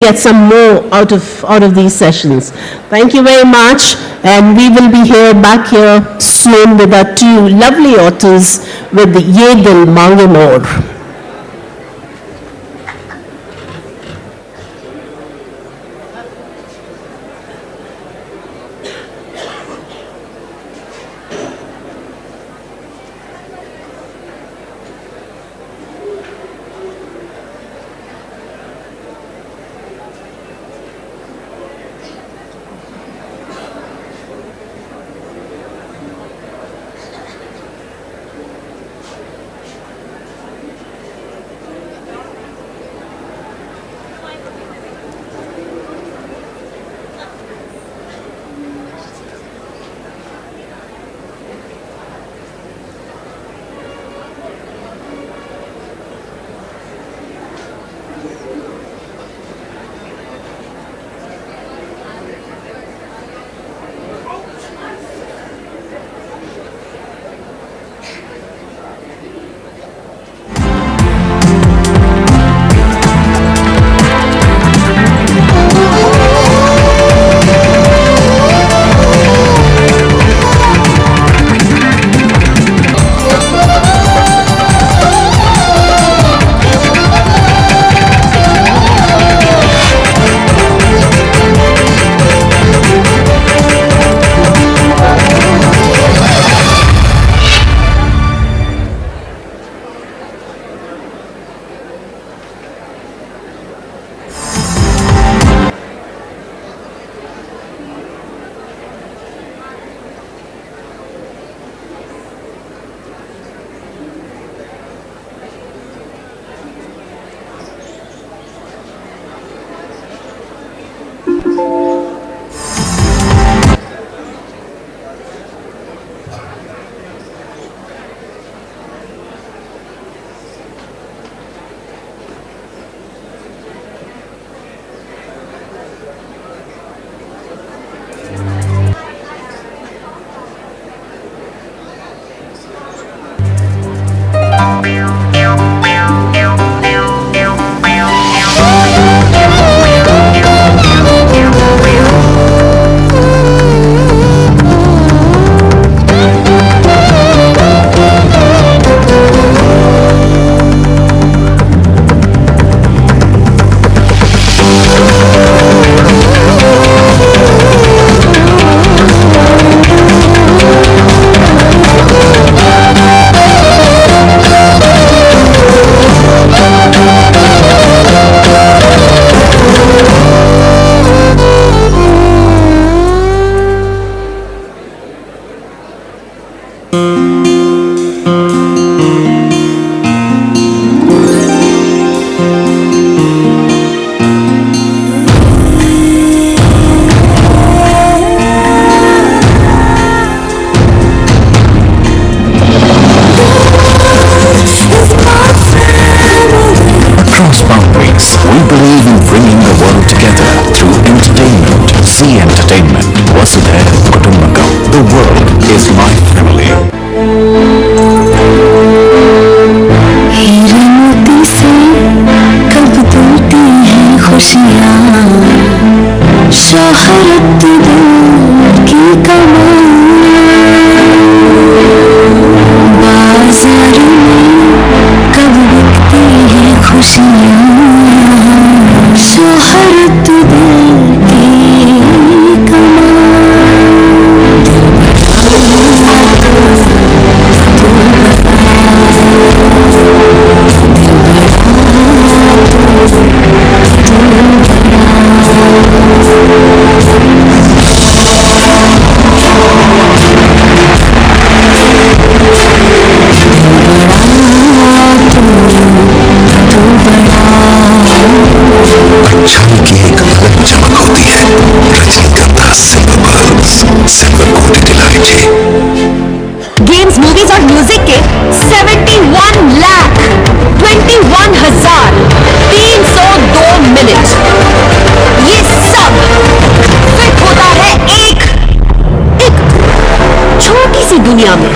get some more out of these sessions. Thank you very much, and we will be back here soon with our two lovely authors with Ye Dil Mange More.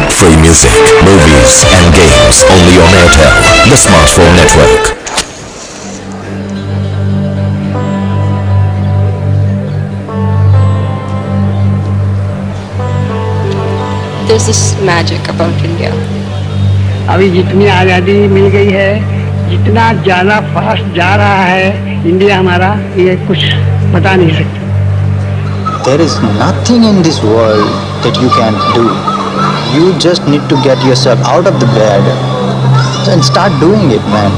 Free music, movies and games only on Airtel, the smartphone network. is this magic about India? अभी जितनी आज़ादी मिल गई है, जितना ज़्यादा fast जा रहा है इंडिया हमारा, ये कुछ बता नहीं सकते. There is nothing in this world that you can't do. You just need to get yourself out of the bed and start doing it, man.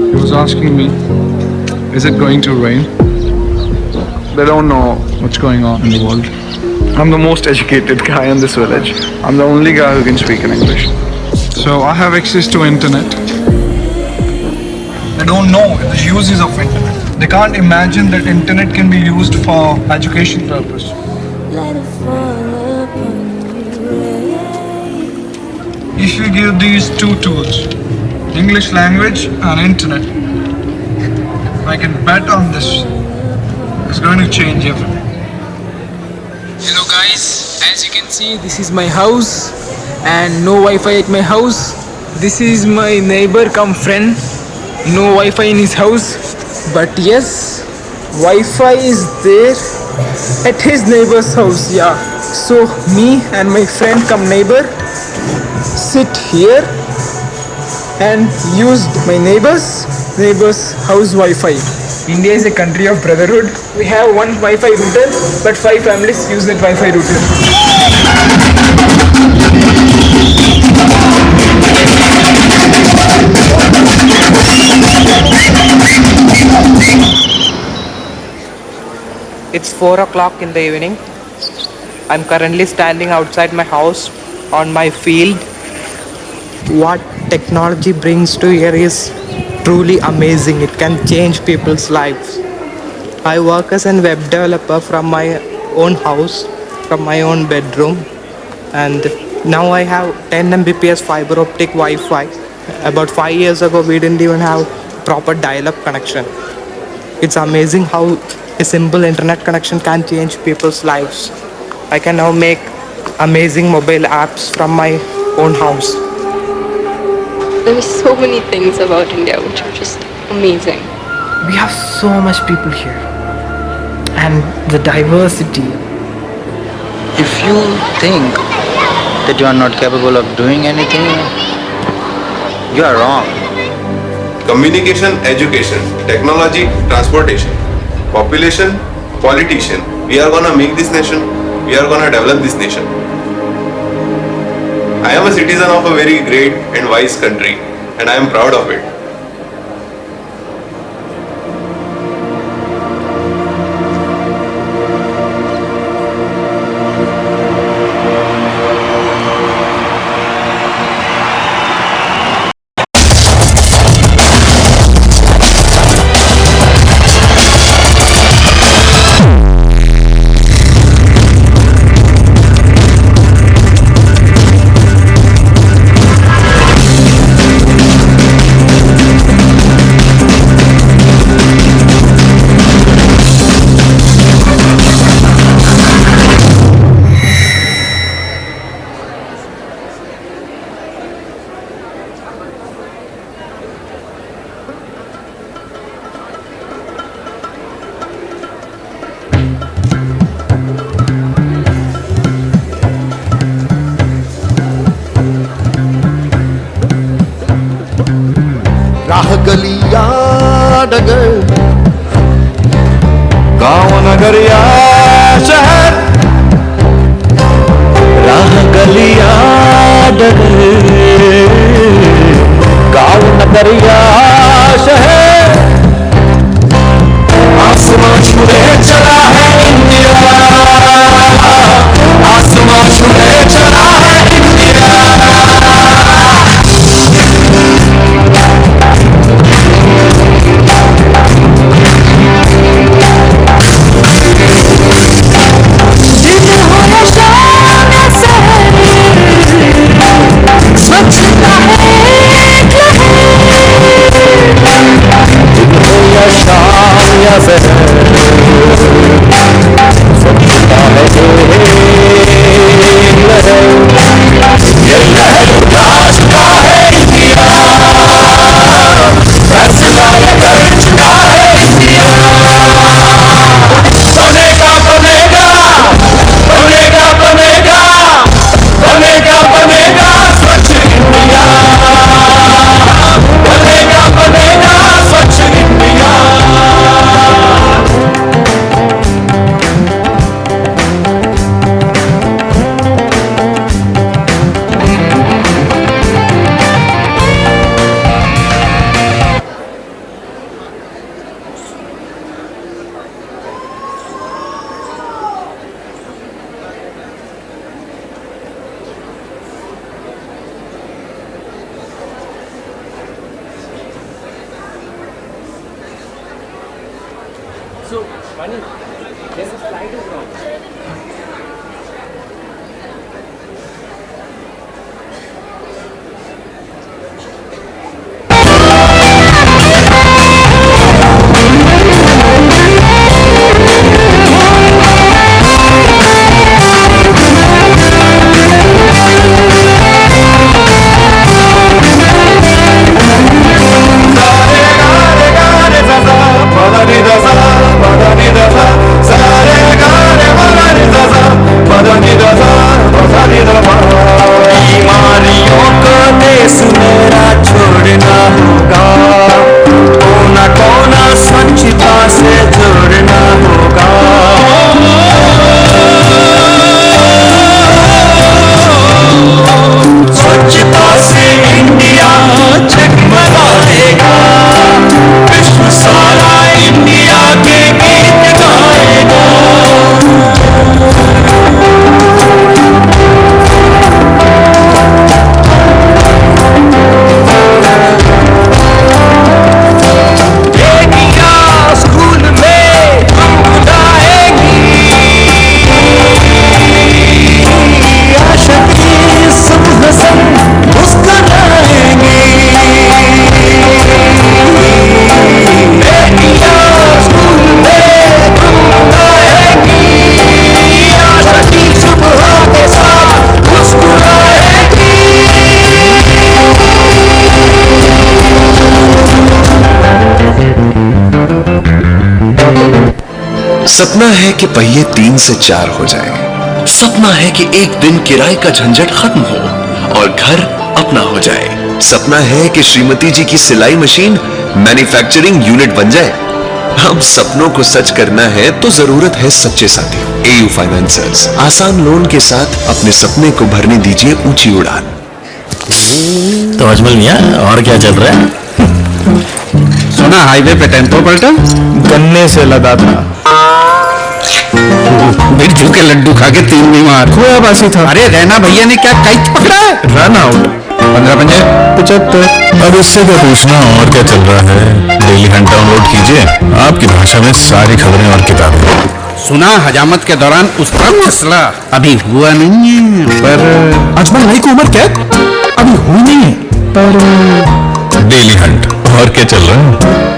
He was asking me, is it going to rain? They don't know what's going on in the world. I'm the most educated guy in this village. I'm the only guy who can speak in English. So I have access to internet. They don't know the uses of internet. They can't imagine that internet can be used for education purpose. If you give these two tools, English language and internet, I can bet on this. It's going to change everything. Hello guys, as you can see this is my house and no Wi-Fi at my house. This is my neighbor come friend, no Wi-Fi in his house, but yes, Wi-Fi is there at his neighbor's house. Yeah, so me and my friend come neighbor sit here and used my neighbor's house Wi-Fi. India is a country of brotherhood. We have one Wi-Fi router, but 5 families use that Wi-Fi router. It's 4 o'clock in the evening. I'm currently standing outside my house on my field. What technology brings to here is truly amazing. It can change people's lives. I work as a web developer from my own house, from my own bedroom, and now I have 10 Mbps fiber optic Wi-Fi. About 5 years ago, we didn't even have proper dial-up connection. It's amazing how a simple internet connection can change people's lives. I can now make amazing mobile apps from my own house. There are so many things about India which are just amazing. We have so much people here and the diversity. If you think that you are not capable of doing anything, you are wrong. Communication, education, technology, transportation, population, politician. We are gonna make this nation. We are gonna develop this nation. I am a citizen of a very great and wise country, and I am proud of it. राह गलिया डगर गाँव नगरिया शहर राह गलिया डगर गाँव नगरिया शहर आसमां छूने चला है इंडिया आसमां छूने चला है इंडिया स्वच्छता है एक लहर सपना है कि पहिए 3 से 4 हो जाए। सपना है कि एक दिन किराए का झंझट खत्म हो और घर अपना हो जाए। सपना है कि श्रीमती जी की सिलाई मशीन मैन्युफैक्चरिंग यूनिट बन जाए। हम सपनों को सच करना है तो जरूरत है सच्चे साथियों। एयू फाइनेंसर्स आसान लोन के साथ अपने सपने को भरने दीजिए ऊंची उड़ान। तो अजमल मियां, और क्या चल रहा है? सुना हाईवे पे टेम्पो पलटा, गन्ने से लदा था। बिरजू के लड्डू खा के 3 बीमार। खोया बासी था। अरे रैना भैया ने क्या काइट पकड़ा है? रन आउट 15 पंजे 75। अब इससे क्या पूछना और क्या चल रहा है। डेली हंट डाउनलोड कीजिए, आपकी भाषा में सारी खबरें और किताबें। सुना हजामत के दौरान उसका फैसला अभी हुआ नहीं है, पर अजमल भाई को उम्र कैद अभी हुई नहीं है, पर डेली हंट और क्या चल रहा है।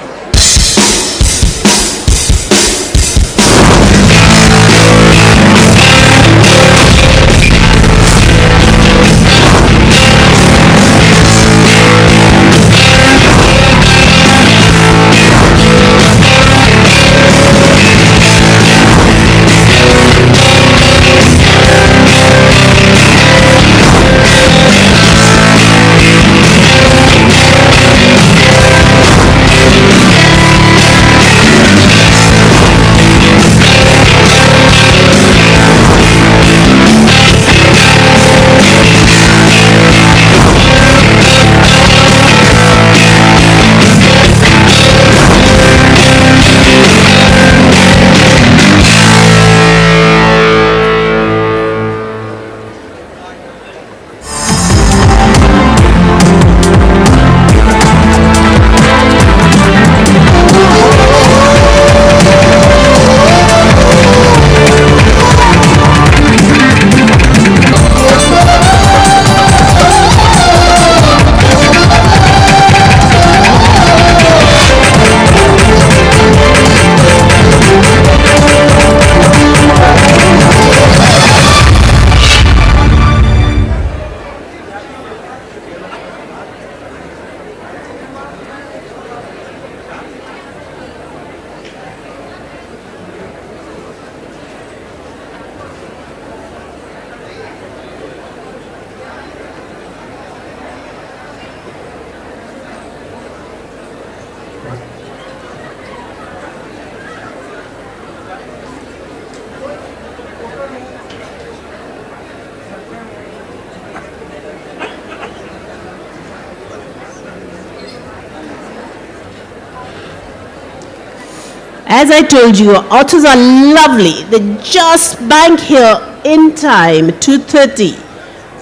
as I told you, authors are lovely. They just bank here in time, 2:30,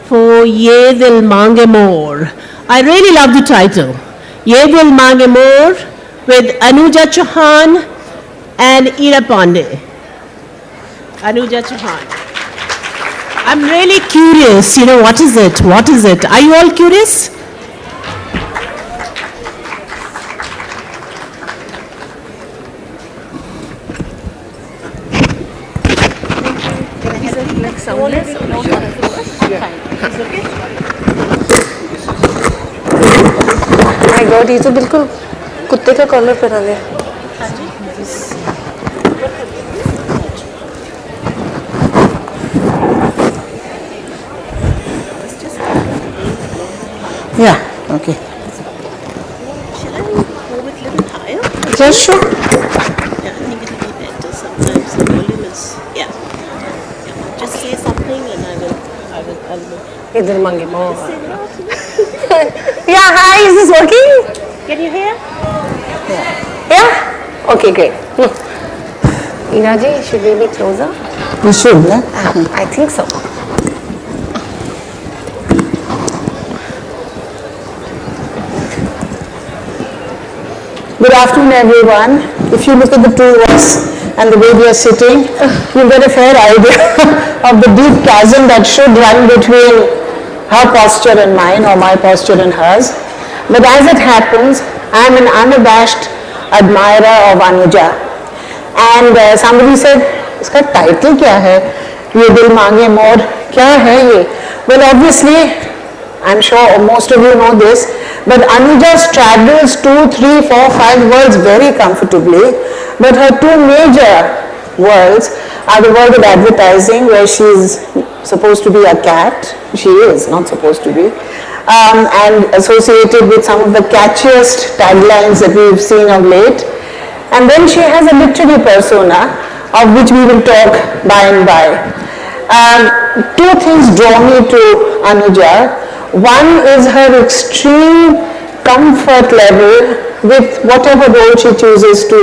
for Ye Dil Mange More. I really love the title, Ye Dil Mange More, with Anuja Chauhan and Ira Pandey. Anuja Chauhan. I'm really curious, what is it? What is it? Are you all curious? My God, ये तो बिल्कुल कुत्ते का corner पहना लिया. Yeah, okay. Shall I move it a little higher? Yeah, sure. Yeah, I think it'll be better. Sometimes the volume is, yeah. Just say something and I will. इधर मांगे more. Yeah, hi, is this working? Can you hear? Yeah? Okay, great. Iraji, should we be closer? You should, yeah? I think so. Good afternoon, everyone. If you look at the two of us and the way we are sitting, you'll get a fair idea of the deep chasm that should run between her posture and mine, or my posture and hers. But as it happens, I am an unabashed admirer of Anuja. And somebody said, "Iska title kya hai? Ye Dil Mange More, kya hai ye?" Well, obviously, I'm sure most of you know this, but Anuja straddles 2, 3, 4, 5 worlds very comfortably. But her two major worlds are the world of advertising, where she's supposed to be a cat. She is not supposed to be. And associated with some of the catchiest taglines that we've seen of late. And then she has a literary persona, of which we will talk by and by. Two things draw me to Anuja. One is her extreme comfort level with whatever role she chooses to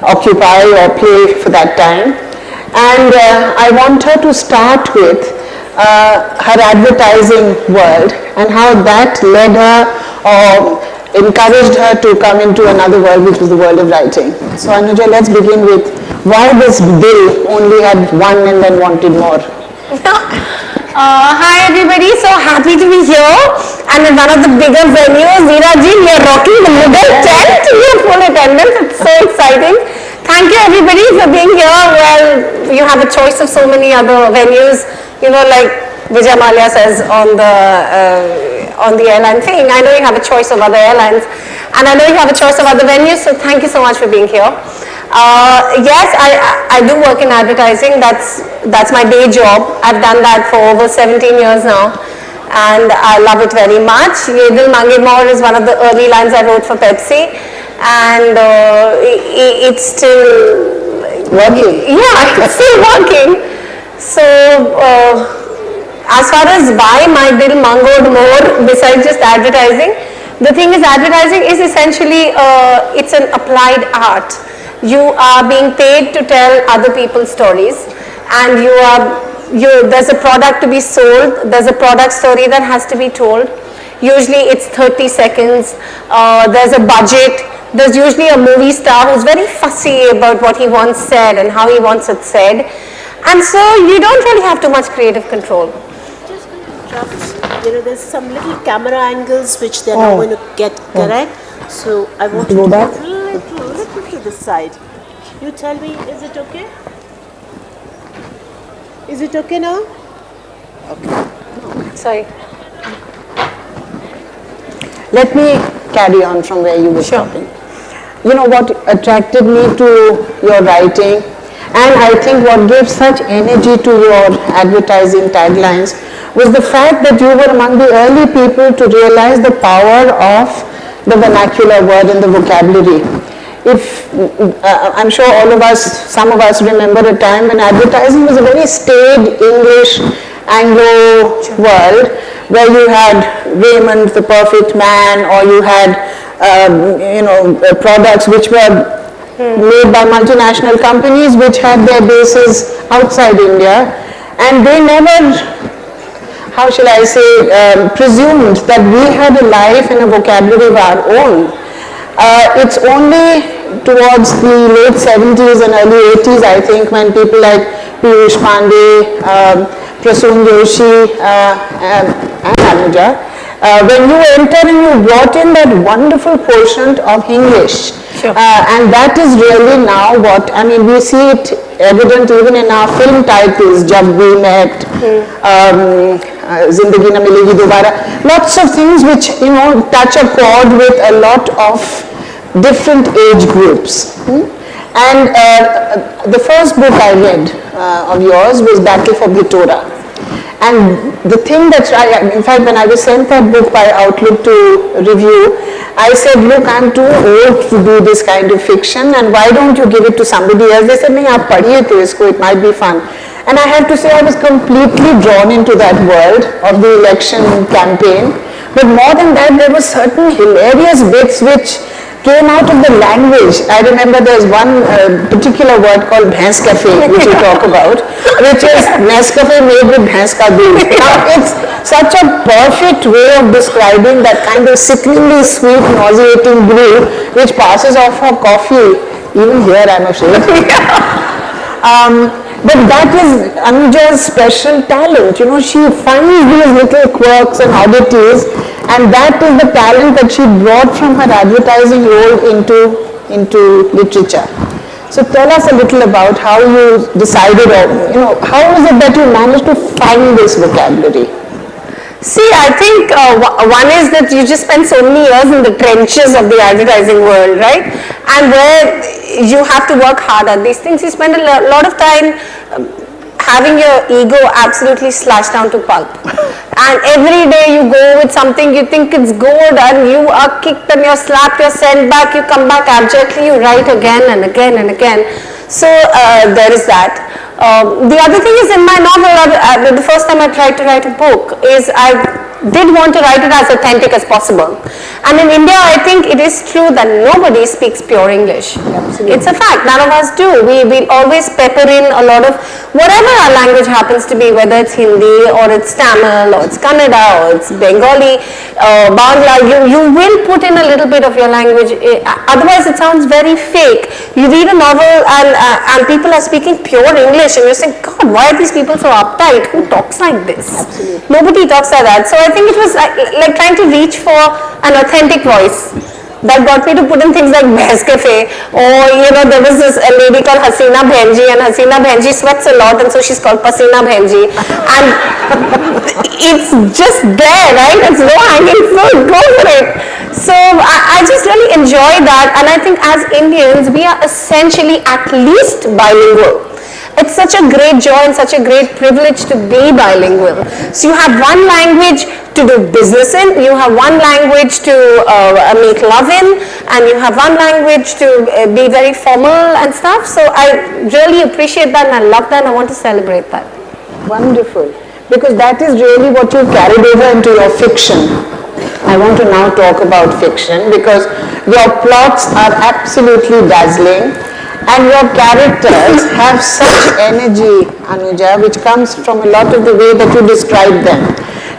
occupy or play for that time. And I want her to start with her advertising world and how that led her or encouraged her to come into another world, which was the world of writing. So Anuja, let's begin with why this bill only had one and then wanted more. Hi everybody, so happy to be here and in one of the bigger venues. Veeraji, we are rocking the Mughal tent. We have full attendance, it's so exciting. Thank you everybody for being here. Well, you have a choice of so many other venues, like Vijay Mallya says on the airline thing. I know you have a choice of other airlines and I know you have a choice of other venues, so thank you so much for being here. Yes, I do work in advertising. That's my day job. I've done that for over 17 years now, and I love it very much. Ye Dil Mange More is one of the early lines I wrote for Pepsi, and it's still working. Yeah, it's still working. So, as far as why my Dil Mangoed More, besides just advertising, the thing is, advertising is essentially it's an applied art. You are being paid to tell other people's stories, and there's a product to be sold, there's a product story that has to be told. Usually it's 30 seconds, there's a budget, there's usually a movie star who's very fussy about what he wants said and how he wants it said, and so you don't really have too much creative control. Just going to interrupt. There's some little camera angles which they're not going to get correct. So I want you to go little to the side. You tell me, is it okay? Is it okay now? Okay. Sorry. Let me carry on from where you were stopping. What attracted me to your writing, and I think what gave such energy to your advertising taglines, was the fact that you were among the early people to realize the power of the vernacular word and the vocabulary. I'm sure some of us remember a time when advertising was a very staid English Anglo world, where you had Raymond the perfect man, or you had products which were made by multinational companies which had their bases outside India, and they never, how shall I say, presumed that we had a life and a vocabulary of our own. It's only towards the late 70s and early 80s, I think, when people like Piyush Pandey, Prasoon Joshi, and Anuja, when you enter and you brought in that wonderful quotient of English, and that is really now what, I mean, we see it evident even in our film titles, Jab We Met, Zindagi Na Milegi Dobara, lots of things which, you know, touch a chord with a lot of different age groups. And the first book I read of yours was Battle for Blitora. And the thing that, in fact, when I was sent that book by Outlook to review, I said, look, I'm too old to do this kind of fiction, and why don't you give it to somebody else? They said, nahi, aap padhiye to isko, it might be fun. And I have to say, I was completely drawn into that world of the election campaign. But more than that, there were certain hilarious bits which came out of the language. I remember there's one particular word called Bhains Cafe, which you talk about, which is Nescafe made with Bhains ka doodh. Now, it's such a perfect way of describing that kind of sickeningly sweet, nauseating brew, which passes off for coffee, even here, I'm afraid. But that is Anuja's special talent. You know, she finds these little quirks and oddities, and that is the talent that she brought from her advertising role into literature. So tell us a little about how you decided, or, you know, how is it that you managed to find this vocabulary? See, I think one is that you just spend so many years in the trenches of the advertising world, right? And where you have to work hard at these things, you spend a lot of time having your ego absolutely slashed down to pulp. And every day you go with something, you think it's good, and you are kicked and you're slapped, you're sent back, you come back abjectly, you write again and again and again. So there is that. The other thing is, in my novel, the first time I tried to write a book, is I did want to write it as authentic as possible. And in India, I think it is true that nobody speaks pure English. Absolutely. It's a fact, none of us do. We always pepper in a lot of whatever our language happens to be, whether it's Hindi or it's Tamil or it's Kannada or it's Bengali, Bangla, you will put in a little bit of your language, otherwise it sounds very fake. You read a novel and people are speaking pure English and you're saying, God, why are these people so uptight? Who talks like this? Absolutely. Nobody talks like that. So I think it was like trying to reach for an authentic voice. That got me to put in things like Bhains Cafe, or, you know, there was this lady called Hasina Bhenji, and Hasina Bhenji sweats a lot, and so she's called Pasina Bhenji. And it's just there, right? It's low hanging fruit, go for it. So I just really enjoy that, and I think as Indians, we are essentially at least bilingual. It's such a great joy and such a great privilege to be bilingual. So you have one language to do business in, you have one language to make love in, and you have one language to be very formal and stuff. So I really appreciate that, and I love that, and I want to celebrate that. Wonderful. Because that is really what you carried over into your fiction. I want to now talk about fiction, because your plots are absolutely dazzling. And your characters have such energy, Anuja, which comes from a lot of the way that you describe them.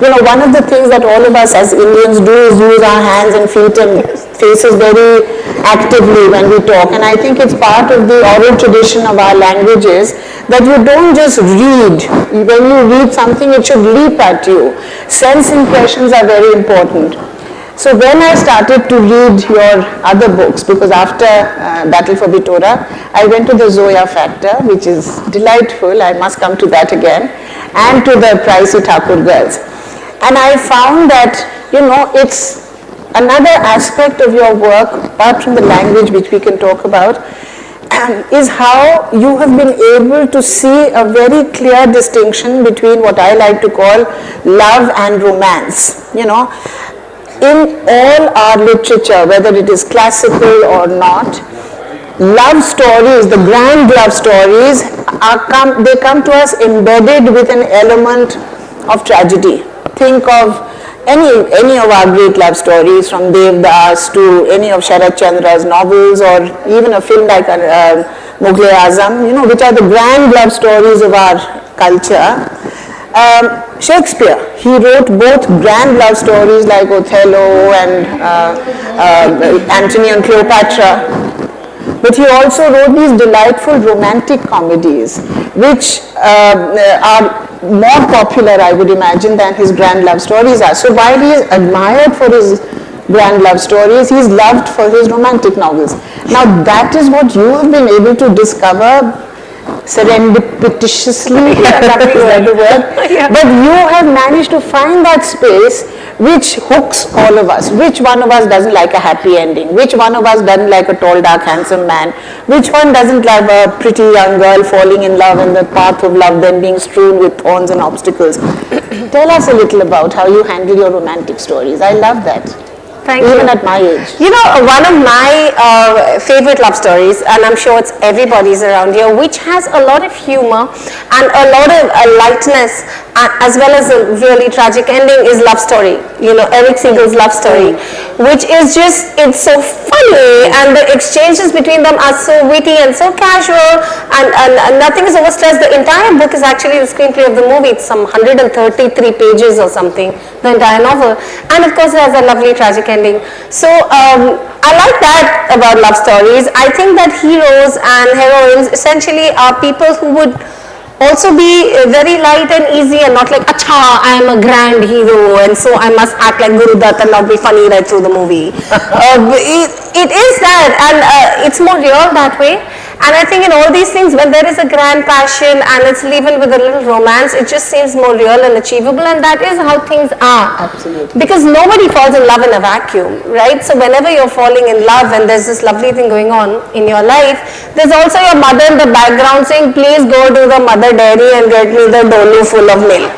You know, one of the things that all of us as Indians do is use our hands and feet and faces very actively when we talk. And I think it's part of the oral tradition of our languages that you don't just read. When you read something, it should leap at you. Sense impressions are very important. So when I started to read your other books, because after Battle for Blitora, I went to the Zoya Factor, which is delightful, I must come to that again, and to the Pricey Thakur Girls. And I found that, you know, it's another aspect of your work, apart from the language which we can talk about, is how you have been able to see a very clear distinction between what I like to call love and romance, you know. In all our literature, whether it is classical or not, love stories, the grand love stories, they come to us embedded with an element of tragedy. Think of any of our great love stories, from Devdas to any of Sharat Chandra's novels, or even a film like Mughal Azam, which are the grand love stories of our culture. Shakespeare, he wrote both grand love stories like Othello and Antony and Cleopatra, but he also wrote these delightful romantic comedies, which are more popular, I would imagine, than his grand love stories are. So while he is admired for his grand love stories, he is loved for his romantic novels. Now that is what you have been able to discover serendipitously, is that the word? Yeah. But you have managed to find that space which hooks all of us. Which one of us doesn't like a happy ending? Which one of us doesn't like a tall, dark, handsome man? Which one doesn't love a pretty young girl falling in love and the path of love then being strewn with thorns and obstacles? Tell us a little about how you handle your romantic stories. I love that. Thank you. Even at my age. One of my favorite love stories, and I'm sure it's everybody's around here, which has a lot of humor and a lot of lightness, as well as a really tragic ending, is Love Story. Eric Siegel's Love Story, which is just, it's so funny, and the exchanges between them are so witty and so casual, and nothing is overstressed. The entire book is actually the screenplay of the movie. It's some 133 pages or something, the entire novel. And of course, it has a lovely tragic ending. So I like that about love stories. I think that heroes and heroines essentially are people who would also be very light and easy and not like, acha, I am a grand hero and so I must act like Guru Dutt and not be funny right through the movie. It is that, and it's more real that way. And I think in all these things, when there is a grand passion and it's even with a little romance, it just seems more real and achievable, and that is how things are. Absolutely. Because nobody falls in love in a vacuum, right? So whenever you're falling in love and there's this lovely thing going on in your life, there's also your mother in the background saying, please go to the mother dairy and get me the dolu full of milk,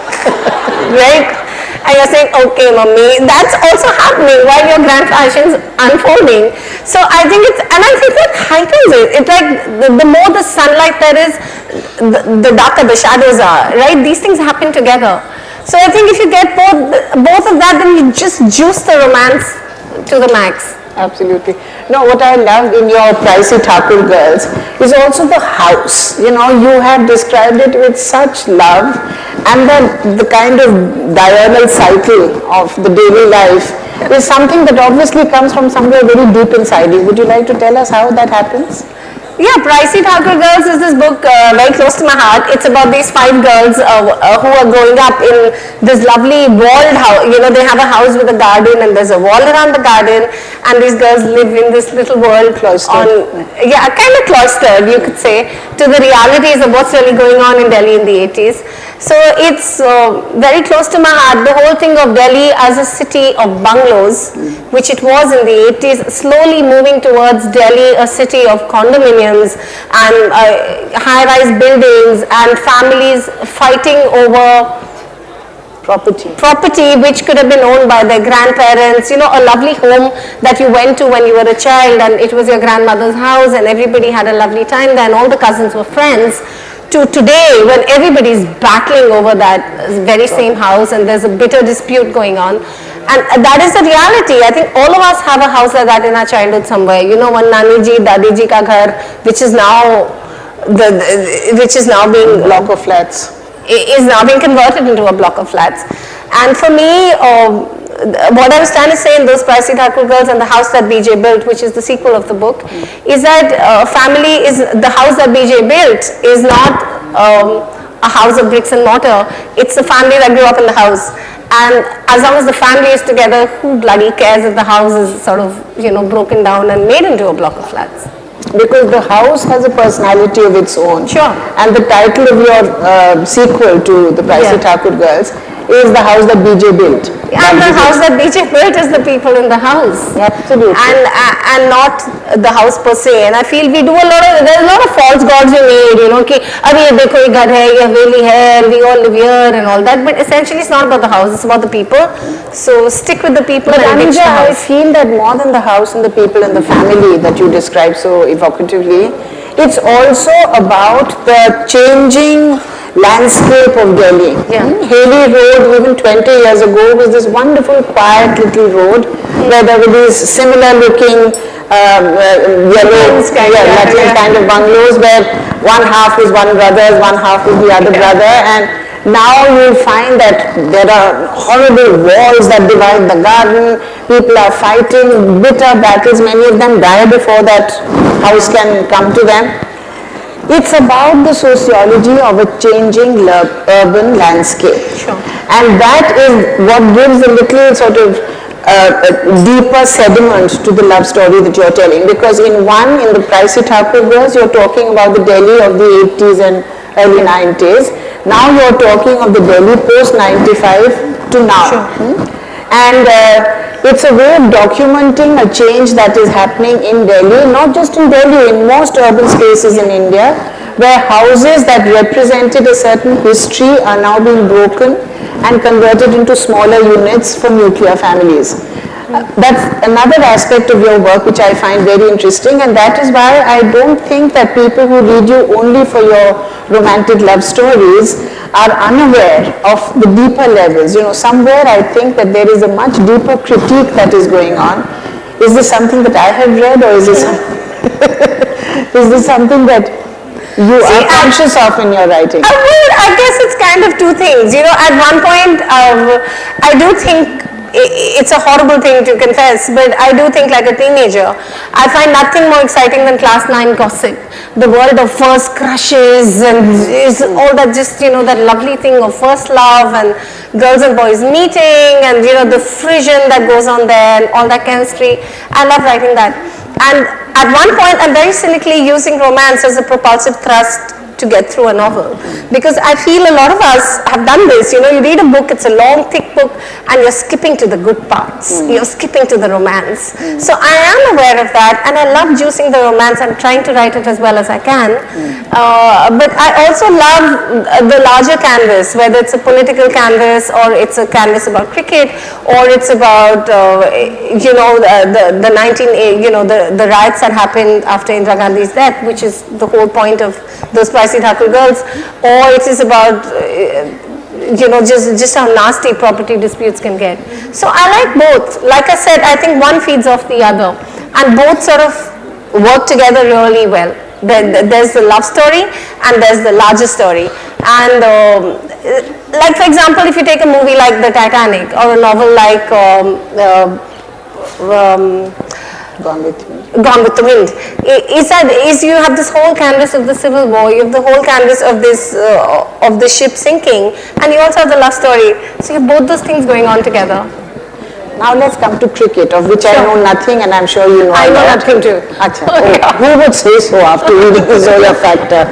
right? And you're saying, okay, mommy, that's also happening while your grand passion's unfolding. So I think and I think that heightens it. It's like the more the sunlight there is, the darker the shadows are, right? These things happen together. So I think if you get both of that, then you just juice the romance to the max. Absolutely. No, what I loved in your Pricey Thakur Girls is also the house. You have described it with such love, and the kind of diurnal cycle of the daily life is something that obviously comes from somewhere very deep inside you. Would you like to tell us how that happens? Yeah, Pricey Thakur Girls is this book very close to my heart. It's about these 5 girls who are growing up in this lovely walled house. They have a house with a garden and there's a wall around the garden, and these girls live in this little world cloistered. Kind of cloistered, you could say, to the realities of what's really going on in Delhi in the 80s. So it's very close to my heart. The whole thing of Delhi as a city of bungalows, which it was in the 80s, slowly moving towards Delhi, a city of condominiums and high-rise buildings and families fighting over property which could have been owned by their grandparents. A lovely home that you went to when you were a child and it was your grandmother's house and everybody had a lovely time there and all the cousins were friends, to today when everybody's battling over that very same house and there's a bitter dispute going on. And that is the reality. I think all of us have a house like that in our childhood somewhere. One Nani ji, Dadi ji ka ghar, which is now being block of flats. Is now being converted into a block of flats. And for me, what I was trying to say in those Pricey Thakur Girls and the house that BJ built, which is the sequel of the book, is that the house that BJ built is not a house of bricks and mortar. It's a family that grew up in the house. And as long as the family is together, who bloody cares if the house is sort of, broken down and made into a block of flats? Because the house has a personality of its own. Sure. And the title of your sequel to the Pricey Thakur Girls is the house that BJ built. And the house that BJ built is the people in the house. Absolutely. And not the house per se. And I feel there's a lot of false gods we made, कि अभी ये देखो ये घर है, ये हवेली है, we all live here and all that. But essentially it's not about the house, it's about the people. So stick with the people and enrich the house. I feel that more than the house and the people and the family that you describe so evocatively, it's also about the changing landscape of Delhi. Haley Road, even 20 years ago, was this wonderful, quiet little road where there were these similar looking yellow, Latin kind of bungalows where one half was one brother's, one half was the other brother, and now you'll find that there are horrible walls that divide the garden, people are fighting bitter battles, many of them die before that house can come to them. It's about the sociology of a changing urban landscape. And that is what gives a little sort of deeper sediment to the love story that you're telling, because in the Pricey Thakur girls, you're talking about the Delhi of the 80s and early 90s. Now you're talking of the Delhi post-95 to now. And it's a way of documenting a change that is happening in Delhi, not just in Delhi, in most urban spaces in India, where houses that represented a certain history are now being broken and converted into smaller units for nuclear families. That's another aspect of your work which I find very interesting, and that is why I don't think that people who read you only for your romantic love stories are unaware of the deeper levels. You know, somewhere I think that there is a much deeper critique that is going on. Is this something that I have read, or is this, is this something that you are conscious of in your writing? Well, I guess it's kind of two things. You know, at one point, I do think it's a horrible thing to confess, but I do think like a teenager, I find nothing more exciting than class 9 gossip. The world of first crushes and is all that, just, you know, that lovely thing of first love and girls and boys meeting and, you know, the frisson that goes on there and all that chemistry. I love writing that. And at one point, I'm very cynically using romance as a propulsive thrust to get through a novel, because I feel a lot of us have done this. You know, you read a book, it's a long, thick book, and you're skipping to the good parts. You're skipping to the romance. So I am aware of that, and I love juicing the romance. I'm trying to write it as well as I can. But I also love the larger canvas, whether it's a political canvas or it's a canvas about cricket, or it's about you know, the riots that happened after Indira Gandhi's death, which is the whole point of those Pricey Thakur girls, or it is about you know, just how nasty property disputes can get. So I like both. Like I said, I think one feeds off the other, and both sort of work together really well. There's the love story and there's the larger story. And like, for example, if you take a movie like The Titanic, or a novel like Gone with the Wind, is you have this whole canvas of the Civil War, you have the whole canvas of this of the ship sinking, and you also have the love story. So you have both those things going on together. Now let's come to cricket, of which I know nothing, and I'm sure you know. I know nothing too. Who would say so after reading the Zoya Factor?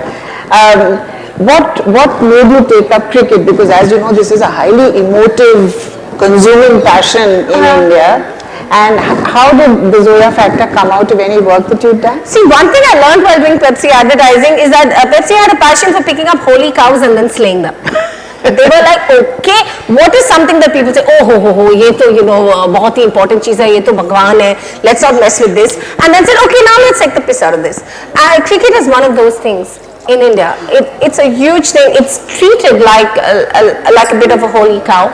What made you take up cricket? Because as you know, this is a highly emotive, consuming passion in India. And how did the Zoya Factor come out of any work that you've done? See, one thing I learned while doing Pepsi advertising is that Pepsi had a passion for picking up holy cows and then slaying them. They were like, okay, what is something that people say, oh ho, ye to, you know, bahut hi important cheez hai, ye to Bhagwan hai, let's not mess with this. And then said, okay, now let's take the piss out of this. Cricket is one of those things in India. It's a huge thing. It's treated like a bit of a holy cow.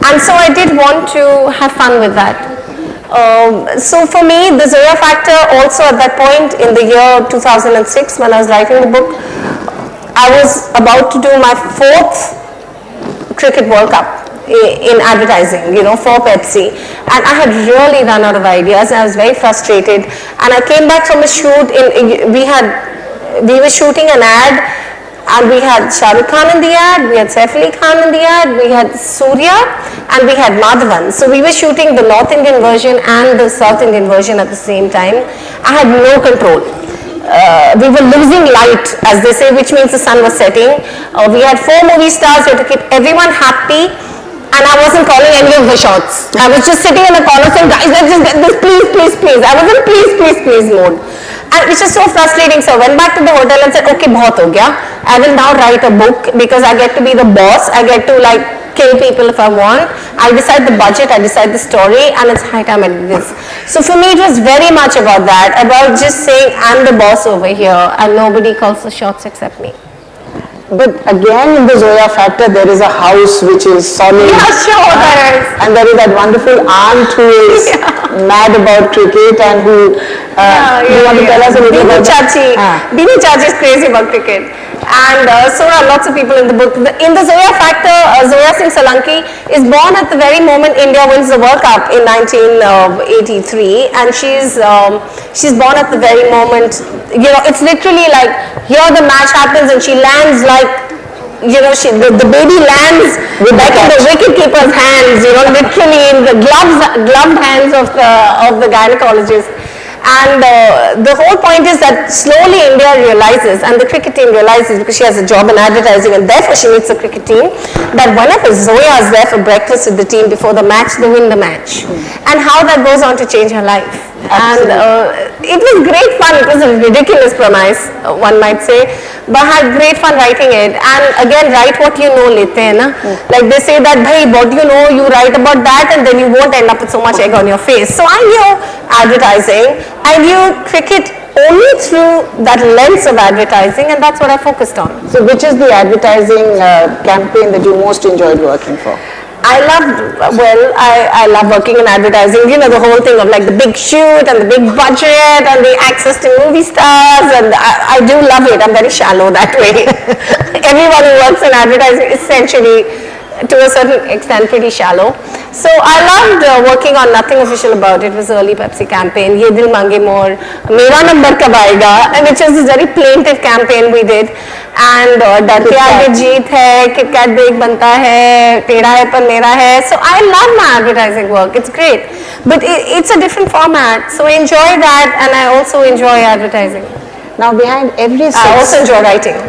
And so I did want to have fun with that. So for me, the Zoya Factor also at that point in the year 2006, when I was writing the book, I was about to do my 4th Cricket World Cup in advertising, you know, for Pepsi, and I had really run out of ideas. I was very frustrated, and I came back from a shoot. We were shooting an ad, and we had Shah Rukh Khan in the ad, we had Saif Ali Khan in the ad, we had Surya, and we had Madhavan. So we were shooting the North Indian version and the South Indian version at the same time. I had no control. We were losing light, as they say, which means the sun was setting. We had 4 movie stars. We had to keep everyone happy, and I wasn't calling any of the shots. I was just sitting in the corner saying, guys, let's just get this, please. I was in please mode, and which is so frustrating. So I went back to the hotel and said, okay, bahut ho gaya. I will now write a book, because I get to be the boss. I get to like kill people if I want. I decide the budget, I decide the story, and it's high time I did this. So for me, it was very much about that, about just saying I'm the boss over here and nobody calls the shots except me. But again, in the Zoya factor, there is a house which is solid. Yeah, sure, there is. And there is that wonderful aunt who is mad about cricket and who, do you want to tell us a little Binu about Chachi. Binu Chachi is crazy about cricket. And so are lots of people in the book. In the Zoya factor, Zoya Singh Solanki is born at the very moment India wins the World Cup in 1983, and she's born at the very moment. You know, it's literally like here the match happens and she lands like, you know, the baby lands like in the wicketkeeper's hands, you know, literally in the gloved hands of the gynecologist. And the whole point is that slowly India realizes, and the cricket team realizes, because she has a job in advertising and therefore she needs a cricket team, that whenever Zoya is there for breakfast with the team before the match, they win the match. And how that goes on to change her life. And it was great fun. It was a ridiculous premise, one might say, but I had great fun writing it. And again, write what you know, lete hai na? Like they say that, bhai, what you know, you write about that, and then you won't end up with so much egg on your face. So I knew advertising, I knew cricket only through that lens of advertising, and that's what I focused on. So which is the advertising campaign that you most enjoyed working for? I love working in advertising, you know, the whole thing of like the big shoot and the big budget and the access to movie stars, and I do love it. I'm very shallow that way. Everyone who works in advertising is essentially, to a certain extent, pretty shallow. So I loved working on Nothing Official About It. It was early Pepsi campaign, Ye Dil Mange More, Mera Number Kab Aayega, which was this very plaintive campaign we did. And Dar Ke Aage Jeet Hai, Kit Kat Bake Banta Hai, Tera Hai Par Mera Hai. So I love my advertising work. It's great. But it's a different format. So I enjoy that, and I also enjoy advertising. Now behind every I also enjoy writing.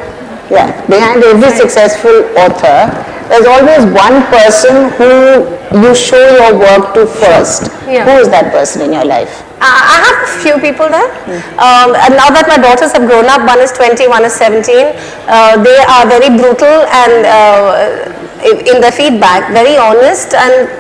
Yeah, behind every successful author, there's always one person who you show your work to first. Yeah. Who is that person in your life? I have a few people there. And now that my daughters have grown up, one is 20, one is 17, they are very brutal and in their feedback, very honest and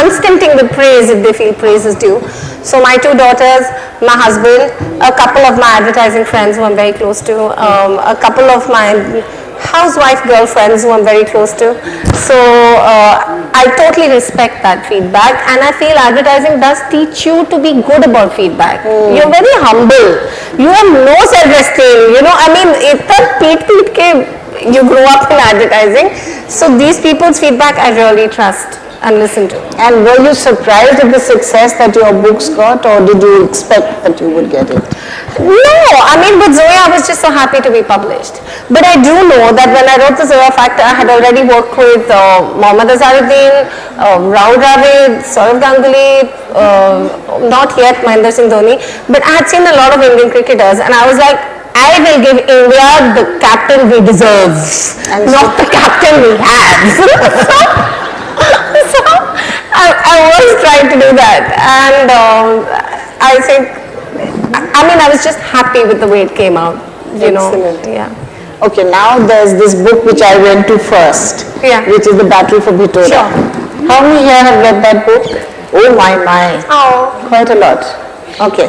unstinting with praise if they feel praise is due. So my two daughters, my husband, a couple of my advertising friends who I'm very close to, a couple of my housewife girlfriends who I'm very close to. So I totally respect that feedback, and I feel advertising does teach you to be good about feedback. You're very humble. You have no self-esteem. You know, I mean, you grow up in advertising. So these people's feedback I really trust and listen to. And were you surprised at the success that your books got, or did you expect that you would get it? No, I mean, with Zoya, I was just so happy to be published. But I do know that when I wrote the Zoya Factor, I had already worked with Mohammad Azharuddin, Rahul Dravid, Saurav Ganguly, not yet Mahendra Singh Dhoni, but I had seen a lot of Indian cricketers, and I was like, I will give India the captain we deserve, not the captain we have. So I was trying to do that, and I think, I mean, I was just happy with the way it came out, you know. Yeah. Okay, now there's this book which I went to first, which is The Battle for Bhitora. Sure. How many here have read that book? Oh my. Oh. Quite a lot. Okay.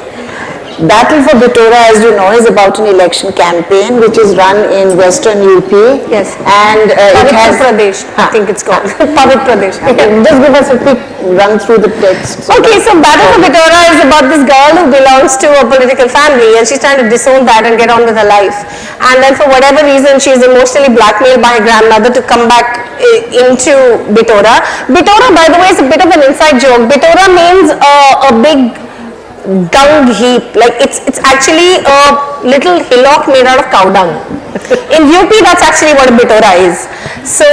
Battle for Bhitora, as you know, is about an election campaign which is run in western UP. Yes. And it has... Pradesh, I think it's called. Pavit Pradesh. Okay, just give us a quick run through the text. Okay, so Battle for Bhitora is about this girl who belongs to a political family, and she's trying to disown that and get on with her life. And then for whatever reason, she's emotionally blackmailed by her grandmother to come back into Bhitora. Bhitora, by the way, is a bit of an inside joke. Bhitora means a big dung heap, like it's actually a little hillock made out of cow dung. In UP, that's actually what a Bhitora is. So,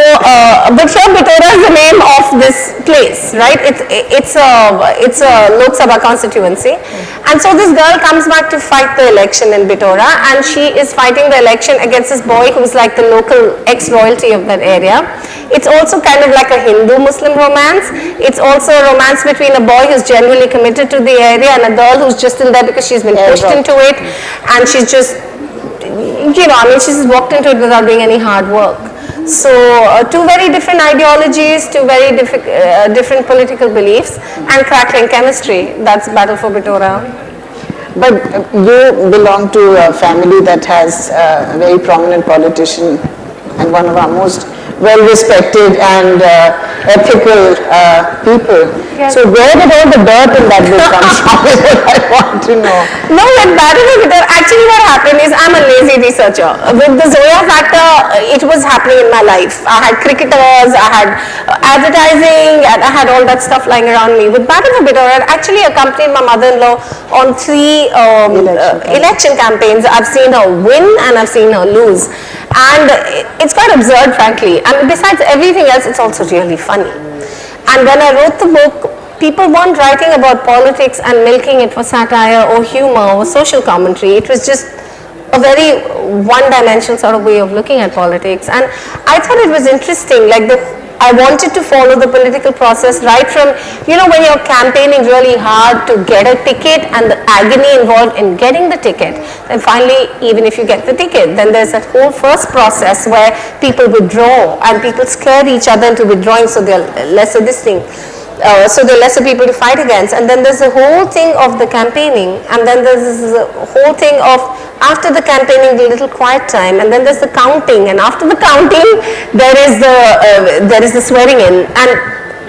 but here Bhitora is the name of this place, right? It's a Lok Sabha constituency, and so this girl comes back to fight the election in Bhitora, and she is fighting the election against this boy who's like the local ex-royalty of that area. It's also kind of like a Hindu-Muslim romance. It's also a romance between a boy who's genuinely committed to the area and a girl who's just in there because she's been pushed into it, and she's just, you know, I mean, she's just walked into it without doing any hard work. So two very different ideologies, two very different political beliefs, and crackling chemistry. That's Battle for Bhitora. But you belong to a family that has a very prominent politician and one of our most well-respected and ethical people. Yes. So where did all the dirt in that book come from is what I want to know. No, with Battle of actually what happened is I'm a lazy researcher. With the Zoya factor, it was happening in my life. I had cricketers, I had advertising, and I had all that stuff lying around me. With Battle of I actually accompanied my mother-in-law on 3 election campaigns. I've seen her win and I've seen her lose. And it's quite absurd, frankly. And besides everything else, it's also really funny. And when I wrote the book, people weren't writing about politics and milking it for satire or humor or social commentary. It was just a very one-dimensional sort of way of looking at politics. And I thought it was interesting, like I wanted to follow the political process right from, when you're campaigning really hard to get a ticket and the agony involved in getting the ticket. And finally, even if you get the ticket, then there's that whole first process where people withdraw and people scare each other into withdrawing so they're lesser this thing. So there are lesser people to fight against, and then there's the whole thing of the campaigning, and then there's the whole thing of after the campaigning the little quiet time, and then there's the counting, and after the counting there is the swearing in, and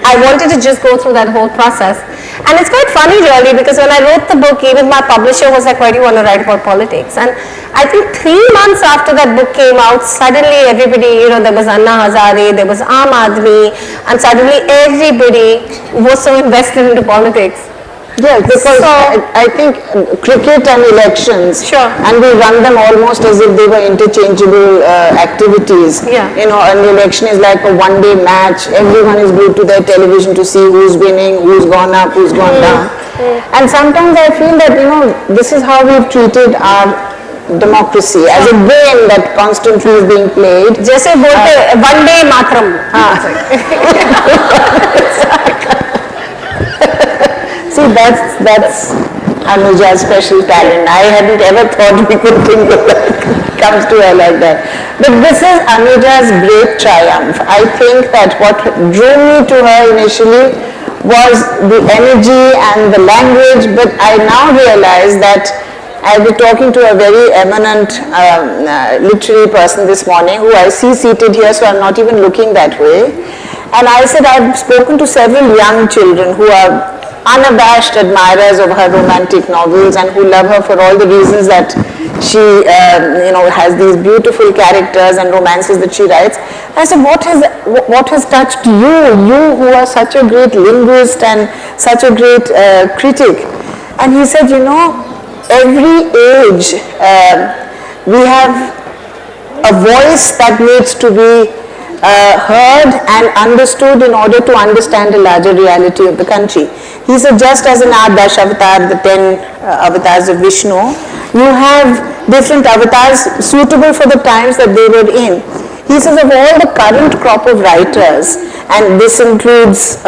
I wanted to just go through that whole process. And it's quite funny really, because when I wrote the book, even my publisher was like, why do you want to write about politics? And I think 3 months after that book came out, suddenly everybody, there was Anna Hazare, there was Aam Aadmi, and suddenly everybody was so invested into politics. Yes, because I think cricket and elections, and we run them almost as if they were interchangeable activities. Yeah. An election is like a one-day match. Everyone is glued to their television to see who's winning, who's gone up, who's gone down. And sometimes I feel that, this is how we've treated our democracy as a game that constantly is being played. जैसे बोलते one day Mataram. See, that's Anuja's special talent. I hadn't ever thought we could think of that. Comes to her like that. But this is Anuja's great triumph. I think that what drew me to her initially was the energy and the language, but I now realize that I was talking to a very eminent literary person this morning who I see seated here, so I'm not even looking that way. And I said I've spoken to several young children who are unabashed admirers of her romantic novels and who love her for all the reasons that she has these beautiful characters and romances that she writes. I said, what has touched you who are such a great linguist and such a great critic? And he said, every age we have a voice that needs to be heard and understood in order to understand the larger reality of the country. He said, just as in our Dashavatara, the 10 avatars of Vishnu, you have different avatars suitable for the times that they were in. He says, of all the current crop of writers, and this includes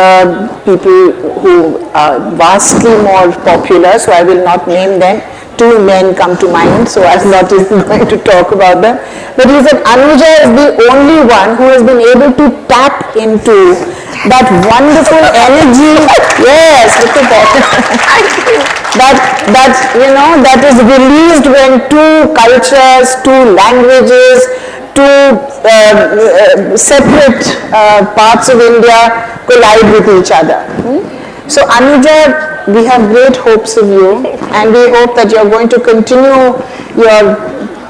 people who are vastly more popular, so I will not name them. 2 men come to mind, so I'm not even going to talk about them. But he said Anuja is the only one who has been able to tap into that wonderful energy. Yes, look at that. that is released when 2 cultures, 2 languages, 2 separate parts of India collide with each other. So Anuja, we have great hopes of you, and we hope that you're going to continue your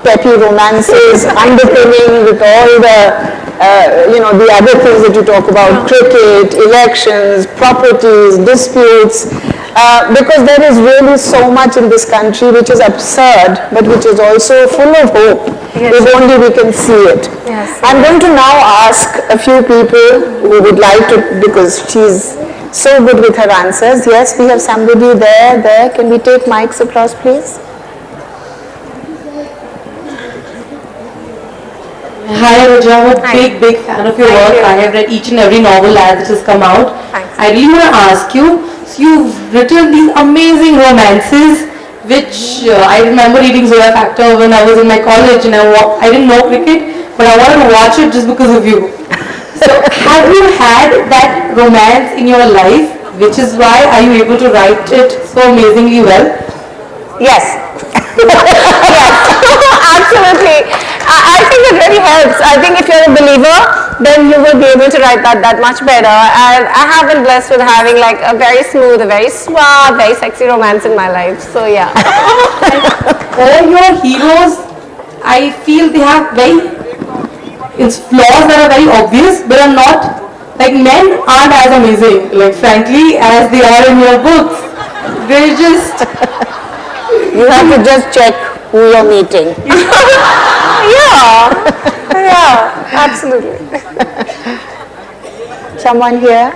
peppy romances underpinning with all the other things that you talk about, cricket, elections, properties, disputes, because there is really so much in this country which is absurd, but which is also full of hope, if only we can see it. Yes. I'm going to now ask a few people who would like to, because she's so good with her answers. Yes, we have somebody there. Can we take mics across, please? Hi Anuja, I'm a big fan of your work. I have read each and every novel as it has come out. Thanks. I really want to ask you, so you've written these amazing romances, which I remember reading Zoya Factor when I was in my college, and I didn't know cricket, but I wanted to watch it just because of you. So have you had that romance in your life, which is why are you able to write it so amazingly well? Yes. Yes, absolutely. I think it really helps. I think if you're a believer, then you will be able to write that much better. And I have been blessed with having like a very smooth, a very suave, very sexy romance in my life. So yeah. All your heroes, I feel they have it's flaws that are very obvious, but are not, like men aren't as amazing, like frankly, as they are in your books. They're just... You have to just check who you're meeting. Yeah, absolutely. Someone here?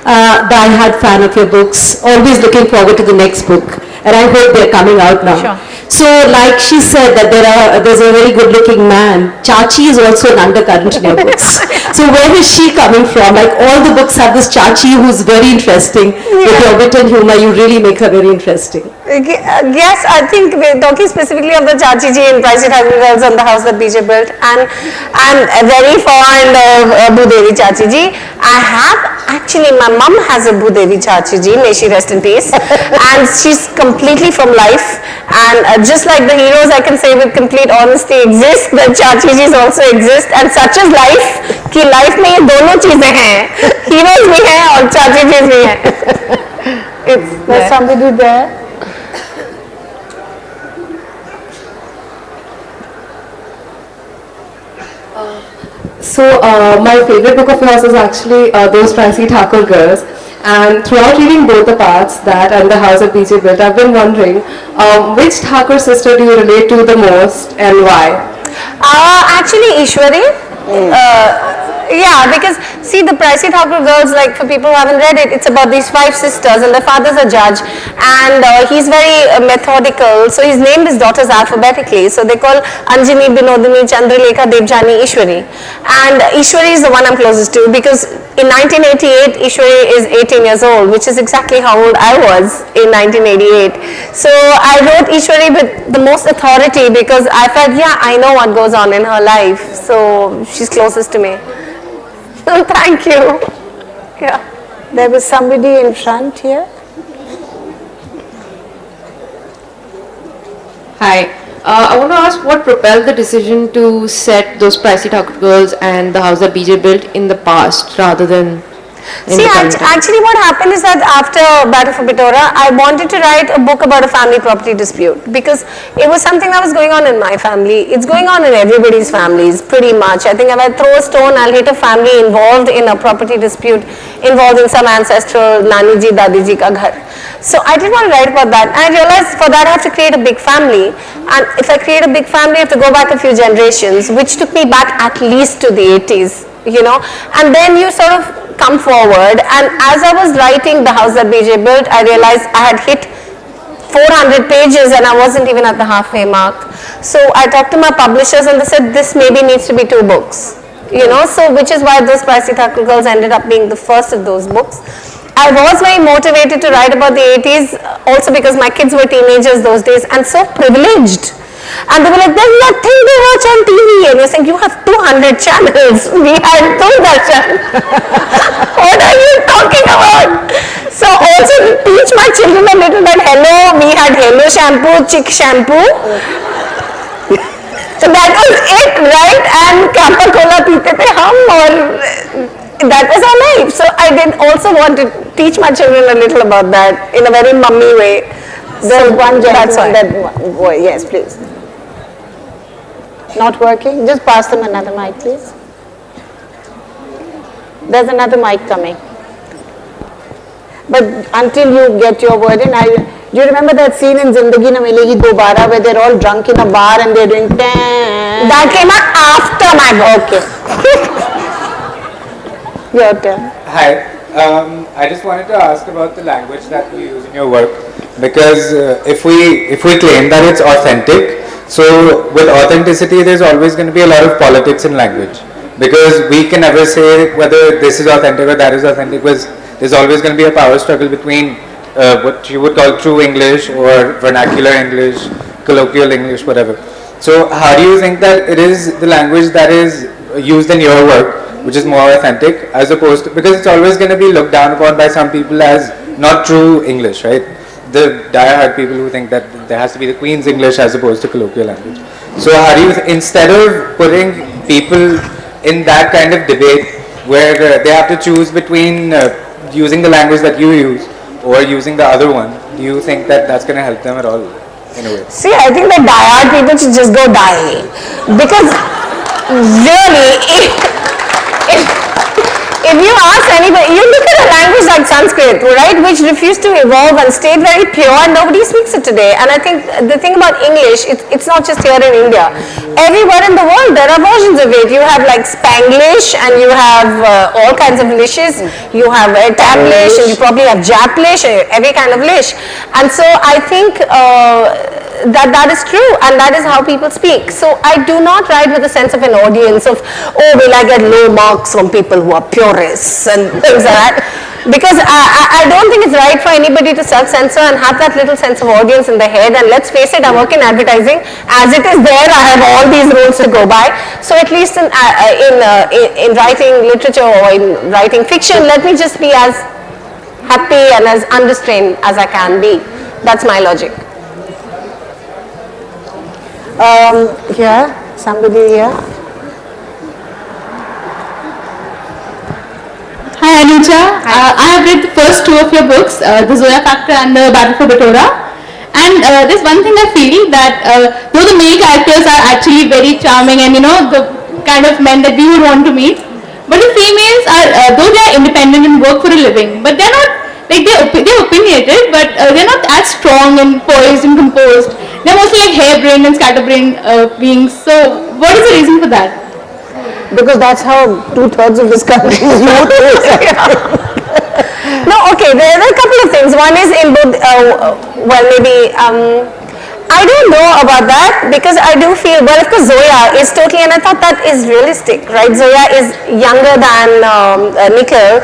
Die-hard fan of your books, always looking forward to the next book, and I hope they're coming out now. Sure. So, like she said, that there's a very good-looking man. Chachi is also an undercurrent in your books. So, where is she coming from? Like all the books have this Chachi who's very interesting. With your wit and humor, you really make her very interesting. Yes, I think we're talking specifically of the Chachi ji in Pricey Thakur Girls and the house that BJ built, and I'm very fond of Bhudevi Chachi ji. My mum has a Bhudevi Chachi ji, may she rest in peace, and she's completely from life, and just like the heroes, I can say with complete honesty exist, the Chachi jis also exist, and such is life, कि life में ये दोनों चीजें हैं, heroes भी हैं और Chachi jis भी हैं. There's somebody there. So my favorite book of yours is actually Those Pricey Thakur Girls, and throughout reading both the parts, that and the house that BJ built, I've been wondering which Thakur sister do you relate to the most and why? Actually Ishwari. Yeah, because see the Pricey Thakur Girls, like for people who haven't read it, it's about these 5 sisters and their father's a judge, and he's very methodical, so he's named his daughters alphabetically, so they call Anjani, Binodini, Chandralekha, Devjani, Ishwari, and Ishwari is the one I'm closest to because in 1988 Ishwari is 18 years old, which is exactly how old I was in 1988, so I wrote Ishwari with the most authority because I felt, yeah, I know what goes on in her life, so she's closest to me. Thank you. Yeah. There was somebody in front here. Hi. I want to ask what propelled the decision to set Those Pricey Thakur Girls and the house that BJ built in the past rather than in See, the current time? actually what happened is that after Battle for Pitora, I wanted to write a book about a family property dispute because it was something that was going on in my family. It's going on in everybody's families pretty much. I think if I throw a stone, I'll hit a family involved in a property dispute involving some ancestral Nani ji, Dadi ji ka ghar. So I didn't want to write about that. And I realized for that I have to create a big family. And if I create a big family, I have to go back a few generations, which took me back at least to the 80s, you know. And then you sort of come forward, and as I was writing The House That BJ Built, I realized I had hit 400 pages and I wasn't even at the halfway mark. So I talked to my publishers and they said this maybe needs to be 2 books, you know, so which is why Those Pricey Thakur Girls ended up being the first of those books. I was very motivated to write about the 80s also because my kids were teenagers those days and so privileged. And they were like, there's nothing to watch on TV. And you're saying, you have 200 channels. We had 2 What are you talking about? So also teach my children a little bit. Hello, we had Hello shampoo, Chick shampoo. So that was it, right? And Kappa Cola peete the hum, or that was our life. So I did also want to teach my children a little about that in a very mummy way. There's one gentleman that boy, yes, please. Not working? Just pass them another mic, please. There's another mic coming. But until you get your word in, do you remember that scene in Zindagi Na Milegi Dobara where they're all drunk in a bar and they're doing that came out after my book. Okay. Your turn. Hi. I just wanted to ask about the language that you use in your work, because if we claim that it's authentic, so with authenticity there's always going to be a lot of politics in language, because we can never say whether this is authentic or that is authentic, because there's always going to be a power struggle between what you would call true English or vernacular English, colloquial English, whatever. So how do you think that it is the language that is used in your work which is more authentic, as opposed to, because it's always going to be looked down upon by some people as not true English, right? The diehard people who think that there has to be the Queen's English as opposed to colloquial language. So how do you, instead of putting people in that kind of debate where they have to choose between using the language that you use or using the other one, do you think that that's going to help them at all in a way? See, I think the diehard people should just go die. Because really, if you ask anybody, you look at a language like Sanskrit, right, which refused to evolve and stayed very pure, and nobody speaks it today. And I think the thing about English, it's not just here in India. Everywhere in the world, there are versions of it. You have like Spanglish, and you have all kinds of lishes. You have Tablish, and you probably have Japlish, every kind of lish. And so I think that is true, and that is how people speak. So I do not write with a sense of an audience of, oh, will I get low marks from people who are purists and things like that, because I don't think it's right for anybody to self-censor and have that little sense of audience in their head. And let's face it, I work in advertising. As it is there, I have all these rules to go by. So at least in writing literature or in writing fiction, let me just be as happy and as unrestrained as I can be. That's my logic. Here, somebody here. Hi Anuja, I have read the first two of your books, The Zoya Factor and The Battle for Batora. And there's one thing I feel that though the male characters are actually very charming and the kind of men that we would want to meet, but the females are, though they are independent and work for a living, but they're not, like they're opinionated, but they're not as strong and poised and composed. They're mostly like harebrained and scatterbrained beings. So what is the reason for that? Because that's how 2/3 of this country's youth is. No, okay, there are a couple of things. One is in both, well, maybe, I don't know about that, because I do feel, well, of course, Zoya is totally, and I thought that is realistic, right? Zoya is younger than Nikhil,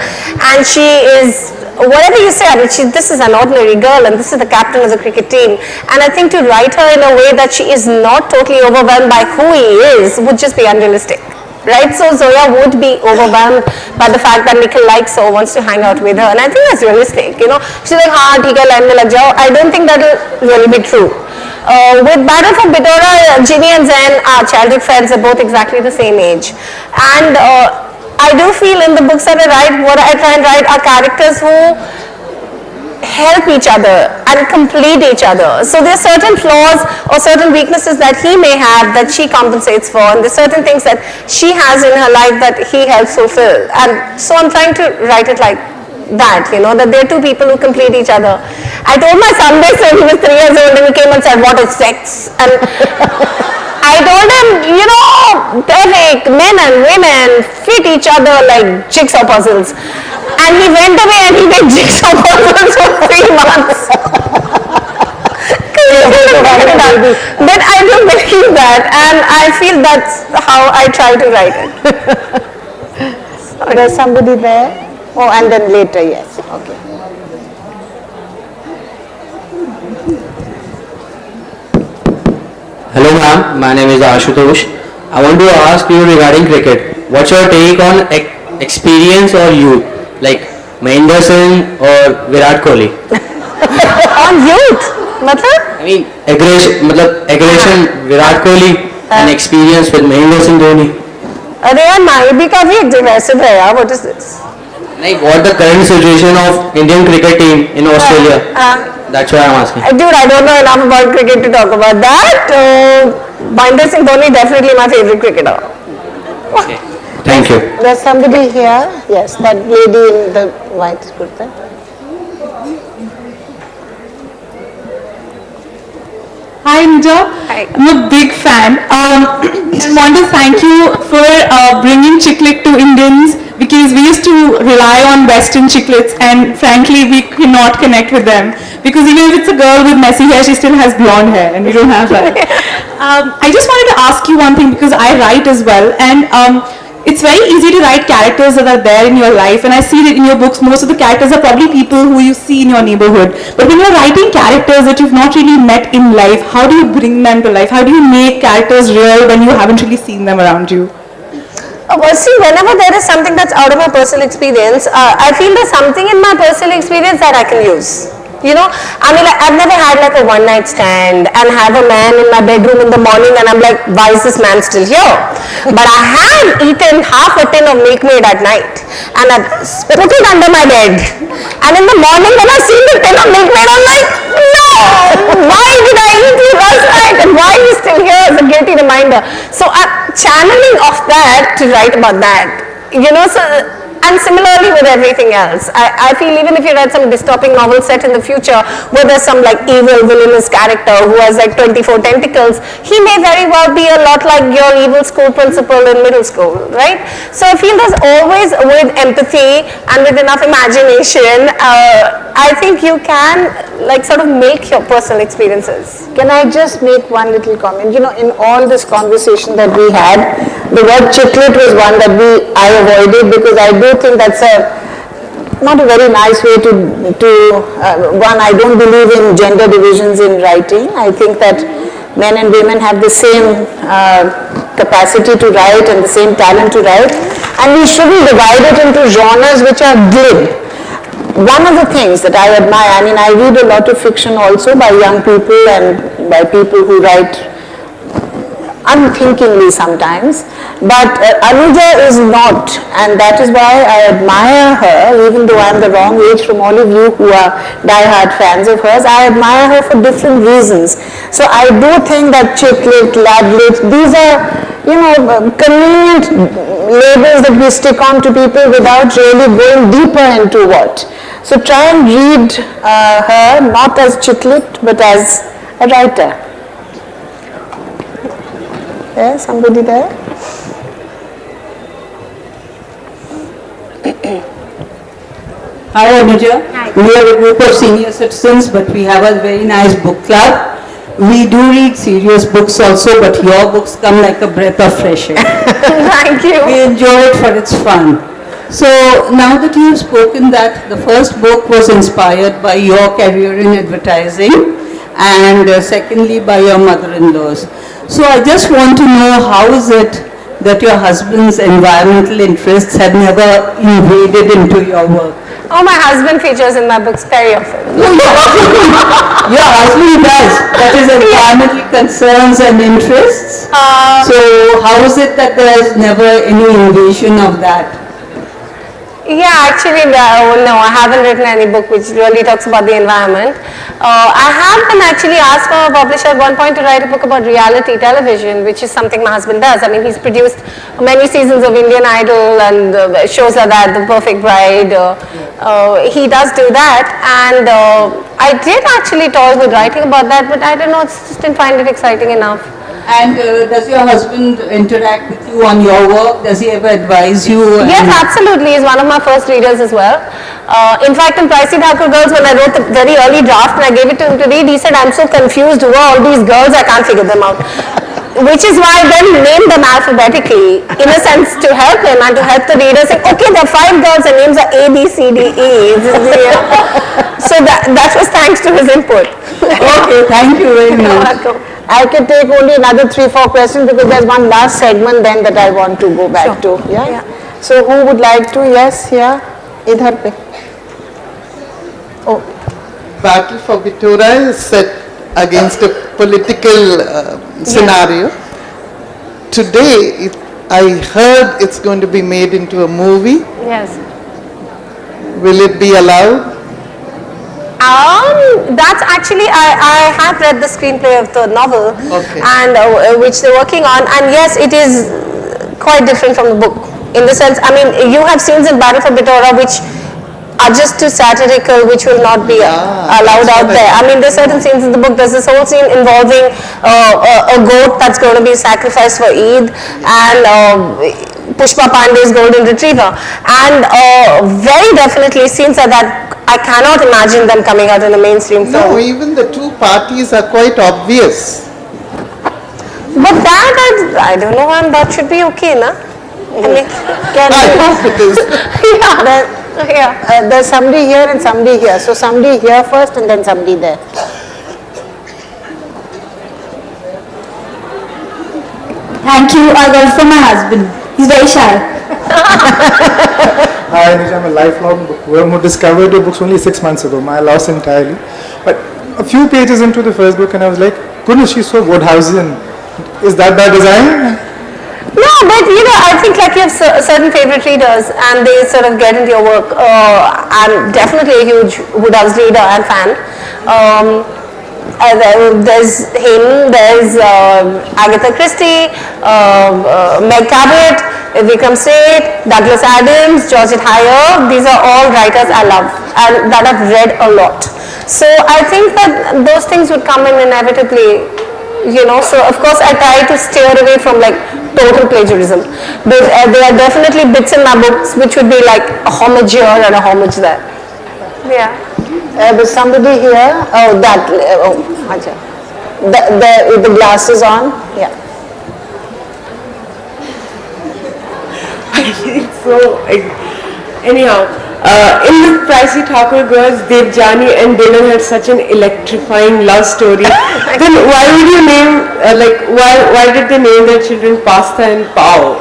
and she is, whatever you say, I mean, this is an ordinary girl, and this is the captain of the cricket team. And I think to write her in a way that she is not totally overwhelmed by who he is would just be unrealistic. Right, so Zoya would be overwhelmed by the fact that Nikhil likes her, wants to hang out with her, and I think that's realistic. She's like, "Haan, theek hai, line mein lag jao." I don't think that will really be true. With Battle for Batora, Ginny and Zen are childhood friends. They're both exactly the same age, and I do feel in the books that I write, what I try and write are characters who help each other and complete each other. So there's certain flaws or certain weaknesses that he may have that she compensates for, and there's certain things that she has in her life that he helps fulfill. And so I'm trying to write it like that, that there are two people who complete each other. I told my son this when he was 3 years old, and he came and said, "What is sex?" And I told him, perfect, men and women fit each other like jigsaw puzzles. And he went away and he made jigsaw puzzles for 3 months. But I do believe that, and I feel that's how I try to write it. There's somebody there? Oh, and then later, yes. Okay. Hello ma'am, my name is Ashutosh. I want to ask you regarding cricket. What's your take on experience or youth? Like Mahendra Singh or Virat Kohli? On youth? Matlab? I mean aggression Virat Kohli and experience with Mahendra Singh Dhoni. अरे यार माही भी काफी aggressive है यार. What is this? Like what the current situation of Indian cricket team in Australia? That's why I'm asking. Dude, I don't know enough about cricket to talk about that. Mahendra Singh Dhoni definitely my favorite cricketer. Okay. Thank you. There's somebody here. Yes, that lady in the white kurta. Hi Anuja, I'm a big fan. I want to thank you for bringing Chiclet to Indians, because we used to rely on Western chiclets and frankly we cannot connect with them, because even if it's a girl with messy hair, she still has blonde hair and we don't have that. I just wanted to ask you one thing, because I write as well, and it's very easy to write characters that are there in your life, and I see that in your books most of the characters are probably people who you see in your neighborhood. But when you're writing characters that you've not really met in life, how do you bring them to life? How do you make characters real when you haven't really seen them around you? Well, see, whenever there is something that's out of my personal experience, I feel there's something in my personal experience that I can use. You know, I mean, I've never had like a one night stand and have a man in my bedroom in the morning and I'm like, why is this man still here? But I have eaten half a tin of milkmaid at night and I've put it under my bed. And in the morning when I see the tin of milkmaid, I'm like, no, why did I eat you last night? And why are you still here as a guilty reminder? So I'm channeling off that to write about that. You know, so, and similarly with everything else. I feel even if you read some dystopic novel set in the future where there's some like evil villainous character who has like 24 tentacles, he may very well be a lot like your evil school principal in middle school, right? So I feel there's always, with empathy and with enough imagination, I think you can like sort of make your personal experiences. Can I just make one little comment? You know, in all this conversation that we had, the word chiclet was one that I avoided because I do think that's not a very nice way to one, I don't believe in gender divisions in writing. I think that men and women have the same capacity to write and the same talent to write, and we shouldn't divide it into genres which are glib. One of the things that I admire, I mean, I read a lot of fiction also by young people and by people who write unthinkingly sometimes, but Anuja is not, and that is why I admire her, even though I'm the wrong age from all of you who are die-hard fans of hers. I admire her for different reasons. So I do think that chicklet, ladlet, these are, you know, convenient labels that we stick on to people without really going deeper into what. So try and read her not as chicklet but as a writer. Yeah, somebody there? Hi Anuja. Hi. We are a group of senior citizens, but we have a very nice book club. We do read serious books also, but your books come like a breath of fresh air. Thank you. We enjoy it for its fun. So now that you have spoken that the first book was inspired by your career in advertising, and secondly by your mother-in-laws. So I just want to know, how is it that your husband's environmental interests have never invaded into your work? Oh, my husband features in my books very often. Your husband does. That is environmental concerns and interests. So how is it that there is never any invasion of that? Yeah, actually, no, I haven't written any book which really talks about the environment. I have been actually asked by a publisher at one point to write a book about reality television, which is something my husband does. I mean, he's produced many seasons of Indian Idol and shows like that, The Perfect Bride. He does do that, and I did actually toy with writing about that, but I don't know, just didn't find it exciting enough. And does your husband interact with you on your work? Does he ever advise you? Yes, absolutely. He's one of my first readers as well. In fact, in Pricey Thakur Girls, when I wrote the very early draft and I gave it to him to read, he said, I'm so confused. Who are all these girls? I can't figure them out. Which is why I then named them alphabetically, in a sense to help him and to help the reader say, okay, there are 5 girls, their names are A, B, C, D, E. So that was thanks to his input. Okay, thank you very much. I can take only another 3-4 questions because there's one last segment then that I want to go back to. Yeah? So who would like to? Yes, yeah. Idhar pe. Oh. Battle for Bitora is set against a political scenario. Today, I heard it's going to be made into a movie. Yes. Will it be allowed? That's actually, I have read the screenplay of the novel, and which they're working on, and yes, it is quite different from the book. In the sense, I mean, you have scenes in Battle for Bitora which are just too satirical, which will not be allowed out there. I mean, there's certain scenes in the book. There's this whole scene involving a goat that's going to be sacrificed for Eid, and Pushpa Pandey's golden retriever, and very definitely scenes like that. I cannot imagine them coming out in a mainstream film. No, even the two parties are quite obvious. But that, I don't know, and that should be okay, na? I mean, I hope it is. There's somebody here and somebody here. So somebody here first and then somebody there. Thank you. I got it from my husband. He's very shy. Hi Anuja, I'm a lifelong bookworm who discovered your books only 6 months ago. My loss entirely. But a few pages into the first book and I was like, goodness, she's so Woodhouseian. Is that by design? No, but I think like you have certain favorite readers and they sort of get into your work. I'm definitely a huge Woodhouse reader and fan. There's him, there's Agatha Christie, Meg Cabot, Vikram Seth, Douglas Adams, Georgette Heyer. These are all writers I love and that I've read a lot. So I think that those things would come in inevitably. So of course I try to steer away from like total plagiarism. There are definitely bits in my books which would be like a homage here and a homage there. Yeah. There's somebody here. Oh, that. Oh, Acha. With the glasses on. Yeah. Anyhow, in the Pricey Thakur Girls, Devjani and Dylan had such an electrifying love story. Then why would you name, why did they name their children Pasta and Pao?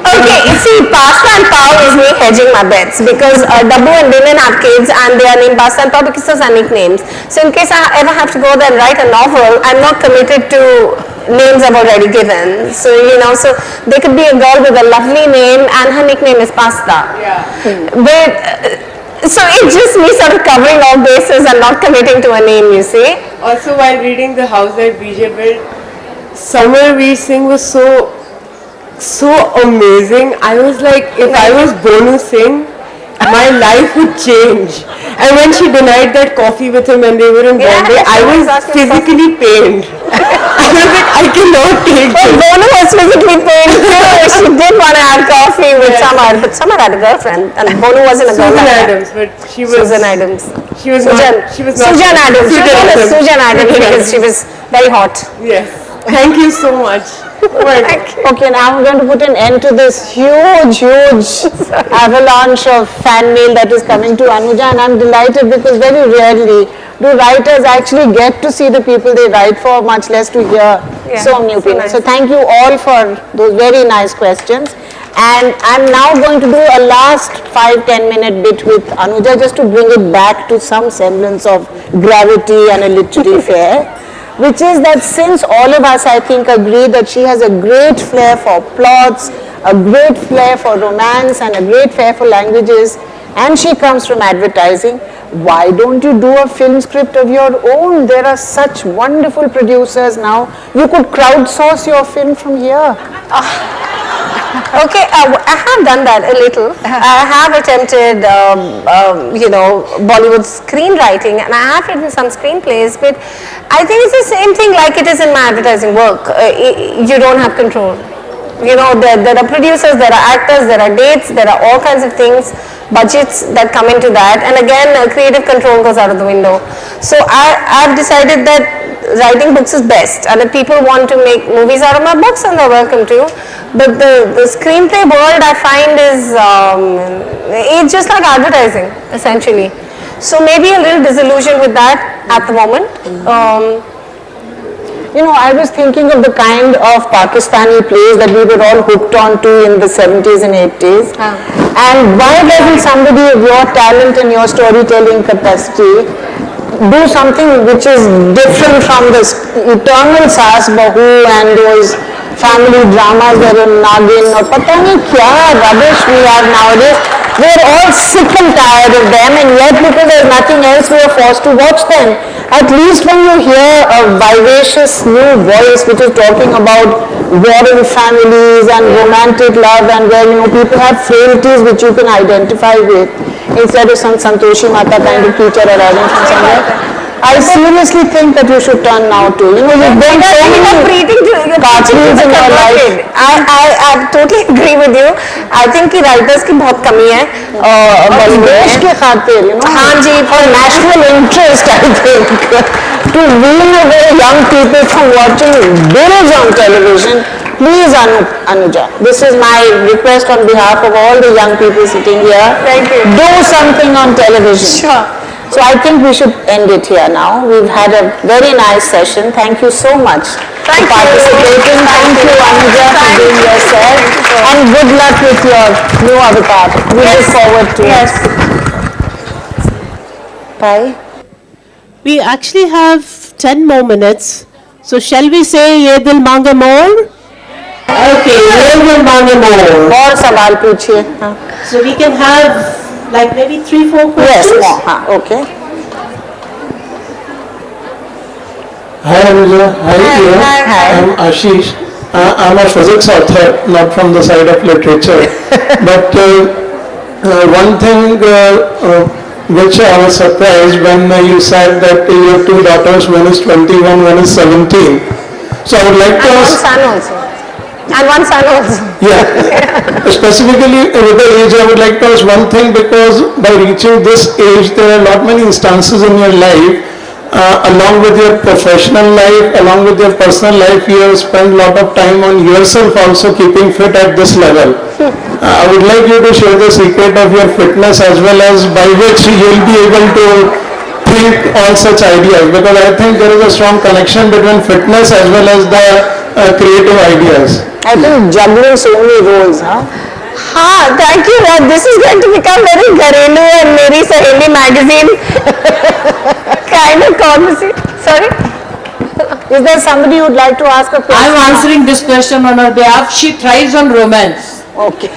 Okay, see, Pasta and Pao is me hedging my bets because Dabbu and Dylan have kids and they are named Pasta and Pao because those are nicknames. So in case I ever have to go there and write a novel, I'm not committed to names I've already given. So, so there could be a girl with a lovely name and her nickname is Pasta. Yeah. But, so it's just me sort of covering all bases and not committing to a name, you see. Also, while reading The House That BJ Built, Summer Veer Singh was so amazing. I was like, if I was Bonu Singh, my life would change. And when she denied that coffee with him when they were in Bombay, I was physically pained. I was like, I cannot take this. Bonu was physically pained too. She did want to have coffee with Samar, but Samar had a girlfriend and Bonu wasn't a girlfriend. Susan Adams, but she was... Susan Adams. She was not... Susan Adams. She called her Susan Adams because she was very hot. Yes. Thank you so much. Okay, now I'm going to put an end to this huge avalanche of fan mail that is coming to Anuja, and I'm delighted because very rarely do writers actually get to see the people they write for, much less to hear so many opinions. nice. So thank you all for those very nice questions. And I'm now going to do a last 5-10 minute bit with Anuja just to bring it back to some semblance of gravity and a literary fare. Which is that since all of us, I think, agree that she has a great flair for plots, a great flair for romance, and a great flair for languages, and she comes from advertising, why don't you do a film script of your own? There are such wonderful producers now. You could crowdsource your film from here. Okay, I have done that a little. I have attempted, Bollywood screenwriting, and I have written some screenplays, but I think it's the same thing like it is in my advertising work. You don't have control. There are producers, there are actors, there are dates, there are all kinds of things, budgets that come into that, and again, creative control goes out of the window. So I've decided that writing books is best, and if people want to make movies out of my books, then they're welcome to. But the screenplay world I find is it's just like advertising essentially. So maybe a little disillusioned with that at the moment. I was thinking of the kind of Pakistani plays that we were all hooked on to in the 70s and 80s. And why doesn't somebody of your talent and your storytelling capacity do something which is different from this eternal Saas Bahu and those family dramas that are Nagin or pata nahi kya rubbish we have nowadays. We're all sick and tired of them, and yet because there's nothing else we are forced to watch them. At least when you hear a vivacious new voice which is talking about warring families and romantic love, and where people have frailties which you can identify with, instead of some Santoshi Mata kind of teacher arriving from somewhere. I seriously think that you should turn now to. You've done so many cartoons in your life. I totally agree with you. I think कि writers की बहुत कमी है देश के खातिर, हाँ जी, for national interest, I think, to wean away young people from watching bills on television. Please, Anuja, this is my request on behalf of all the young people sitting here. Thank you. Do something on television. Sure. So I think we should end it here now. We've had a very nice session. Thank you so much for participating. Thank you, Anuja, for being yourself. And good luck with your new avatar. We look forward to it. Bye. We actually have 10 more minutes. So shall we say Ye Dil Mange More? Okay, Ye Dil Mange More. और सवाल पूछिए. So we can have like maybe 3-4 questions? Yes, more. Okay. Hi Anuja, hi dear. I'm Ashish. I'm a physics author, not from the side of literature. But one thing which I was surprised when you said that your two daughters, one is 21, one is 17. So I would like to ask... And one son also. Yeah. Specifically with the age, I would like to ask one thing, because by reaching this age, there are not many instances in your life, along with your professional life, along with your personal life, you have spent a lot of time on yourself also keeping fit at this level. I would like you to share the secret of your fitness, as well as by which you will be able to think all such ideas, because I think there is a strong connection between fitness as well as the creative ideas. I think juggling so many roles, huh? Thank you. This is going to become very Gharelu and Meri Saheli magazine kind of conversation. Sorry? Is there somebody who would like to ask a question? I'm answering this question on her behalf. She thrives on romance. Okay.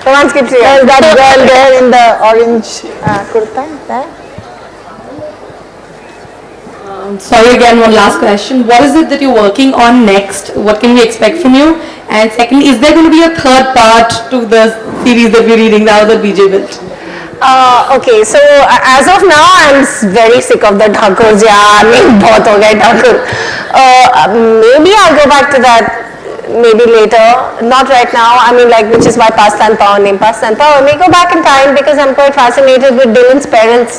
Romance keeps you. There's that girl there in the orange kurta. There. Sorry again, one last question. What is it that you're working on next? What can we expect from you? And secondly, is there going to be a third part to the series that we're reading now that BJ built? Okay, so as of now, I'm very sick of the Thakurs. Yeah, bahut ho gaye Thakur. Maybe I'll go back to that maybe later, not right now. I mean, like, which is why Pasta and Power name Pasta and Power. I may go back in time because I'm quite fascinated with Dylan's parents.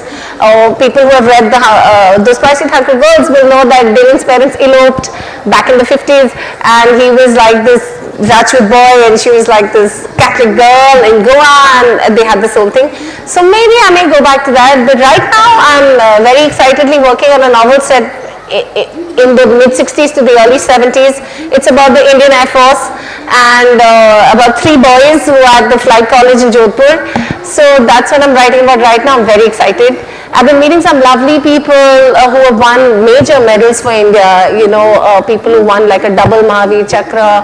People who have read the Spicy Thakur Girls will know that Dylan's parents eloped back in the 50s, and he was like this Rajput boy and she was like this Catholic girl in Goa, and they had this whole thing. So maybe I may go back to that, but right now I'm very excitedly working on a novel set in the mid-60s to the early 70s. It's about the Indian Air Force and about 3 boys who are at the flight college in Jodhpur. So that's what I'm writing about right now. I'm very excited. I've been meeting some lovely people who have won major medals for India, you know, people who won like a double Mahavir Chakra,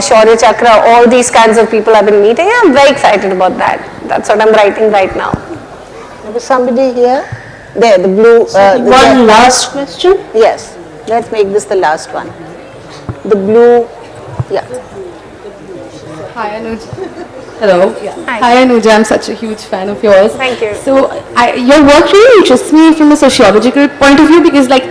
Shaurya Chakra, all these kinds of people I've been meeting. I'm very excited about that. That's what I'm writing right now. There was somebody here. There, the blue. One last question? Yes. Let's make this the last one. The blue, yeah. Hi, Anuj. Hello. Hi, Anuja. I'm such a huge fan of yours. Thank you. So, your work really interests me from a sociological point of view because, like,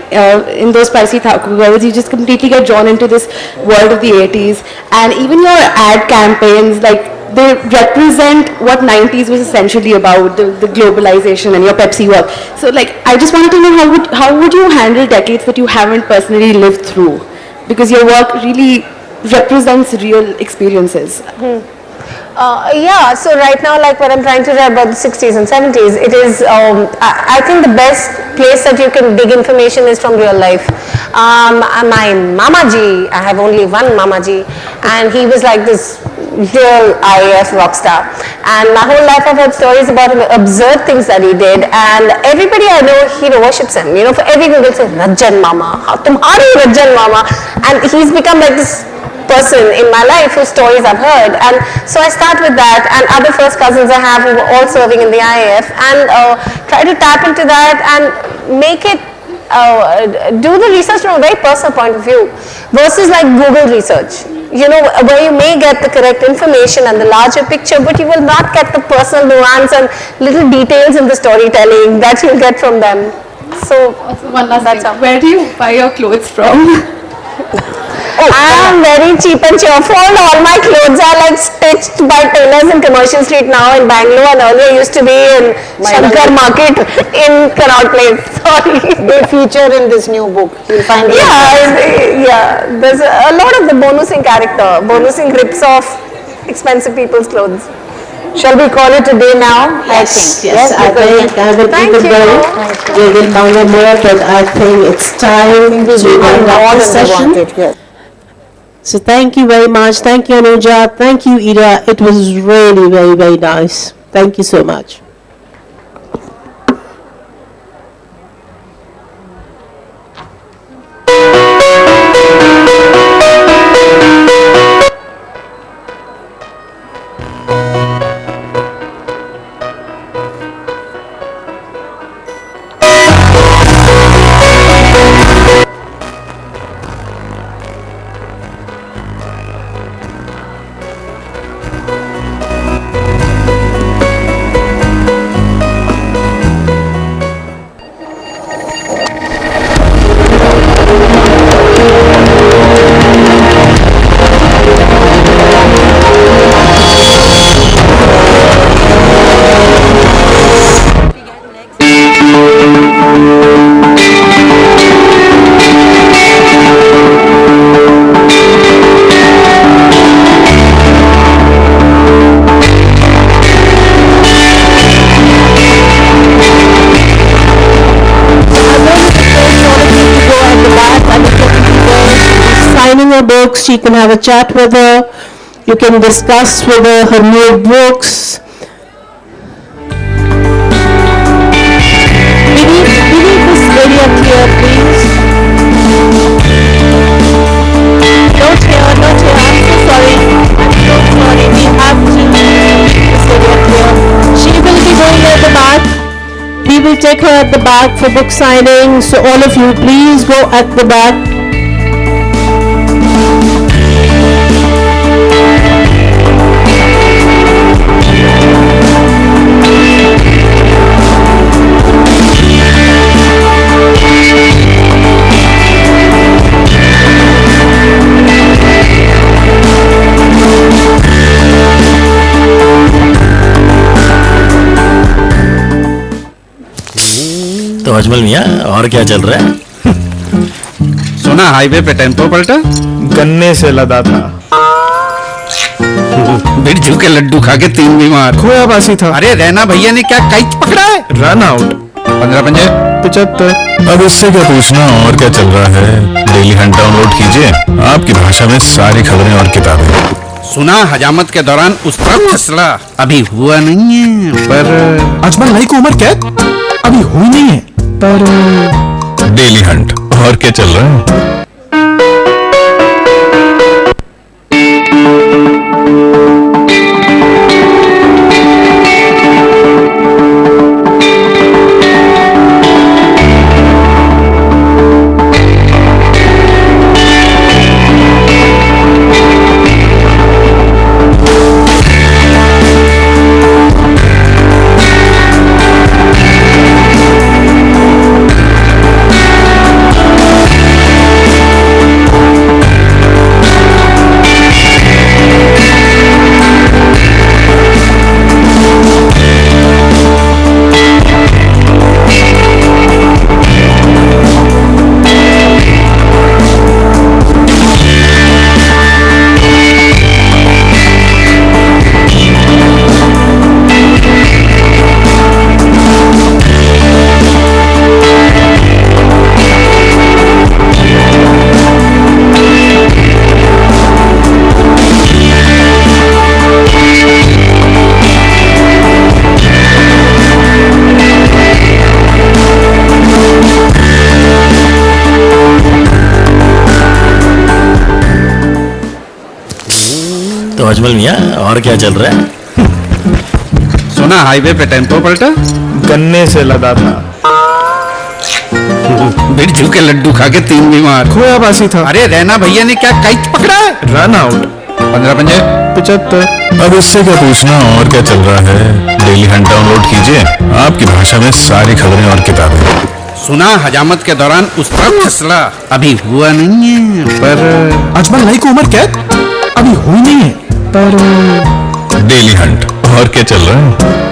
in those Spicy Thakur Girls, you just completely get drawn into this world of the 80s. And even your ad campaigns, like, they represent what 90s was essentially about, the globalization and your Pepsi work. So, like, I just wanted to know how would you handle decades that you haven't personally lived through? Because your work really represents real experiences. Yeah, so right now, like what I'm trying to write about the 60s and 70s, it is, I think the best place that you can dig information is from real life. My Mamaji, I have only one Mamaji, and he was like this real IAF rock star. And my whole life I've heard stories about him, absurd things that he did, and everybody I know, worships him. You know, for everything they'll say, Rajan Mama, tumhari Rajan Mama. And he's become like this person in my life whose stories I've heard, and so I start with that and other first cousins I have who were all serving in the IAF, and try to tap into that and make it do the research from a very personal point of view versus like Google research, you know, where you may get the correct information and the larger picture, but you will not get the personal nuance and little details in the storytelling that you'll get from them. So also one last thing, where do you buy your clothes from? I am very cheap and cheerful. All my clothes are like stitched by tailors in Commercial Street now in Bangalore, and earlier used to be in Shankar Market in Connaught Place. Sorry. They feature in this new book. You'll find it. Yeah. There's a lot of the Bonu Singh character. Bonu Singh rips off expensive people's clothes. Shall we call it a day now? Yes, I think. yes, I think I will Thank keep it you. going. We will cover more, but I think it's time to end up the session. Yes. So thank you very much. Thank you, Anuja. Thank you, Ida. It was really very, very nice. Thank you so much. Signing her books, you can have a chat with her, you can discuss with her her new books. We need this area clear, please. Not here, not here, I'm so sorry. I'm so sorry, we have to keep this area clear. She will be going at the back. We will take her at the back for book signing, so all of you please go at the back. तो अजमल मियाँ और क्या चल रहा है? सुना highway पे tempo पलटा, गन्ने से लदा था, बिरजू के लड्डू खा के 3 बीमार। खोया बासी था। अरे रैना भैया ने क्या काइट पकड़ा है? रन आउट 15 पंजे 75। अब इससे क्या पूछना और क्या चल रहा है? डेली हंट डाउनलोड कीजिए, आपकी भाषा में सारी खबरें और किताबें। सुना हजामत के दौरान उस पर फैसला अभी हुआ नहीं है, पर अजमल लाई को उम्र कैद अभी हुई नहीं है, पर डेली हंट और क्या चल रहा है? तो अजमल मियाँ और क्या चल रहा है? सुना हाईवे पे टेम्पो पलटा, गन्ने से लदा था, बिरजू के लड्डू खा के 3 बीमार। खोया बासी था। अरे रैना भैया ने क्या काइट पकड़ा है? रन आउट 15 पंजे 75। अब इससे क्या पूछना और क्या चल रहा है? डेली हंट डाउनलोड कीजिए, आपकी भाषा में सारी खबरें और किताबें। सुना हजामत के दौरान उस पर फैसला अभी हुआ नहीं है, पर अजमल लाई को उम्र कैद अभी हुई नहीं है, पर डेली हंट और क्या चल रहा है?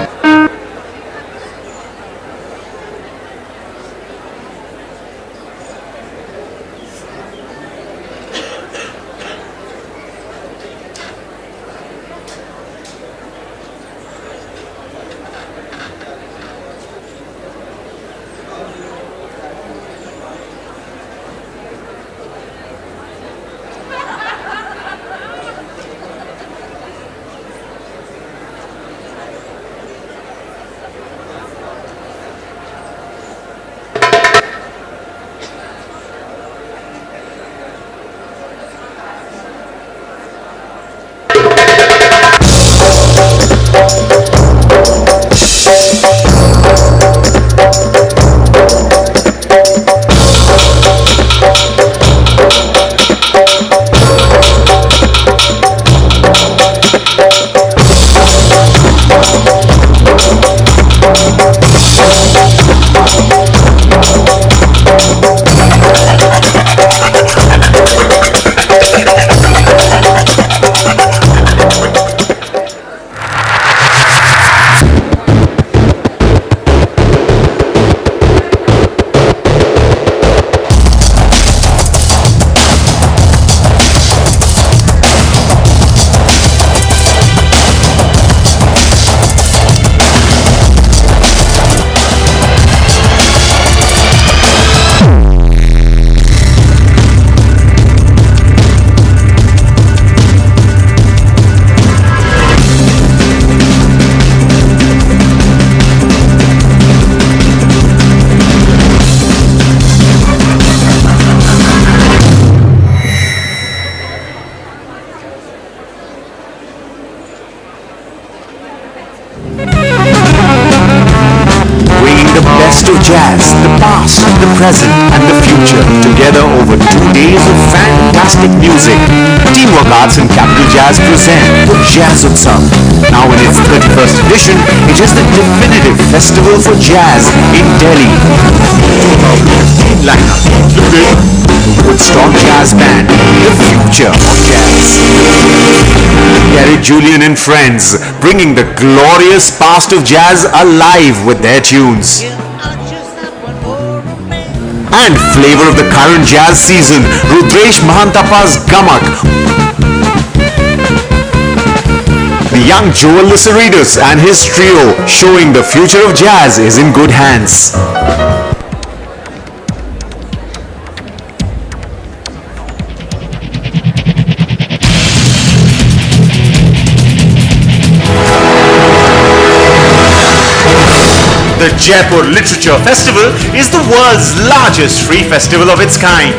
Jazz, the past, the present and the future together over 2 days of fantastic music. Teamwork Arts and Capital Jazz present the Jazz Utsav. Now in its 31st edition, it is the definitive festival for jazz in Delhi. Lineup included Woodstock Jazz Band, the future of jazz. Gary Julian and friends, bringing the glorious past of jazz alive with their tunes. And flavor of the current jazz season, Rudresh Mahantapa's Gamak. The young Joel Lyciridis and his trio, showing the future of jazz is in good hands. The Jaipur Literature Festival is the world's largest free festival of its kind.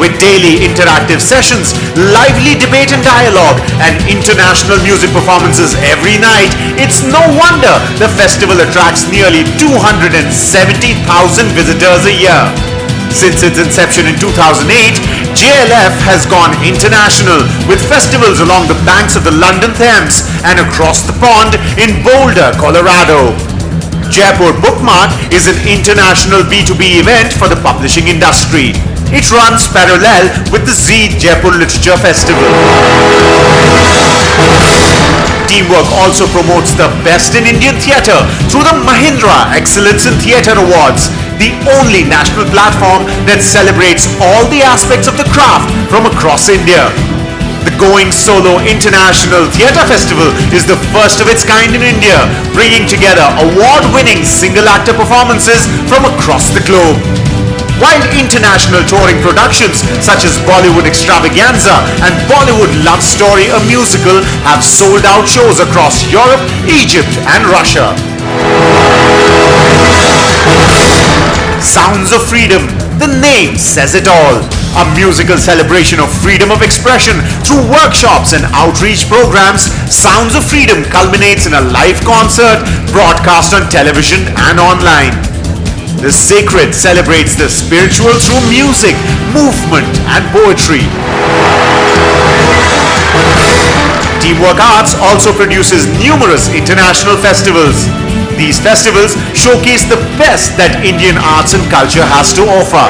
With daily interactive sessions, lively debate and dialogue, and international music performances every night, it's no wonder the festival attracts nearly 270,000 visitors a year. Since its inception in 2008, JLF has gone international with festivals along the banks of the London Thames and across the pond in Boulder, Colorado. Jaipur Bookmark is an international B2B event for the publishing industry. It runs parallel with the Z Jaipur Literature Festival. Teamwork also promotes the best in Indian theatre through the Mahindra Excellence in Theatre Awards, the only national platform that celebrates all the aspects of the craft from across India. The Going Solo International Theatre Festival is the first of its kind in India, bringing together award-winning single-actor performances from across the globe. While international touring productions such as Bollywood Extravaganza and Bollywood Love Story, a musical, have sold out shows across Europe, Egypt and Russia. Sounds of Freedom, the name says it all. A musical celebration of freedom of expression through workshops and outreach programs, Sounds of Freedom culminates in a live concert broadcast on television and online. The sacred celebrates the spiritual through music, movement and poetry. Teamwork Arts also produces numerous international festivals. These festivals showcase the best that Indian arts and culture has to offer.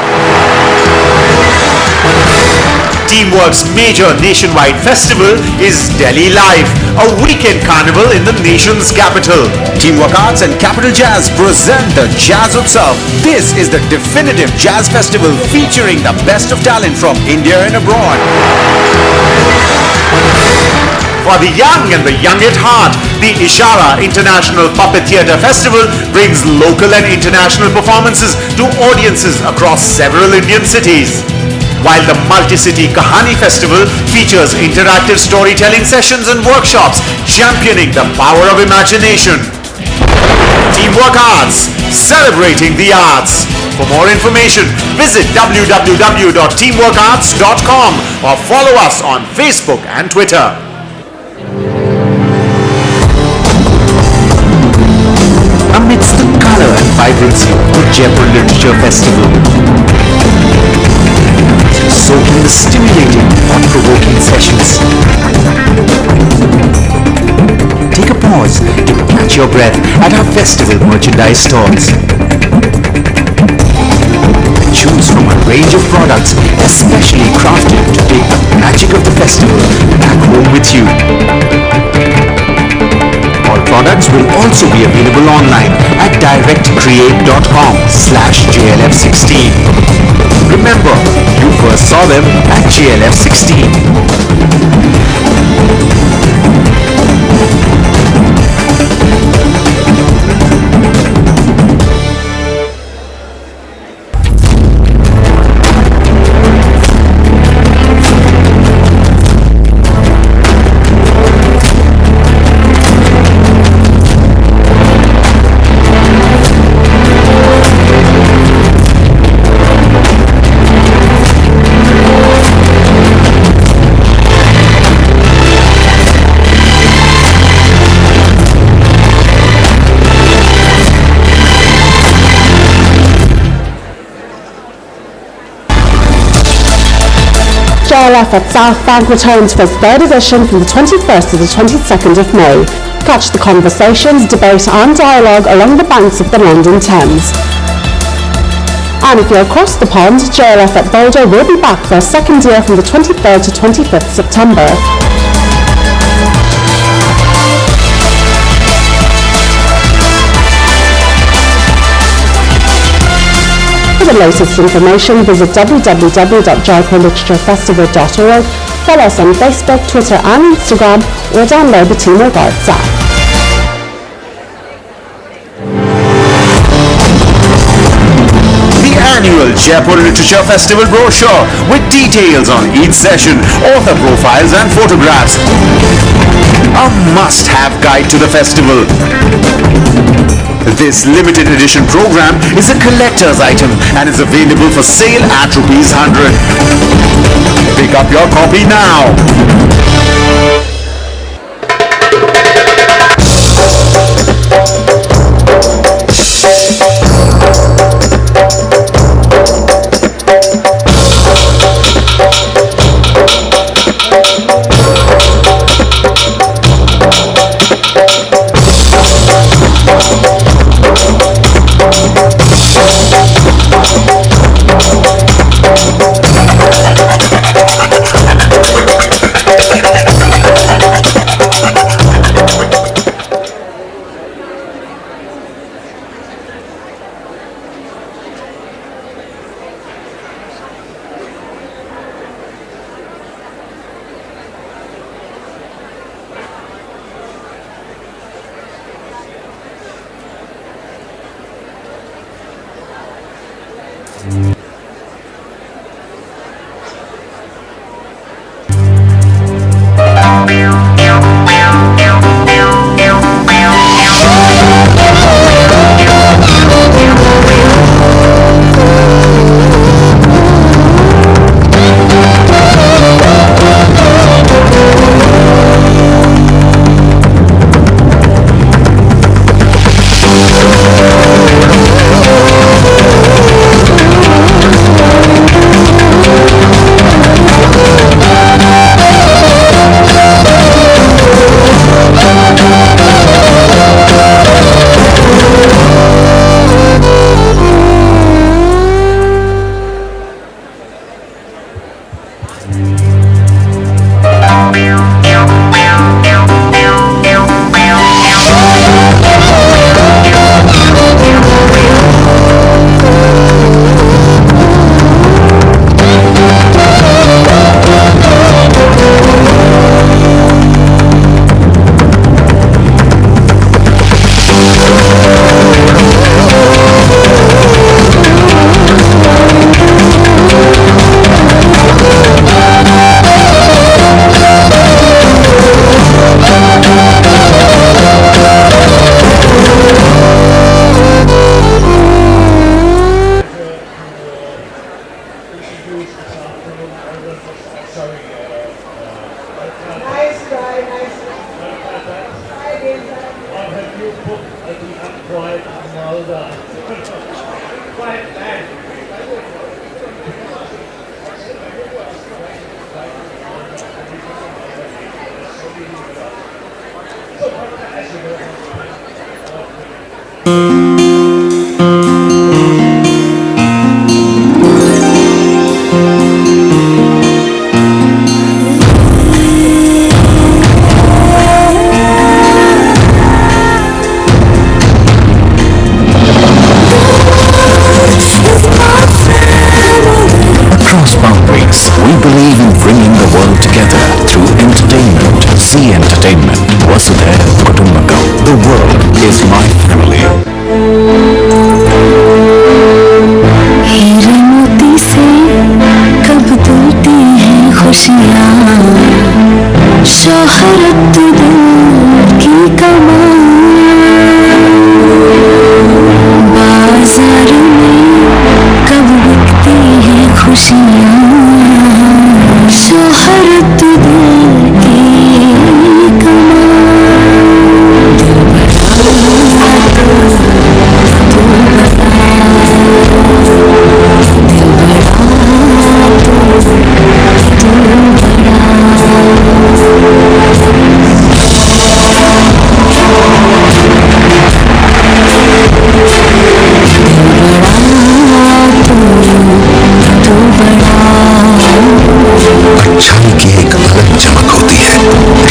Teamwork's major nationwide festival is Delhi Live, a weekend carnival in the nation's capital. Teamwork Arts and Capital Jazz present the Jazz Utsav. This is the definitive jazz festival featuring the best of talent from India and abroad. For the young and the young at heart, the Ishara International Puppet Theatre Festival brings local and international performances to audiences across several Indian cities. While the Multi-City Kahani Festival features interactive storytelling sessions and workshops championing the power of imagination. Teamwork Arts, celebrating the arts. For more information, visit www.teamworkarts.com or follow us on Facebook and Twitter. Amidst the color and vibrancy of the Jaipur Literature Festival, soak in the stimulating, thought-provoking sessions. pause to catch your breath at our festival merchandise stores. Choose from a range of products especially crafted to take the magic of the festival back home with you. All products will also be available online at directcreate.com/JLF16. Remember, you first saw them at JLF16. JLF at South Bank returns for its third edition from the 21st to the 22nd of May. Catch the conversations, debate and dialogue along the banks of the London Thames. And if you're across the pond, JLF at Boulder will be back for a second year from the 23rd to 25th September. For the latest information, visit www.jaipurliteraturefestival.org, follow us on Facebook, Twitter and Instagram, or download the Teamwork Arts app. The annual Jaipur Literature Festival brochure with details on each session, author profiles and photographs. A must-have guide to the festival. This limited edition program is a collector's item and is available for sale at ₹100. Pick up your copy now. Across boundaries, we believe in bringing the world together through entertainment. See entertainment. Vasudhaiva Kutumbakam. The world is my family. हीरे मोती से कब तुलती हैं खुशियाँ, शोहरत दिल की कमाल, बाजार में कब बिकती हैं खुशियाँ, शोहरत दिल की अच्छाई की एक अलग चमक होती है।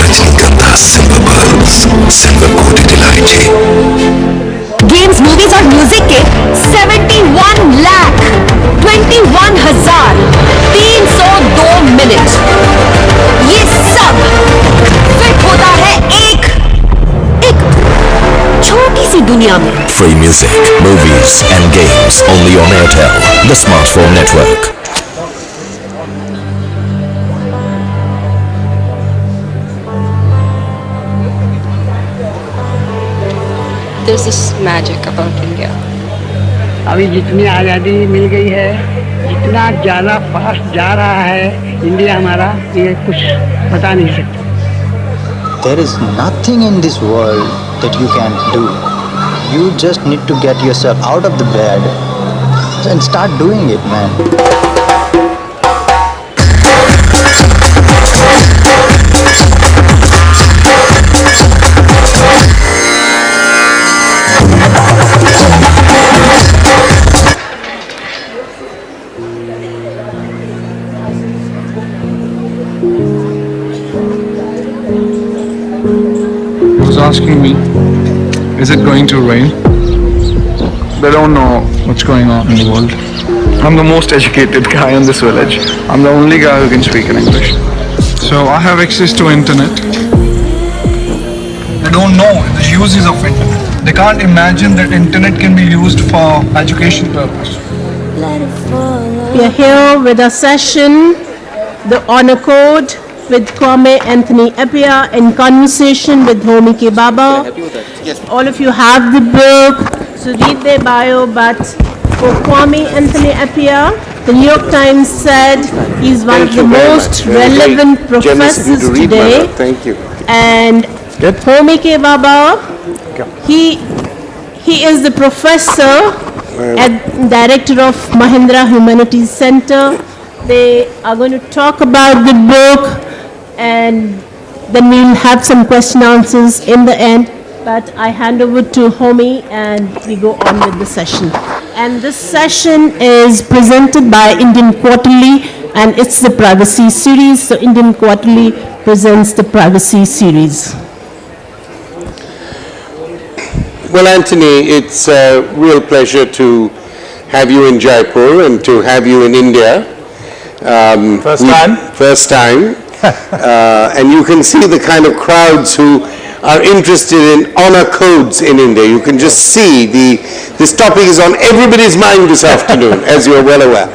रजनीगंधा सिल्वर बल्ब्स, सिल्वर कोटेड इलायची। गेम्स, मूवीज और म्यूजिक के 71,21,302 मिनट, ये सब फिट होता है एक छोटी सी दुनिया में। Free music, movies and games only on Airtel, the smartphone network. There's this magic about India. अभी जितनी आज़ादी मिल गई है, जितना ज़्यादा फास्ट जा रहा है इंडिया हमारा, ये कुछ बता नहीं सकते। There is nothing in this world that you can't do. You just need to get yourself out of the bed and start doing it, man. He was asking me, is it going to rain? They don't know what's going on in the world. I'm the most educated guy in this village. I'm the only guy who can speak in English. So I have access to internet. They don't know the uses of internet. They can't imagine that internet can be used for education purpose. We are here with a session, the honor code with Kwame Anthony Appiah in conversation with Homi K. Baba. All of you have the book, so read their bio, but for Kwame Anthony Appiah, the New York Times said he's one of the most relevant professors today. Thank you. And Homi K. Baba, he is the professor and director of Mahindra Humanities Center. They are going to talk about the book, and then we'll have some question answers in the end. But I hand over to Homi and we go on with the session. And this session is presented by Indian Quarterly, and it's the Privacy Series. So Indian Quarterly presents the Privacy Series. Well, Anthony, it's a real pleasure to have you in Jaipur and to have you in India. First time? First time. And you can see the kind of crowds who are interested in honor codes in India. You can just see this topic is on everybody's mind this afternoon, as you are well aware.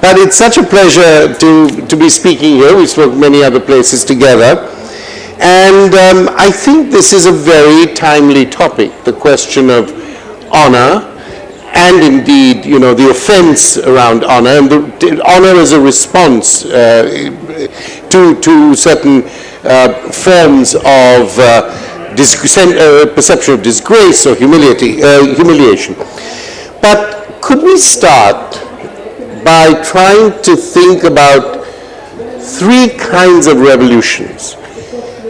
But it's such a pleasure to be speaking here. We spoke many other places together. And I think this is a very timely topic, the question of honor, and indeed, you know, the offense around honor, and honor as a response to certain forms of perception of disgrace or humiliation. But could we start by trying to think about three kinds of revolutions?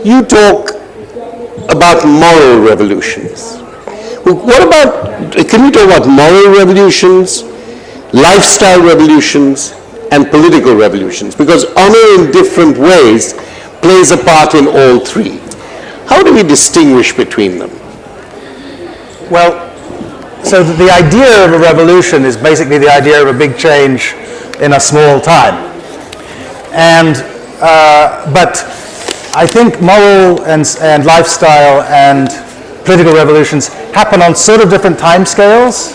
You talk about moral revolutions. What about, can we talk about moral revolutions, lifestyle revolutions, and political revolutions? Because honor in different ways plays a part in all three. How do we distinguish between them? Well, so the idea of a revolution is basically the idea of a big change in a small time. And, but I think moral and lifestyle and political revolutions happen on sort of different time scales.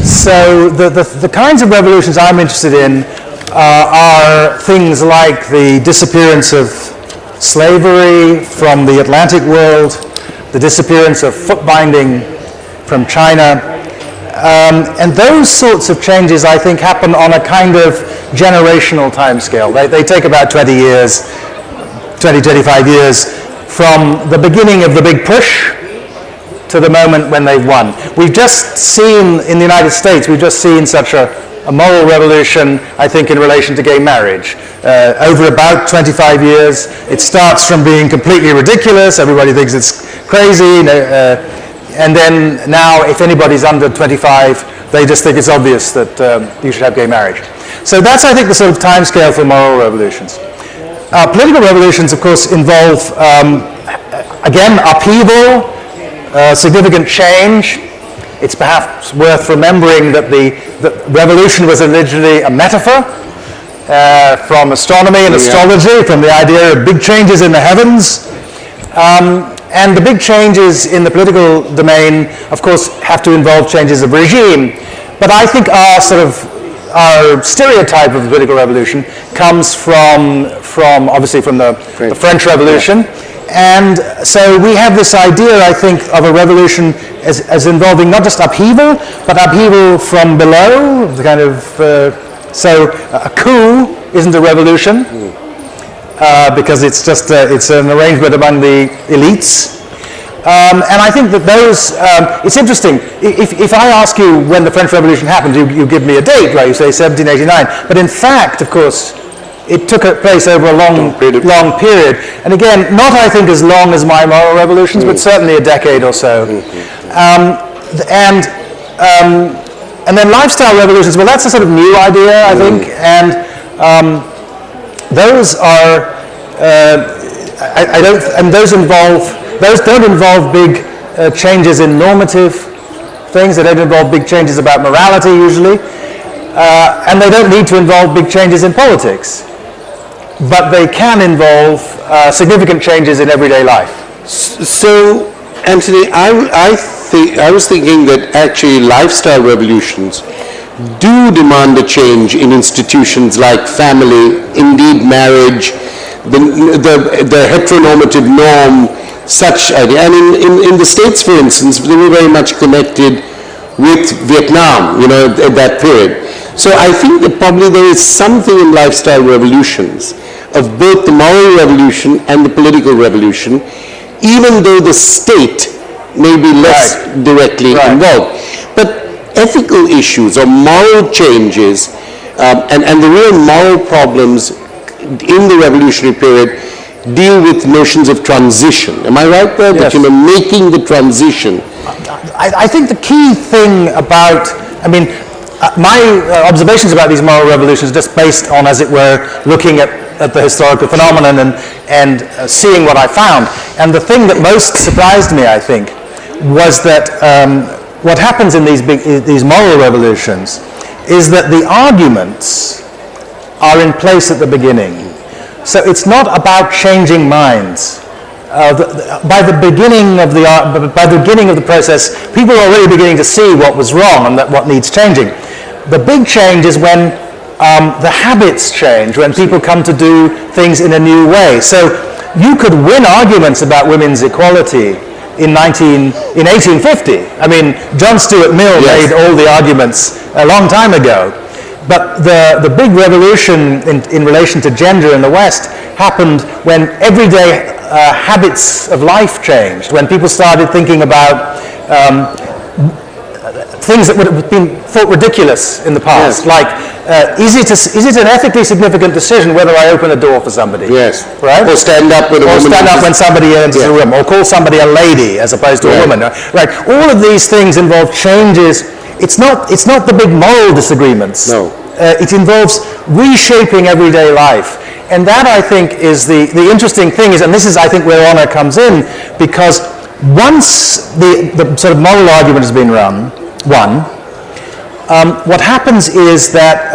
So the kinds of revolutions I'm interested in are things like the disappearance of slavery from the Atlantic world, the disappearance of foot binding from China, and those sorts of changes I think happen on a kind of generational time scale. They take about 20 years, 20, 25 years from the beginning of the big push to the moment when they've won. We've just seen, in the United States, we've just seen such a moral revolution, I think, in relation to gay marriage. Over about 25 years, it starts from being completely ridiculous, everybody thinks it's crazy, and then now, if anybody's under 25, they just think it's obvious that you should have gay marriage. So that's, I think, the sort of time scale for moral revolutions. Political revolutions, of course, involve, again, upheaval, significant change. It's perhaps worth remembering that the revolution was originally a metaphor from astronomy and astrology, from the idea of big changes in the heavens. And the big changes in the political domain, of course, have to involve changes of regime. But I think our stereotype of the political revolution comes from obviously from the French Revolution. And so we have this idea, I think, of a revolution as involving not just upheaval, but upheaval from below, the kind of, so a coup isn't a revolution, because it's just, it's an arrangement among the elites. And I think that those, it's interesting, if I ask you when the French Revolution happened, you give me a date, right? You say 1789. But in fact, of course, it took place over a long period. And again, not I think as long as my moral revolutions, but certainly a decade or so. And then lifestyle revolutions, well, that's a sort of new idea, I think. And those are, those don't involve big changes in normative things. They don't involve big changes about morality usually. And they don't need to involve big changes in politics. But they can involve significant changes in everyday life. So, Anthony, I was thinking that actually lifestyle revolutions do demand a change in institutions like family, indeed marriage, the heteronormative norm, such idea. And in the States, for instance, they were very much connected with Vietnam, at that period. So I think that probably there is something in lifestyle revolutions of both the moral revolution and the political revolution, even though the state may be less directly involved. But ethical issues or moral changes and the real moral problems in the revolutionary period deal with notions of transition. Am I right there? Yes. That, making the transition. I think the key thing about, my observations about these moral revolutions just based on, as it were, looking at the historical phenomenon and seeing what I found. And the thing that most surprised me, I think, was that what happens in these moral revolutions is that the arguments are in place at the beginning. So it's not about changing minds. By the beginning of the process, people are already beginning to see what was wrong and what needs changing. The big change is when the habits change, when people come to do things in a new way. So you could win arguments about women's equality in 1850. John Stuart Mill made all the arguments a long time ago. But the big revolution in relation to gender in the West happened when everyday habits of life changed, when people started thinking about things that would have been thought ridiculous in the past, like is it an ethically significant decision whether I open a door for somebody? Yes. Right? Or stand up with a woman. Or stand up when somebody enters a room, or call somebody a lady as opposed to a woman. Right. All of these things involve changes. It's not the big moral disagreements. No. It involves reshaping everyday life. And that, I think, is the interesting thing is, and this is, I think, where honor comes in, because once the sort of moral argument has been won, what happens is that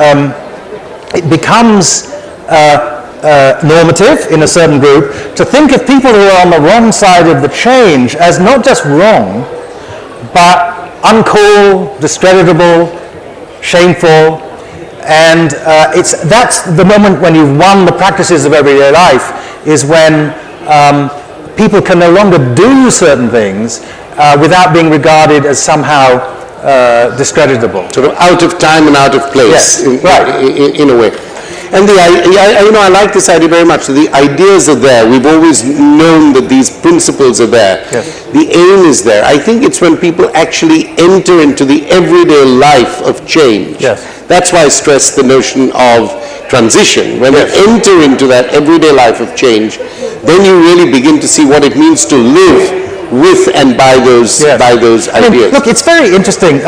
it becomes normative in a certain group to think of people who are on the wrong side of the change as not just wrong, but uncool, discreditable, shameful. And that's the moment when you've won the practices of everyday life, is when people can no longer do certain things without being regarded as somehow discreditable. Sort of out of time and out of place, in a way. And I like this idea very much. The ideas are there. We've always known that these principles are there. Yes. The aim is there. I think it's when people actually enter into the everyday life of change. Yes. That's why I stress the notion of transition. When you enter into that everyday life of change, then you really begin to see what it means to live with and by those ideas. I mean, look, it's very interesting.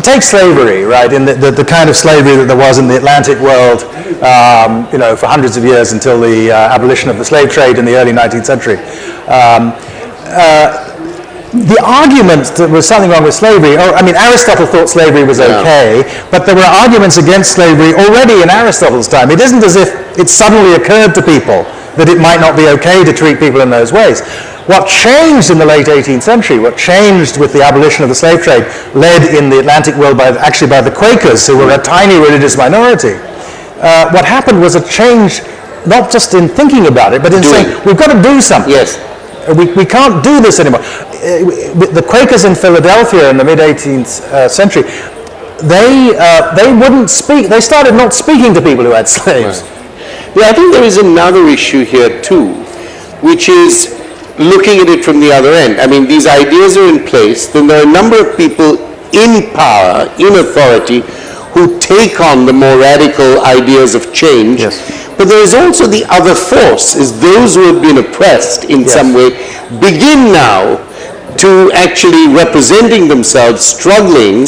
Take slavery, right? In the kind of slavery that there was in the Atlantic world, for hundreds of years until the abolition of the slave trade in the early 19th century. The argument that there was something wrong with slavery, Aristotle thought slavery was okay, but there were arguments against slavery already in Aristotle's time. It isn't as if it suddenly occurred to people that it might not be okay to treat people in those ways. What changed in the late 18th century, what changed with the abolition of the slave trade, led in the Atlantic world by the Quakers, who were a tiny religious minority. What happened was a change, not just in thinking about it, but in saying, we've got to do something. Yes. We can't do this anymore. The Quakers in Philadelphia in the mid-18th century, they wouldn't speak. They started not speaking to people who had slaves. Right. Yeah, I think there is another issue here too, which is looking at it from the other end. I mean, these ideas are in place, then there are a number of people in power, in authority, who take on the more radical ideas of change. Yes. But there is also the other force, is those who have been oppressed in some way begin now to actually representing themselves, struggling,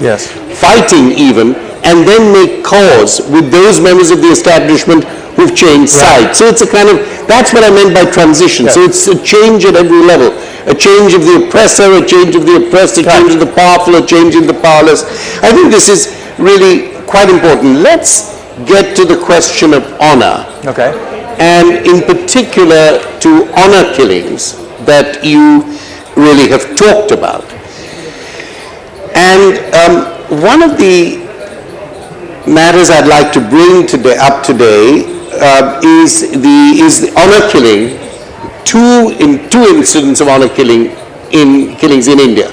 fighting even, and then make cause with those members of the establishment who've changed sides. So it's a kind of, that's what I meant by transition. So it's a change at every level. A change of the oppressor, a change of the oppressed, a change of the powerful, a change in the powerless. I think this is really quite important. Let's get to the question of honor. Okay. And in particular to honor killings that you really have talked about. And one of the matters I'd like to bring up today is the honor killing, two incidents of honor killings in India.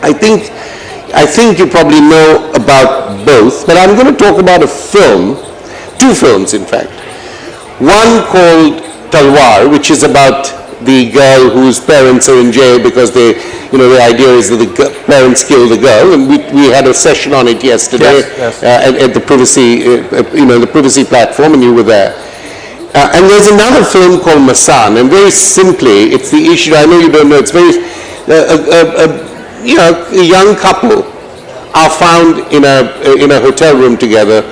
I think you probably know about both, but I'm going to talk about a film, two films in fact. One called Talwar, which is about the girl whose parents are in jail because the idea is that the parents killed the girl, and we had a session on it yesterday at the privacy platform, and you were there. And there's another film called Masan, and very simply, it's the issue. I know you don't know. It's very a young couple are found in a hotel room together.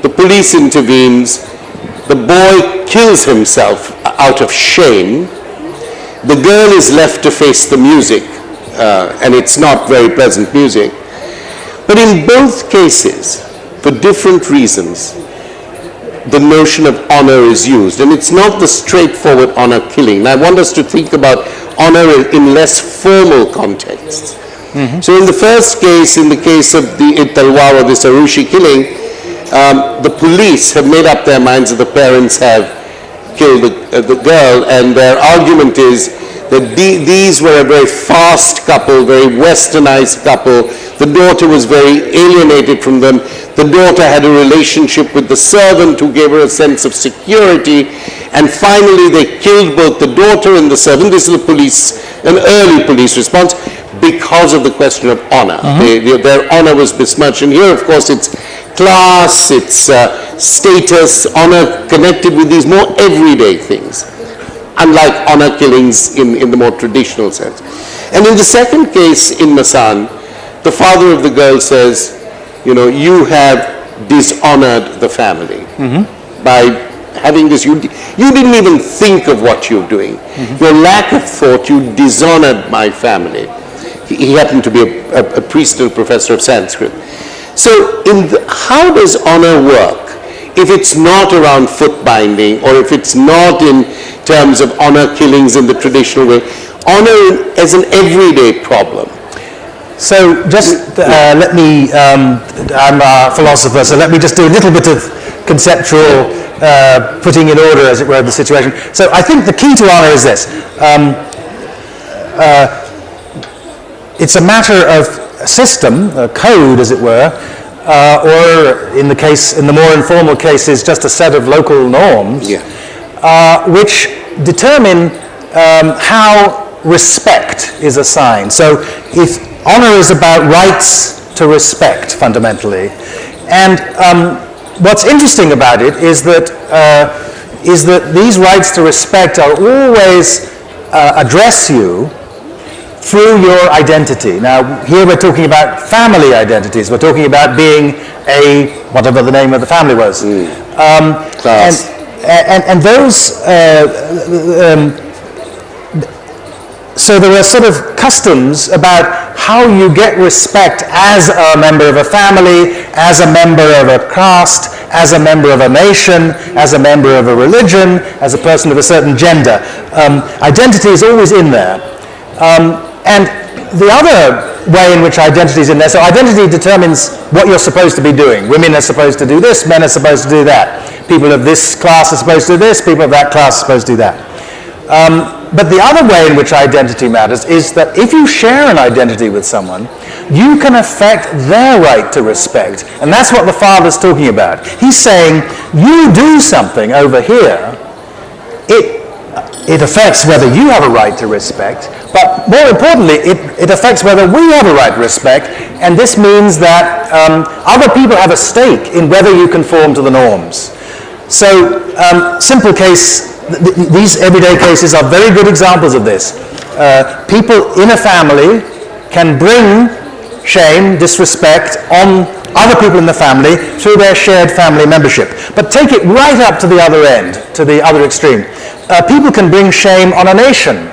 The police intervenes. The boy kills himself out of shame. The girl is left to face the music, and it's not very pleasant music. But in both cases, for different reasons, the notion of honor is used, and it's not the straightforward honor killing. And I want us to think about honor in less formal contexts. Mm-hmm. So in the first case, in the case of the Talwar or the Sarushi killing, the police have made up their minds that the parents have killed the girl, and their argument is that these were a very fast couple, very westernized couple. The daughter was very alienated from them. The daughter had a relationship with the servant who gave her a sense of security, and finally they killed both the daughter and the servant. This is an early police response, because of the question of honor. Mm-hmm. Their honor was besmirched, and here of course it's class, it's status, honor connected with these more everyday things, unlike honor killings in the more traditional sense. And in the second case in Masan, the father of the girl says, you know, you have dishonored the family by having this, you didn't even think of what you're doing. Your lack of thought, you dishonored my family. He happened to be a priest and professor of Sanskrit. So how does honor work if it's not around foot binding, or if it's not in terms of honor killings in the traditional way? Honor as an everyday problem. So just let me, I'm a philosopher, so let me just do a little bit of conceptual putting in order, as it were, of the situation. So I think the key to honor is this. It's a matter of a system, a code, as it were, or in the more informal cases, just a set of local norms, which determine how respect is assigned. So if honor is about rights to respect, fundamentally, and what's interesting about it is that these rights to respect are always address you through your identity. Now, here we're talking about family identities. We're talking about being whatever the name of the family was. Class. And those, so there are sort of customs about how you get respect as a member of a family, as a member of a caste, as a member of a nation, as a member of a religion, as a person of a certain gender. Identity is always in there. And the other way in which identity is in there, so identity determines what you're supposed to be doing. Women are supposed to do this, men are supposed to do that. People of this class are supposed to do this, people of that class are supposed to do that. But the other way in which identity matters is that if you share an identity with someone, you can affect their right to respect. And that's what the father's talking about. He's saying, you do something over here, it affects whether you have a right to respect, but more importantly, it affects whether we have a right to respect, and this means that other people have a stake in whether you conform to the norms. So, simple case, these everyday cases are very good examples of this. People in a family can bring shame, disrespect on other people in the family through their shared family membership. But take it right up to the other end, to the other extreme. People can bring shame on a nation.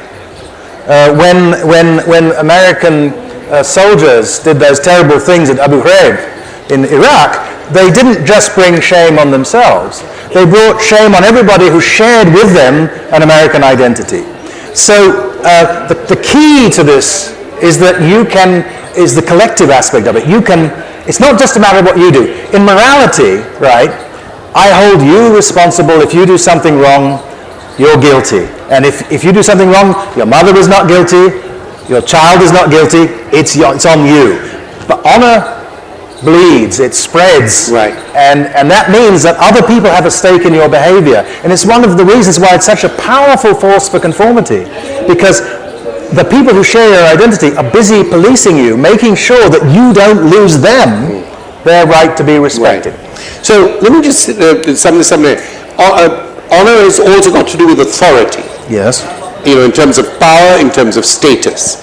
When American soldiers did those terrible things at Abu Ghraib in Iraq, they didn't just bring shame on themselves. They brought shame on everybody who shared with them an American identity. So the key to this is that is the collective aspect of it. It's not just a matter of what you do. In morality, right, I hold you responsible. If you do something wrong, you're guilty. And if you do something wrong, your mother is not guilty, your child is not guilty, it's on you. But honor bleeds, it spreads. Right. And that means that other people have a stake in your behavior. And it's one of the reasons why it's such a powerful force for conformity. Because the people who share your identity are busy policing you, making sure that you don't lose them their right to be respected. Right. So let me just something. Honor has also got to do with authority. Yes. You know, in terms of power, in terms of status.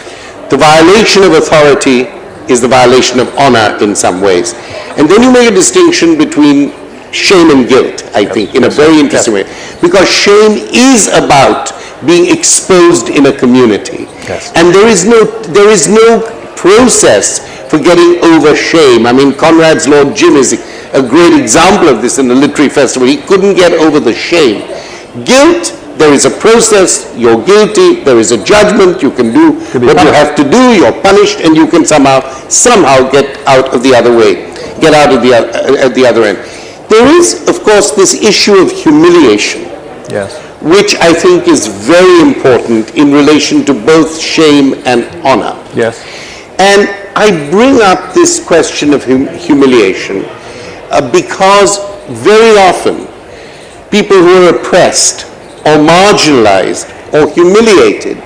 The violation of authority is the violation of honor in some ways. And then you make a distinction between shame and guilt, I think, in a very interesting way. Because shame is about being exposed in a community. Yes. And there is no process for getting over shame. I mean, Conrad's Lord Jim is a great example of this in the literary festival. He couldn't get over the shame. Guilt, there is a process, you're guilty, there is a judgment, you can do what you have to do, you're punished, and you can somehow get out of the other way, get out of at the other end. There is, of course, this issue of humiliation, yes, which I think is very important in relation to both shame and honor. Yes. And I bring up this question of humiliation because very often people who are oppressed or marginalized or humiliated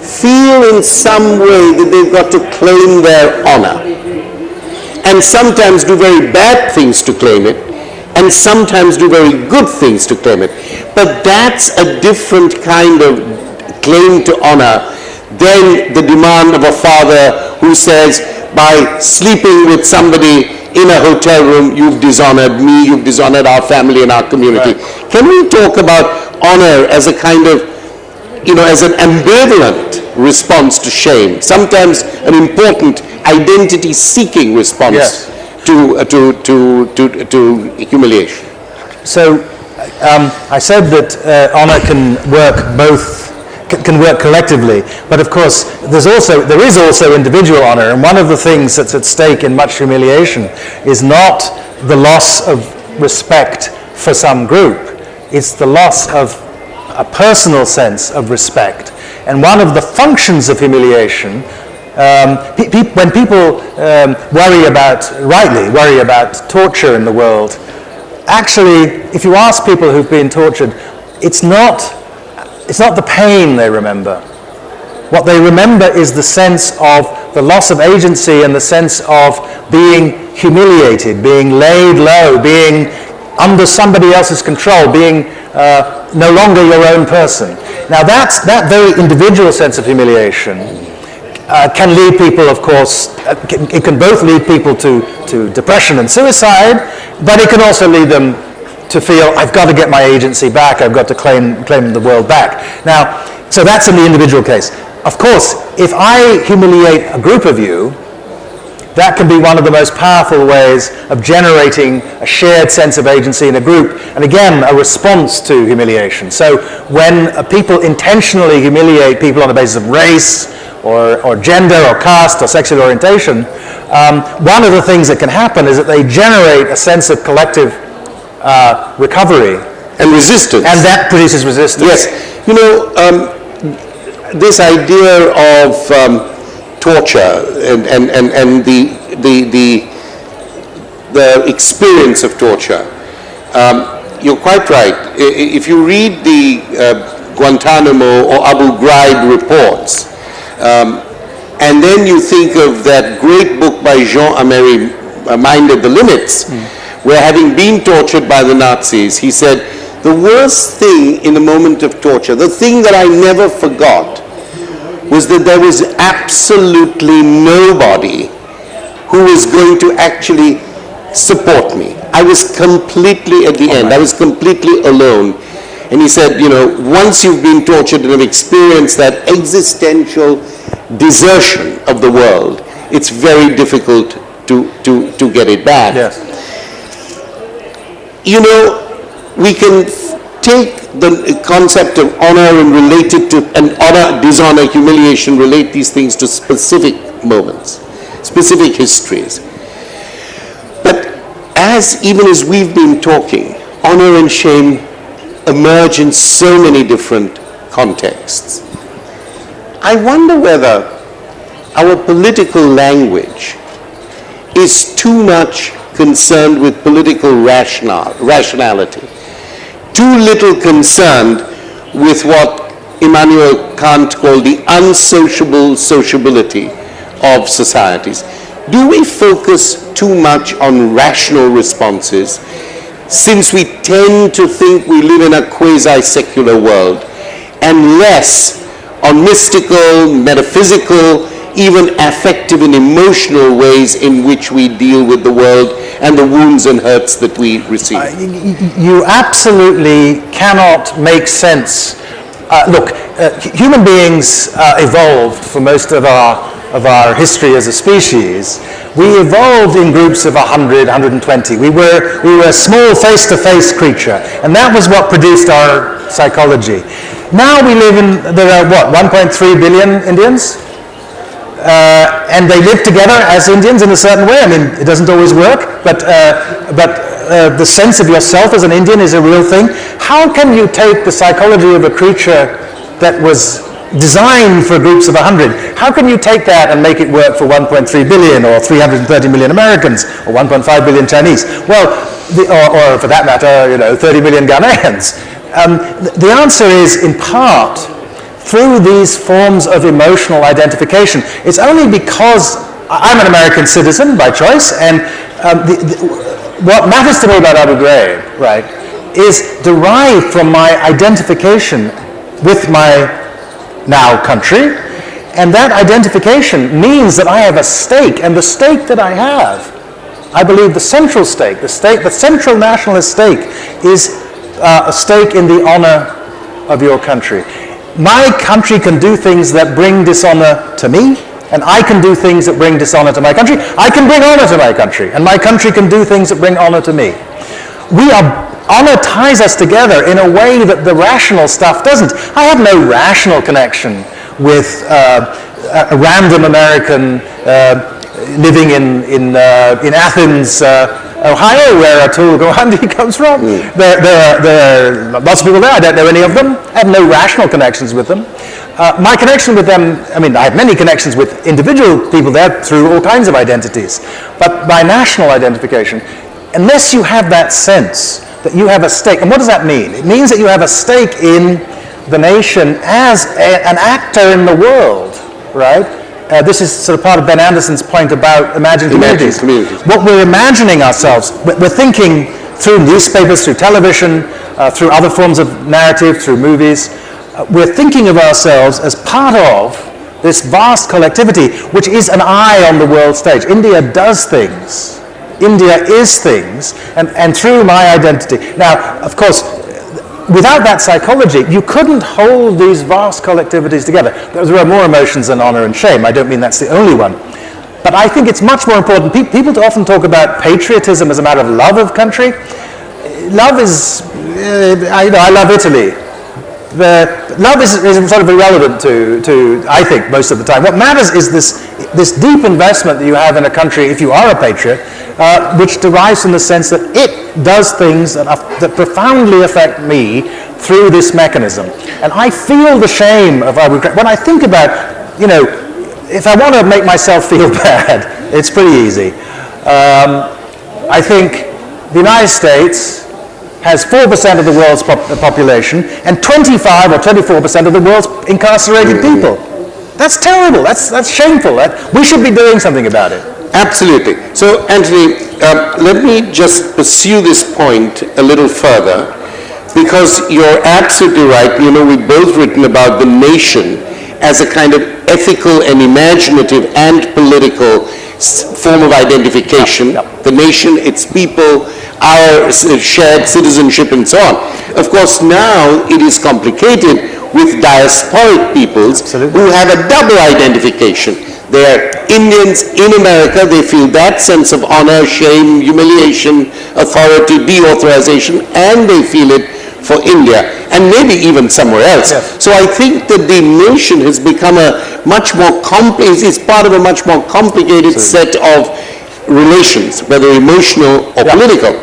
feel in some way that they've got to claim their honor. and sometimes do very bad things to claim it, and sometimes do very good things to claim it. But that's a different kind of claim to honor than the demand of a father who says, by sleeping with somebody in a hotel room, you've dishonored me, you've dishonored our family and our community. Right. Can we talk about honor as a kind of, as an ambivalent response to shame, sometimes an important identity-seeking response? Yes. to humiliation. So I said that honor can work collectively, but of course there is also individual honor, and one of the things that's at stake in much humiliation is not the loss of respect for some group, it's the loss of a personal sense of respect. And one of the functions of humiliation, when people rightly worry about torture in the world, actually, if you ask people who've been tortured, it's not the pain they remember. What they remember is the sense of the loss of agency and the sense of being humiliated, being laid low, being under somebody else's control, being no longer your own person. Now that very individual sense of humiliation can lead people, of course, it can both lead people to depression and suicide, but it can also lead them to feel, I've got to get my agency back, I've got to claim the world back. Now, so that's in the individual case. Of course, if I humiliate a group of you, that can be one of the most powerful ways of generating a shared sense of agency in a group, and again, a response to humiliation. So when people intentionally humiliate people on the basis of race, or gender, or caste, or sexual orientation, one of the things that can happen is that they generate a sense of collective recovery. And resistance. And that produces resistance. Yes. This idea of torture and the experience of torture, you're quite right. If you read the Guantanamo or Abu Ghraib reports, and then you think of that great book by Jean Amery, Mind at the Limits, where having been tortured by the Nazis, he said, the worst thing in a moment of torture, the thing that I never forgot, was that there was absolutely nobody who was going to actually support me. I was completely at the end. I was completely alone. And he said, once you've been tortured and have experienced that existential desertion of the world, it's very difficult to get it back. Yes. We can take the concept of honor and relate it to, and honor, dishonor, humiliation, relate these things to specific moments, specific histories. But even as we've been talking, honor and shame emerge in so many different contexts. I wonder whether our political language is too much concerned with political rationality, too little concerned with what Immanuel Kant called the unsociable sociability of societies. Do we focus too much on rational responses, since we tend to think we live in a quasi-secular world, and less on mystical, metaphysical, even affective and emotional ways in which we deal with the world and the wounds and hurts that we receive? You absolutely cannot make sense. Human beings evolved for most of our history as a species. We evolved in groups of 100, 120. We were a small face-to-face creature, and that was what produced our psychology. Now there are 1.3 billion Indians? And they live together as Indians in a certain way. I mean, it doesn't always work, but the sense of yourself as an Indian is a real thing. How can you take the psychology of a creature that was designed for groups of 100, how can you take that and make it work for 1.3 billion or 330 million Americans or 1.5 billion Chinese? Well, or for that matter, 30 million Ghanaians. The answer is, in part, through these forms of emotional identification. It's only because I'm an American citizen by choice, and what matters to me about Abu Ghraib, right, is derived from my identification with my now country, and that identification means that I have a stake, and the stake that I have, I believe the central stake, the central nationalist stake is a stake in the honor of your country. My country can do things that bring dishonor to me, and I can do things that bring dishonor to my country. I can bring honor to my country, and my country can do things that bring honor to me. Honor ties us together in a way that the rational stuff doesn't. I have no rational connection with a random American living in Athens, Ohio, where Atul Gawande comes from. There are lots of people there. I don't know any of them. I have no rational connections with them. My connection with them, I mean, I have many connections with individual people there through all kinds of identities. But by national identification, unless you have that sense that you have a stake, and what does that mean? It means that you have a stake in the nation as an actor in the world, right? This is sort of part of Ben Anderson's point about imagined communities. What we're imagining ourselves, we're thinking through newspapers, through television, through other forms of narrative, through movies. We're thinking of ourselves as part of this vast collectivity, which is an eye on the world stage. India does things. India is things, and through my identity. Now, of course, without that psychology, you couldn't hold these vast collectivities together. There are more emotions than honor and shame. I don't mean that's the only one. But I think it's much more important. People often talk about patriotism as a matter of love of country. Love is, I love Italy. Love is sort of irrelevant to, I think, most of the time. What matters is this deep investment that you have in a country, if you are a patriot, which derives from the sense that it does things that profoundly affect me through this mechanism. And I feel the shame of Abu Ghraib. When I think about, if I want to make myself feel bad, it's pretty easy. I think the United States has 4% of the world's population and 25 or 24% of the world's incarcerated people. That's terrible. That's shameful. We should be doing something about it. Absolutely. So, Anthony, let me just pursue this point a little further, because you're absolutely right. We've both written about the nation as a kind of ethical and imaginative and political form of identification. The nation, its people, our shared citizenship, and so on. Of course, now it is complicated with diasporic peoples who have a double identification. They're Indians in America. They feel that sense of honor, shame, humiliation, authority, deauthorization, and they feel it for India, and maybe even somewhere else. So I think that the nation has become a much more it's part of a much more complicated set of relations, whether emotional or political.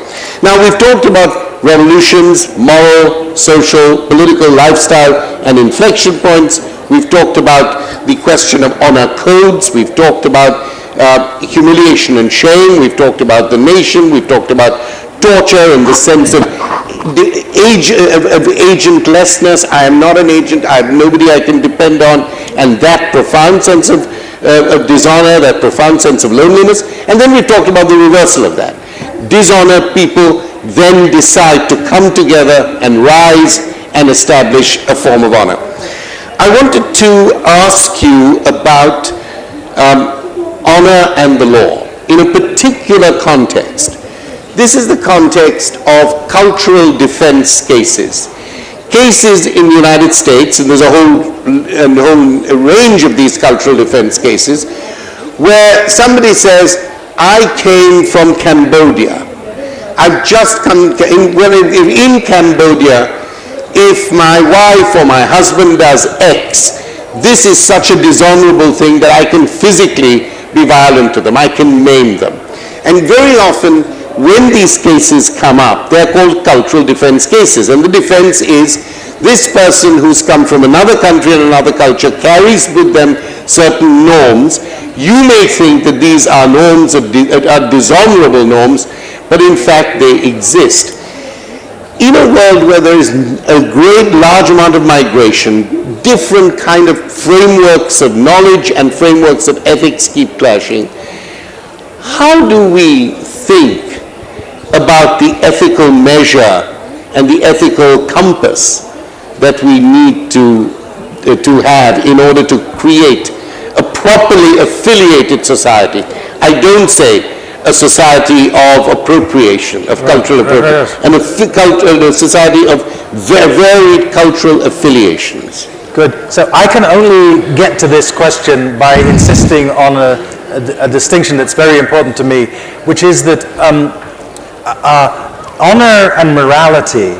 Now, we've talked about revolutions, moral, social, political, lifestyle, and inflection points. We've talked about the question of honor codes. We've talked about humiliation and shame. We've talked about the nation. We've talked about torture in the sense of agentlessness. I am not an agent. I have nobody I can depend on. And that profound sense of dishonor, that profound sense of loneliness. And then we've talked about the reversal of that. Dishonored people then decide to come together and rise and establish a form of honor. I wanted to ask you about honor and the law in a particular context. This is the context of cultural defense cases. Cases in the United States, and there's a whole range of these cultural defense cases, where somebody says, I came from Cambodia. I've just come, in Cambodia, if my wife or my husband does X, this is such a dishonorable thing that I can physically be violent to them. I can maim them. And very often, when these cases come up, they're called cultural defense cases. And the defense is this person who's come from another country and another culture carries with them certain norms. You may think that these are norms, are dishonorable norms, but in fact they exist. in a world where there is a great large amount of migration, different kind of frameworks of knowledge and frameworks of ethics keep clashing, how do we think about the ethical measure and the ethical compass that we need to have in order to create a properly affiliated society? I don't say a society of appropriation, of cultural appropriation, and a society of varied cultural affiliations. Good. So I can only get to this question by insisting on a distinction that's very important to me, which is that honor and morality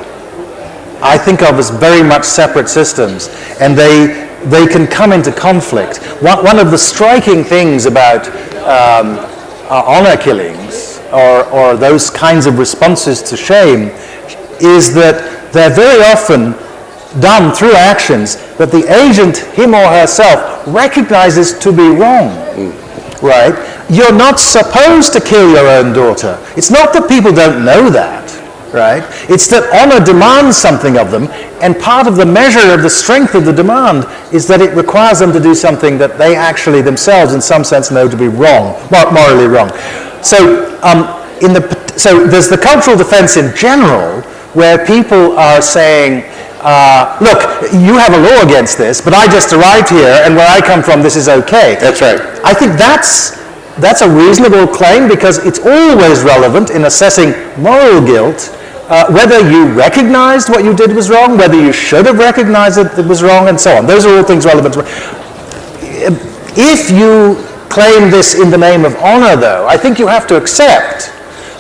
I think of as very much separate systems, and they can come into conflict. One of the striking things about honor killings or those kinds of responses to shame is that they're very often done through actions that the agent, him or herself, recognizes to be wrong. Right? You're not supposed to kill your own daughter. It's not that people don't know that, right? It's that honor demands something of them, and part of the measure of the strength of the demand is that it requires them to do something that they actually themselves, in some sense, know to be wrong, morally wrong. So, so there's the cultural defense in general, where people are saying, look, you have a law against this, but I just arrived here, and where I come from, this is okay. That's right. I think that's a reasonable claim, because it's always relevant in assessing moral guilt, whether you recognized what you did was wrong, whether you should have recognized it was wrong, and so on. Those are all things relevant. If you claim this in the name of honor, though, I think you have to accept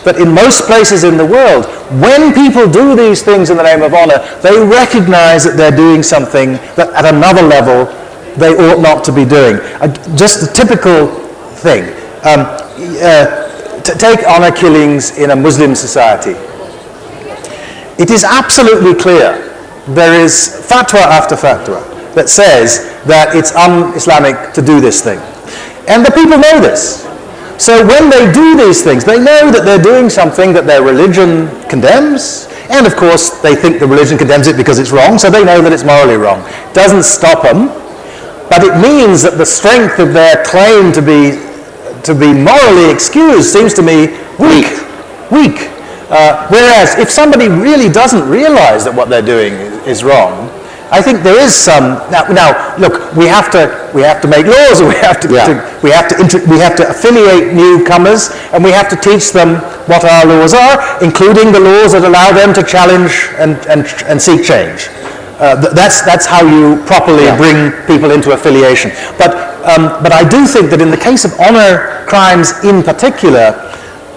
that in most places in the world, when people do these things in the name of honor, they recognize that they're doing something that at another level they ought not to be doing. Just the typical thing. Take honor killings in a Muslim society. It is absolutely clear, there is fatwa after fatwa that says that it's un-Islamic to do this thing. And the people know this. So when they do these things, they know that they're doing something that their religion condemns, and of course they think the religion condemns it because it's wrong, so they know that it's morally wrong. It doesn't stop them, but it means that the strength of their claim to be morally excused seems to me weak. Whereas if somebody really doesn't realize that what they're doing is wrong, I think there is some. Now, look, we have to make laws, and we have to affiliate newcomers, and we have to teach them what our laws are, including the laws that allow them to challenge and seek change. That's how you properly bring people into affiliation. But I do think that in the case of honor crimes in particular,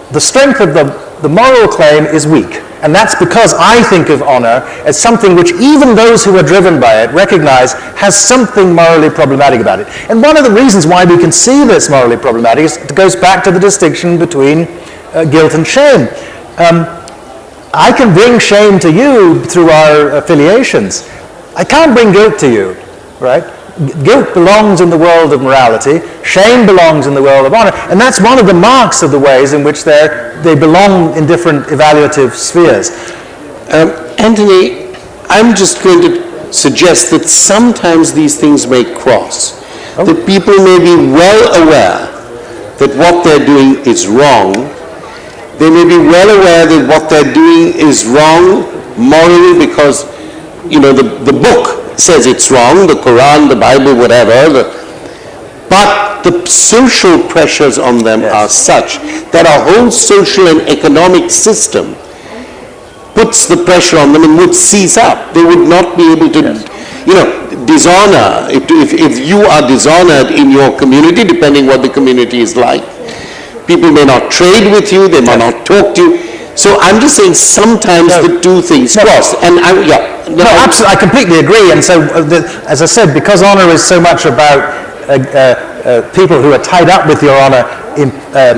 the strength of the moral claim is weak. And that's because I think of honor as something which even those who are driven by it recognize has something morally problematic about it. And one of the reasons why we can see this morally problematic is it goes back to the distinction between guilt and shame. I can bring shame to you through our affiliations. I can't bring guilt to you, right? Guilt belongs in the world of morality. Shame belongs in the world of honor. And that's one of the marks of the ways in which they belong in different evaluative spheres. Anthony, I'm just going to suggest that sometimes these things may cross. That people may be well aware that what they're doing is wrong. They may be well aware that what they're doing is wrong morally because, the book says it's wrong, the Quran, the Bible, whatever, but the social pressures on them are such that our whole social and economic system puts the pressure on them and would seize up. They would not be able to, dishonor. If you are dishonored in your community, depending what the community is like, people may not trade with you, they may not talk to you. So I'm just saying sometimes the two things cross. And absolutely, I completely agree. And so, as I said, because honor is so much about people who are tied up with your honor in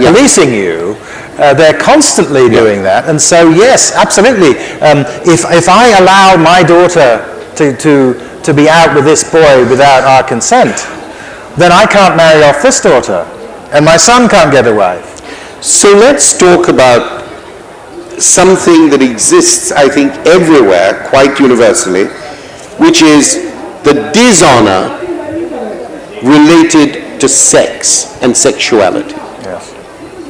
policing you, they're constantly doing that. And so, yes, absolutely. If I allow my daughter to be out with this boy without our consent, then I can't marry off this daughter, and my son can't get a wife. So let's talk about something that exists, I think, everywhere, quite universally, which is the dishonor related to sex and sexuality. Yes.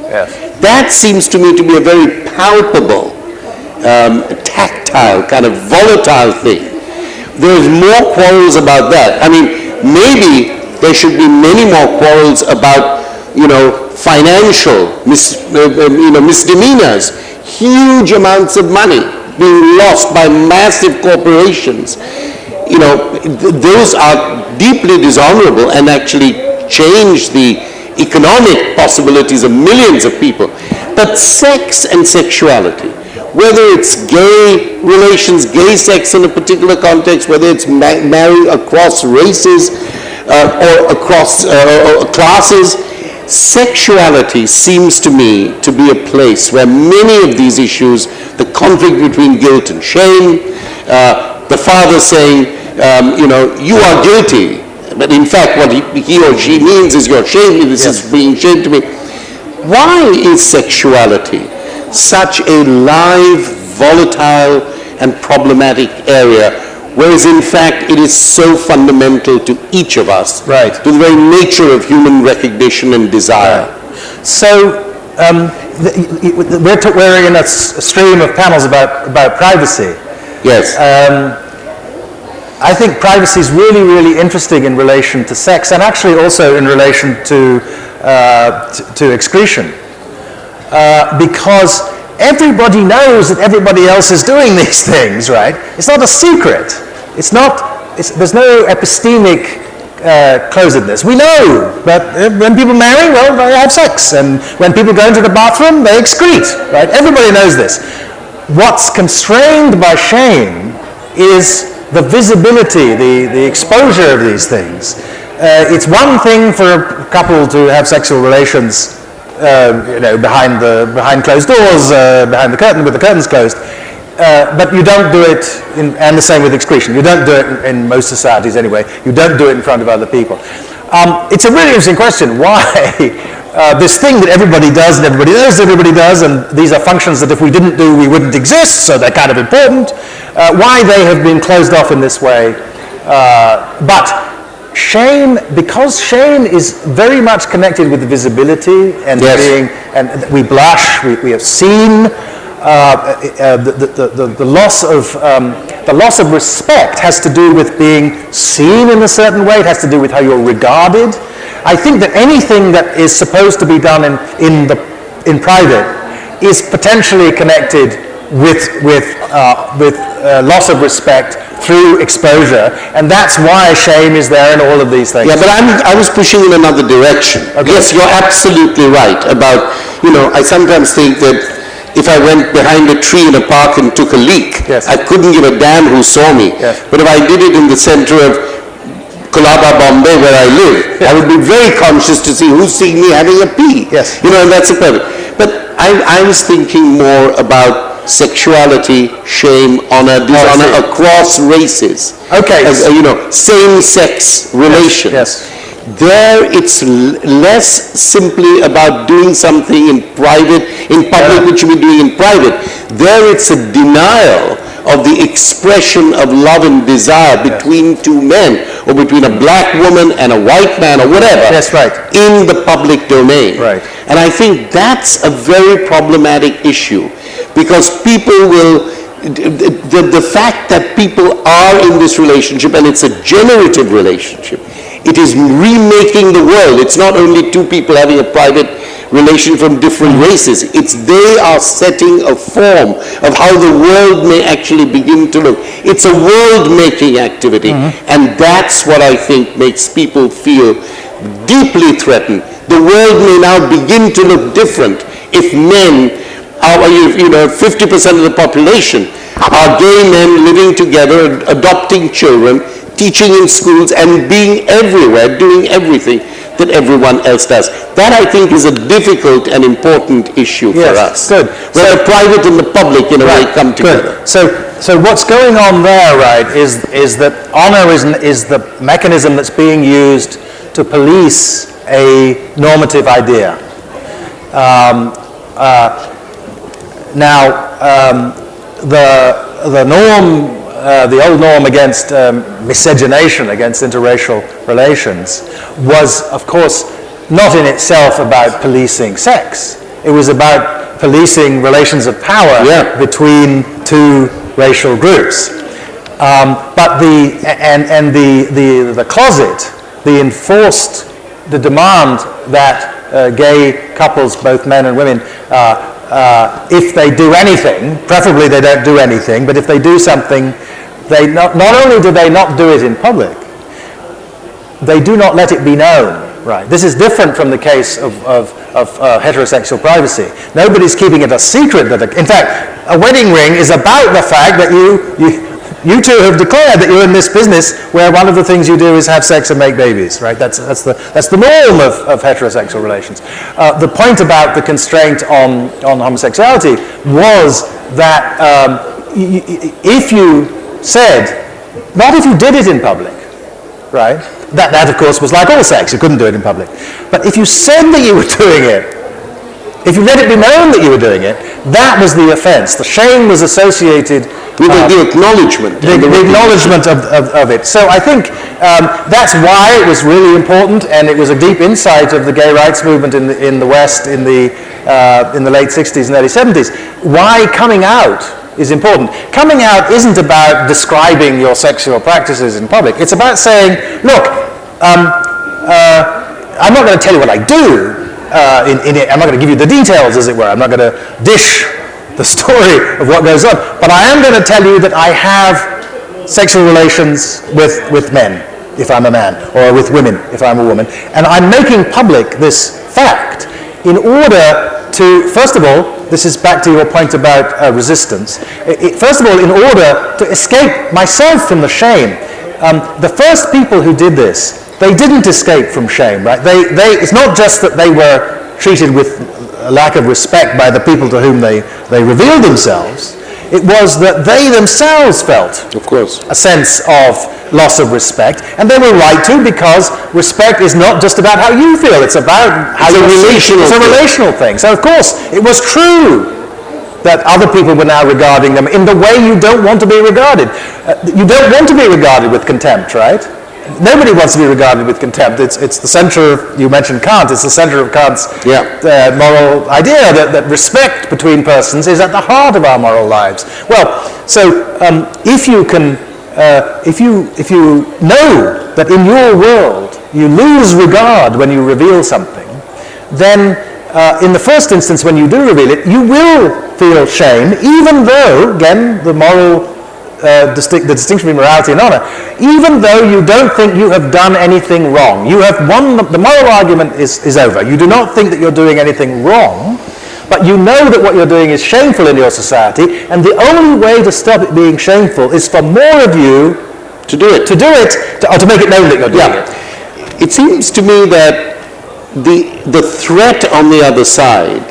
Yes. That seems to me to be a very palpable, tactile, kind of volatile thing. There's more quarrels about that. I mean, maybe there should be many more quarrels about, financial misdemeanors, huge amounts of money being lost by massive corporations. Those are deeply dishonorable and actually change the economic possibilities of millions of people. But sex and sexuality, whether it's gay relations, gay sex in a particular context, whether it's marrying across races or across classes, sexuality seems to me to be a place where many of these issues, the conflict between guilt and shame, the father saying, you are guilty, but in fact what he or she means is you're shaming me, this is being shamed to me. Why is sexuality such a live, volatile, and problematic area, whereas in fact it is so fundamental to each of us, right, to the very nature of human recognition and desire? Right. So we're in a stream of panels about privacy. Yes. I think privacy is really, really interesting in relation to sex, and actually also in relation to excretion, because everybody knows that everybody else is doing these things, right? It's not a secret. There's no epistemic closedness. We know that when people marry, well, they have sex, and when people go into the bathroom, they excrete, right? Everybody knows this. What's constrained by shame is the visibility, the exposure of these things. It's one thing for a couple to have sexual relations, behind closed doors, behind the curtain, with the curtains closed. But you don't do it, and the same with excretion. You don't do it in most societies anyway. You don't do it in front of other people. It's a really interesting question. Why this thing that everybody does and everybody knows everybody does, and these are functions that if we didn't do, we wouldn't exist, so they're kind of important. Why they have been closed off in this way. But shame, because shame is very much connected with the visibility and and we blush, we have seen. The loss of respect has to do with being seen in a certain way. It has to do with how you're regarded. I think that anything that is supposed to be done in private is potentially connected with loss of respect through exposure, and that's why shame is there in all of these things. Yeah, but I was pushing in another direction. Okay. Yes, you're absolutely right about, I sometimes think that if I went behind a tree in a park and took a leak, I couldn't give a damn who saw me. But if I did it in the center of Colaba, Bombay, where I live, I would be very conscious to see who's seeing me having a pee. And that's a perfect. But I was thinking more about sexuality, shame, honor, dishonor across races. Okay. As, same-sex relations. There it's less simply about doing something in public, which you be doing in private. There it's a denial of the expression of love and desire between two men, or between a black woman and a white man, or whatever, in the public domain. Right. And I think that's a very problematic issue, because people will, the fact that people are in this relationship, and it's a generative relationship, it is remaking the world. It's not only two people having a private relation from different races. It's they are setting a form of how the world may actually begin to look. It's a world-making activity, and that's what I think makes people feel deeply threatened. The world may now begin to look different if men are, 50% of the population are gay men living together, adopting children, teaching in schools, and being everywhere, doing everything that everyone else does. That, I think, is a difficult and important issue for us. Good. Where the private and the public, in a way, come together. So what's going on there, right, is that honor is the mechanism that's being used to police a normative idea. Now, the norm, the old norm against miscegenation, against interracial relations, was, of course, not in itself about policing sex. It was about policing relations of power between two racial groups. But the closet, the enforced, the demand that gay couples, both men and women, if they do anything, preferably they don't do anything, but if they do something, they not only do they not do it in public, they do not let it be known. Right. This is different from the case of heterosexual privacy. Nobody's keeping it a secret. In fact, a wedding ring is about the fact that you two have declared that you're in this business where one of the things you do is have sex and make babies. Right. That's the norm of heterosexual relations. The point about the constraint on homosexuality was that if you said, not if you did it in public, right? That of course was like all sex, you couldn't do it in public. But if you said that you were doing it, if you let it be known that you were doing it, that was the offense. The shame was associated with the acknowledgement. The acknowledgement of it. So I think that's why it was really important, and it was a deep insight of the gay rights movement in the West in the late 60s and early 70s. Why coming out is important. Coming out isn't about describing your sexual practices in public. It's about saying, look, I'm not going to tell you what I do in it. I'm not going to give you the details, as it were. I'm not going to dish the story of what goes on. But I am going to tell you that I have sexual relations with men, if I'm a man, or with women, if I'm a woman. And I'm making public this fact in order to, first of all, this is back to your point about resistance. First of all, in order to escape myself from the shame, the first people who did this, they didn't escape from shame, right? It's not just that they were treated with a lack of respect by the people to whom they revealed themselves. It was that they themselves felt, of course, a sense of loss of respect, and they were right to, because respect is not just about how you feel; it's about how you feel. It's a relational thing. So, of course, it was true that other people were now regarding them in the way you don't want to be regarded. You don't want to be regarded with contempt, right? Nobody wants to be regarded with contempt. It's the center of, you mentioned Kant, it's the center of Kant's moral idea that respect between persons is at the heart of our moral lives. Well, so if you can, if you know that in your world you lose regard when you reveal something, then in the first instance when you do reveal it, you will feel shame, even though, again, the moral the distinction between morality and honor, even though you don't think you have done anything wrong. You have won, the moral argument is over. You do not think that you're doing anything wrong, but you know that what you're doing is shameful in your society, and the only way to stop it being shameful is for more of you to do it, or to make it known that you're doing it. It seems to me that the threat on the other side,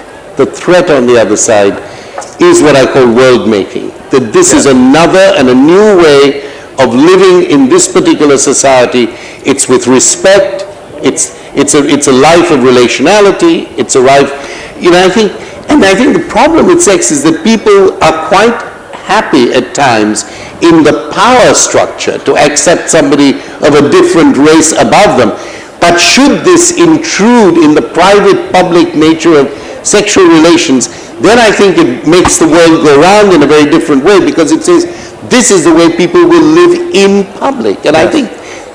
is what I call world making. That this is another and a new way of living in this particular society. It's with respect. It's a life of relationality. It's a life, I think the problem with sex is that people are quite happy at times in the power structure to accept somebody of a different race above them. But should this intrude in the private, public nature of sexual relations, then I think it makes the world go round in a very different way, because it says this is the way people will live in public. And I think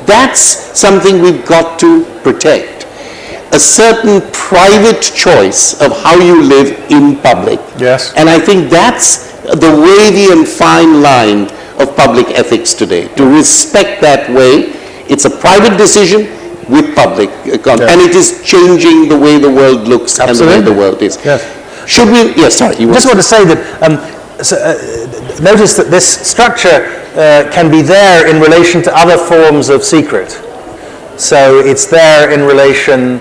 that's something we've got to protect. A certain private choice of how you live in public. Yes. And I think that's the wavy and fine line of public ethics today. To respect that way, it's a private decision with public contact. And it is changing the way the world looks and the way the world is. Yes. Should we? Yes, sorry. I just want to say that notice that this structure can be there in relation to other forms of secret. So it's there in relation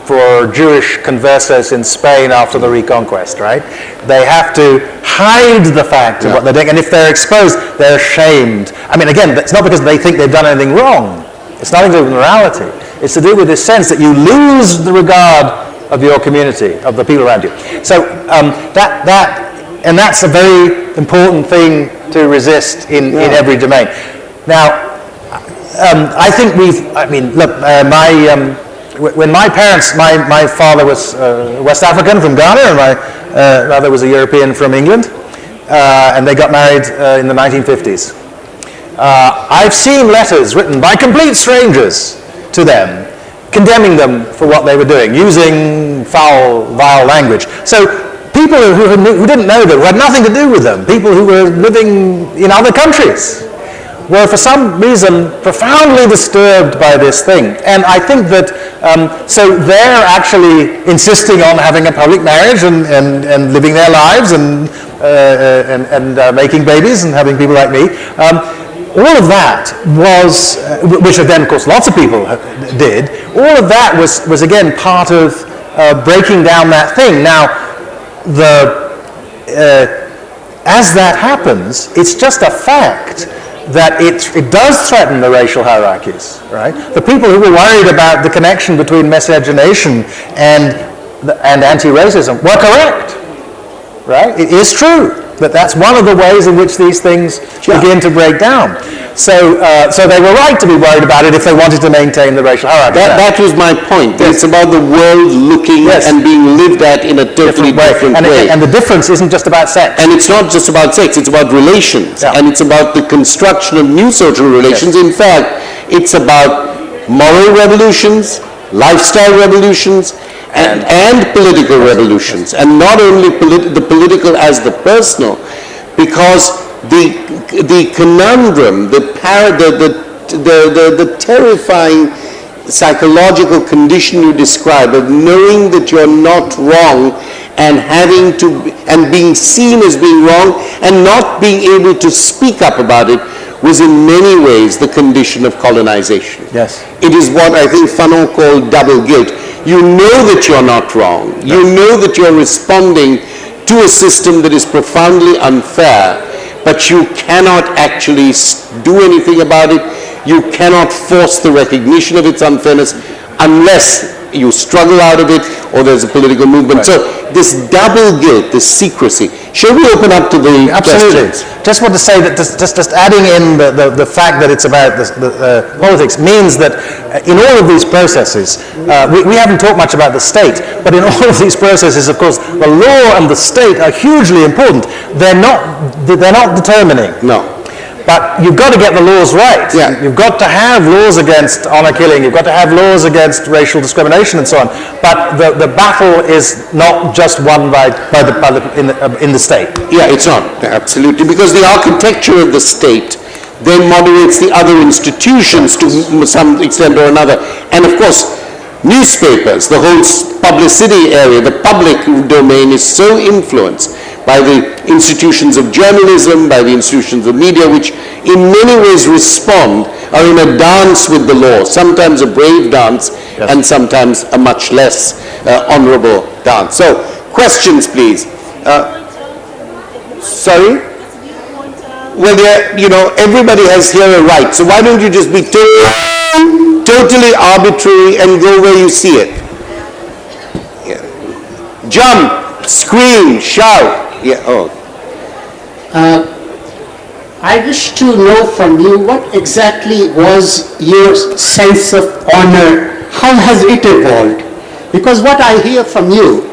for Jewish conversos in Spain after the Reconquest, right? They have to hide the fact of what they're doing, and if they're exposed, they're shamed. I mean, again, it's not because they think they've done anything wrong. It's nothing to do with morality. It's to do with this sense that you lose the regard of your community, of the people around you. So that's a very important thing to resist in every domain. Now, I think when my parents, my father was West African from Ghana, and my mother was a European from England, and they got married in the 1950s. I've seen letters written by complete strangers to them, condemning them for what they were doing, using foul, vile language. So people who didn't know them, who had nothing to do with them, people who were living in other countries, were for some reason profoundly disturbed by this thing. And I think that, so they're actually insisting on having a public marriage and living their lives and making babies and having people like me. All of that was, which then of course lots of people did, all of that was again part of breaking down that thing. Now, as that happens, it's just a fact that it does threaten the racial hierarchies, right? The people who were worried about the connection between miscegenation and anti-racism were correct, right? It is true that that's one of the ways in which these things begin to break down. So they were right to be worried about it if they wanted to maintain the racial hierarchy. That was my point. Yes. It's about the world looking and being lived at in a totally different way. And the difference isn't just about sex. And it's not just about sex, it's about relations. And it's about the construction of new social relations. In fact, it's about moral revolutions, lifestyle revolutions, and political revolutions, and not only the political as the personal, because the conundrum, the terrifying psychological condition you describe of knowing that you're not wrong and being seen as being wrong and not being able to speak up about it was in many ways the condition of colonization. Yes. It is what I think Fanon called double guilt. You know that you're not wrong. You know that you're responding to a system that is profoundly unfair, but you cannot actually do anything about it. You cannot force the recognition of its unfairness unless you struggle out of it or there's a political movement. So this double guilt, this secrecy. Shall we open up to the questions? Just want to say that just adding in the fact that it's about the politics means that in all of these processes, we haven't talked much about the state, but in all of these processes, of course, the law and the state are hugely important. They're not determining. No. But you've got to get the laws right. Yeah. You've got to have laws against honor killing. You've got to have laws against racial discrimination and so on. But the battle is not just won in the state. Yeah, it's not. Absolutely. Because the architecture of the state then moderates the other institutions to some extent or another. And of course, newspapers, the whole publicity area, the public domain is so influenced by the institutions of journalism, by the institutions of media, which in many ways respond, are in a dance with the law, sometimes a brave dance, and sometimes a much less honorable dance. So, questions please. Sorry? Well, everybody has here a right, so why don't you just be totally arbitrary and go where you see it? Yeah. Jump, scream, shout. Yeah. I wish to know from you what exactly was your sense of honor. How has it evolved? Because what I hear from you,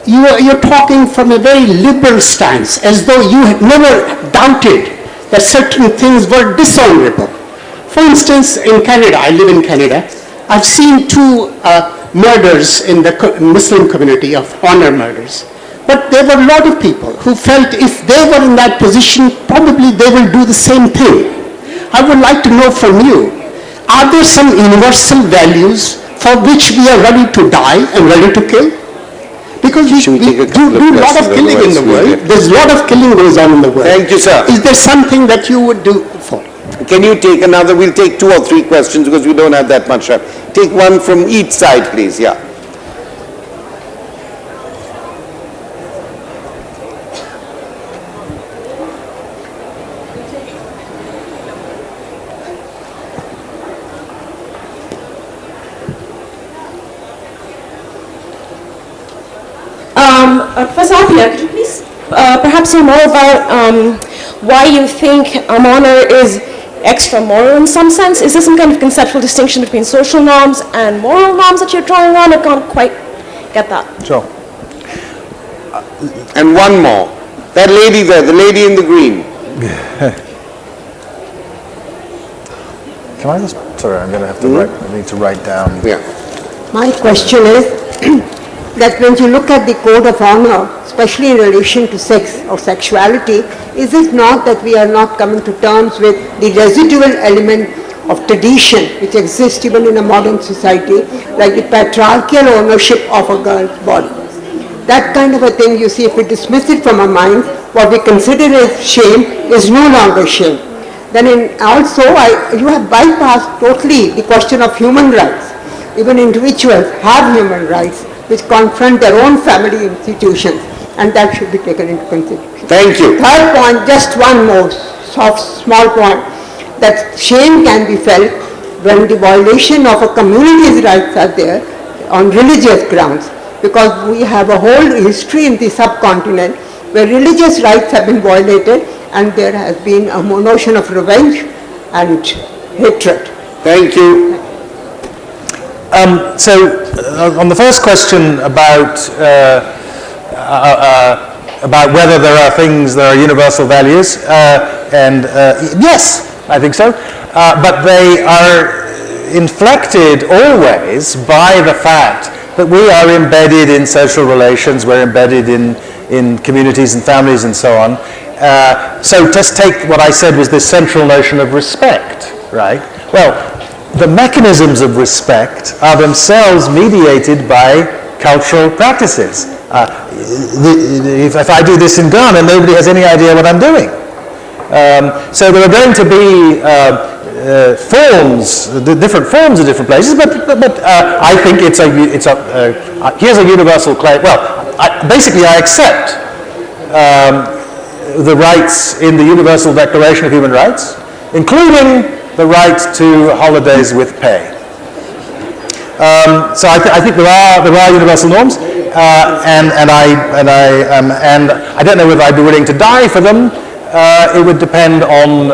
you're talking from a very liberal stance, as though you had never doubted that certain things were dishonorable. For instance, in Canada, I live in Canada, I've seen two murders in the Muslim community of honor murders. But there were a lot of people who felt if they were in that position, probably they will do the same thing. I would like to know from you, are there some universal values for which we are ready to die and ready to kill? Because we do a lot of killing in the world. There's a lot of killing goes on in the world. Thank you, sir. Is there something that you would do for? Can you take another? We'll take 2 or 3 questions because we don't have that much time. Take one from each side, please. Yeah. Professor Apia, could you please perhaps say more about why you think honor is extra moral in some sense? Is there some kind of conceptual distinction between social norms and moral norms that you're drawing on? I can't quite get that. Sure. And one more. That lady there, the lady in the green. Can I just, sorry, I'm going to have to write, I need to write down. Yeah. My question is that when you look at the code of honor, especially in relation to sex or sexuality, is it not that we are not coming to terms with the residual element of tradition which exists even in a modern society, like the patriarchal ownership of a girl's body? That kind of a thing, you see, if we dismiss it from our minds, what we consider as shame is no longer shame. Then you have bypassed totally the question of human rights. Even individuals have human rights which confront their own family institutions, and that should be taken into consideration. Thank you. Third point, just one more small point, that shame can be felt when the violation of a community's rights are there on religious grounds, because we have a whole history in the subcontinent where religious rights have been violated and there has been a notion of revenge and hatred. Thank you. On the first question about whether there are things that are universal values, yes, I think so, but they are inflected always by the fact that we are embedded in social relations, we're embedded in communities and families and so on. So just take what I said was this central notion of respect, right? Well, the mechanisms of respect are themselves mediated by cultural practices. If I do this in Ghana, nobody has any idea what I'm doing. So there are going to be different forms in different places, but I think here's a universal claim. Well, basically I accept the rights in the Universal Declaration of Human Rights, including the right to holidays with pay. So I think there are universal norms, and I don't know whether I'd be willing to die for them. It would depend on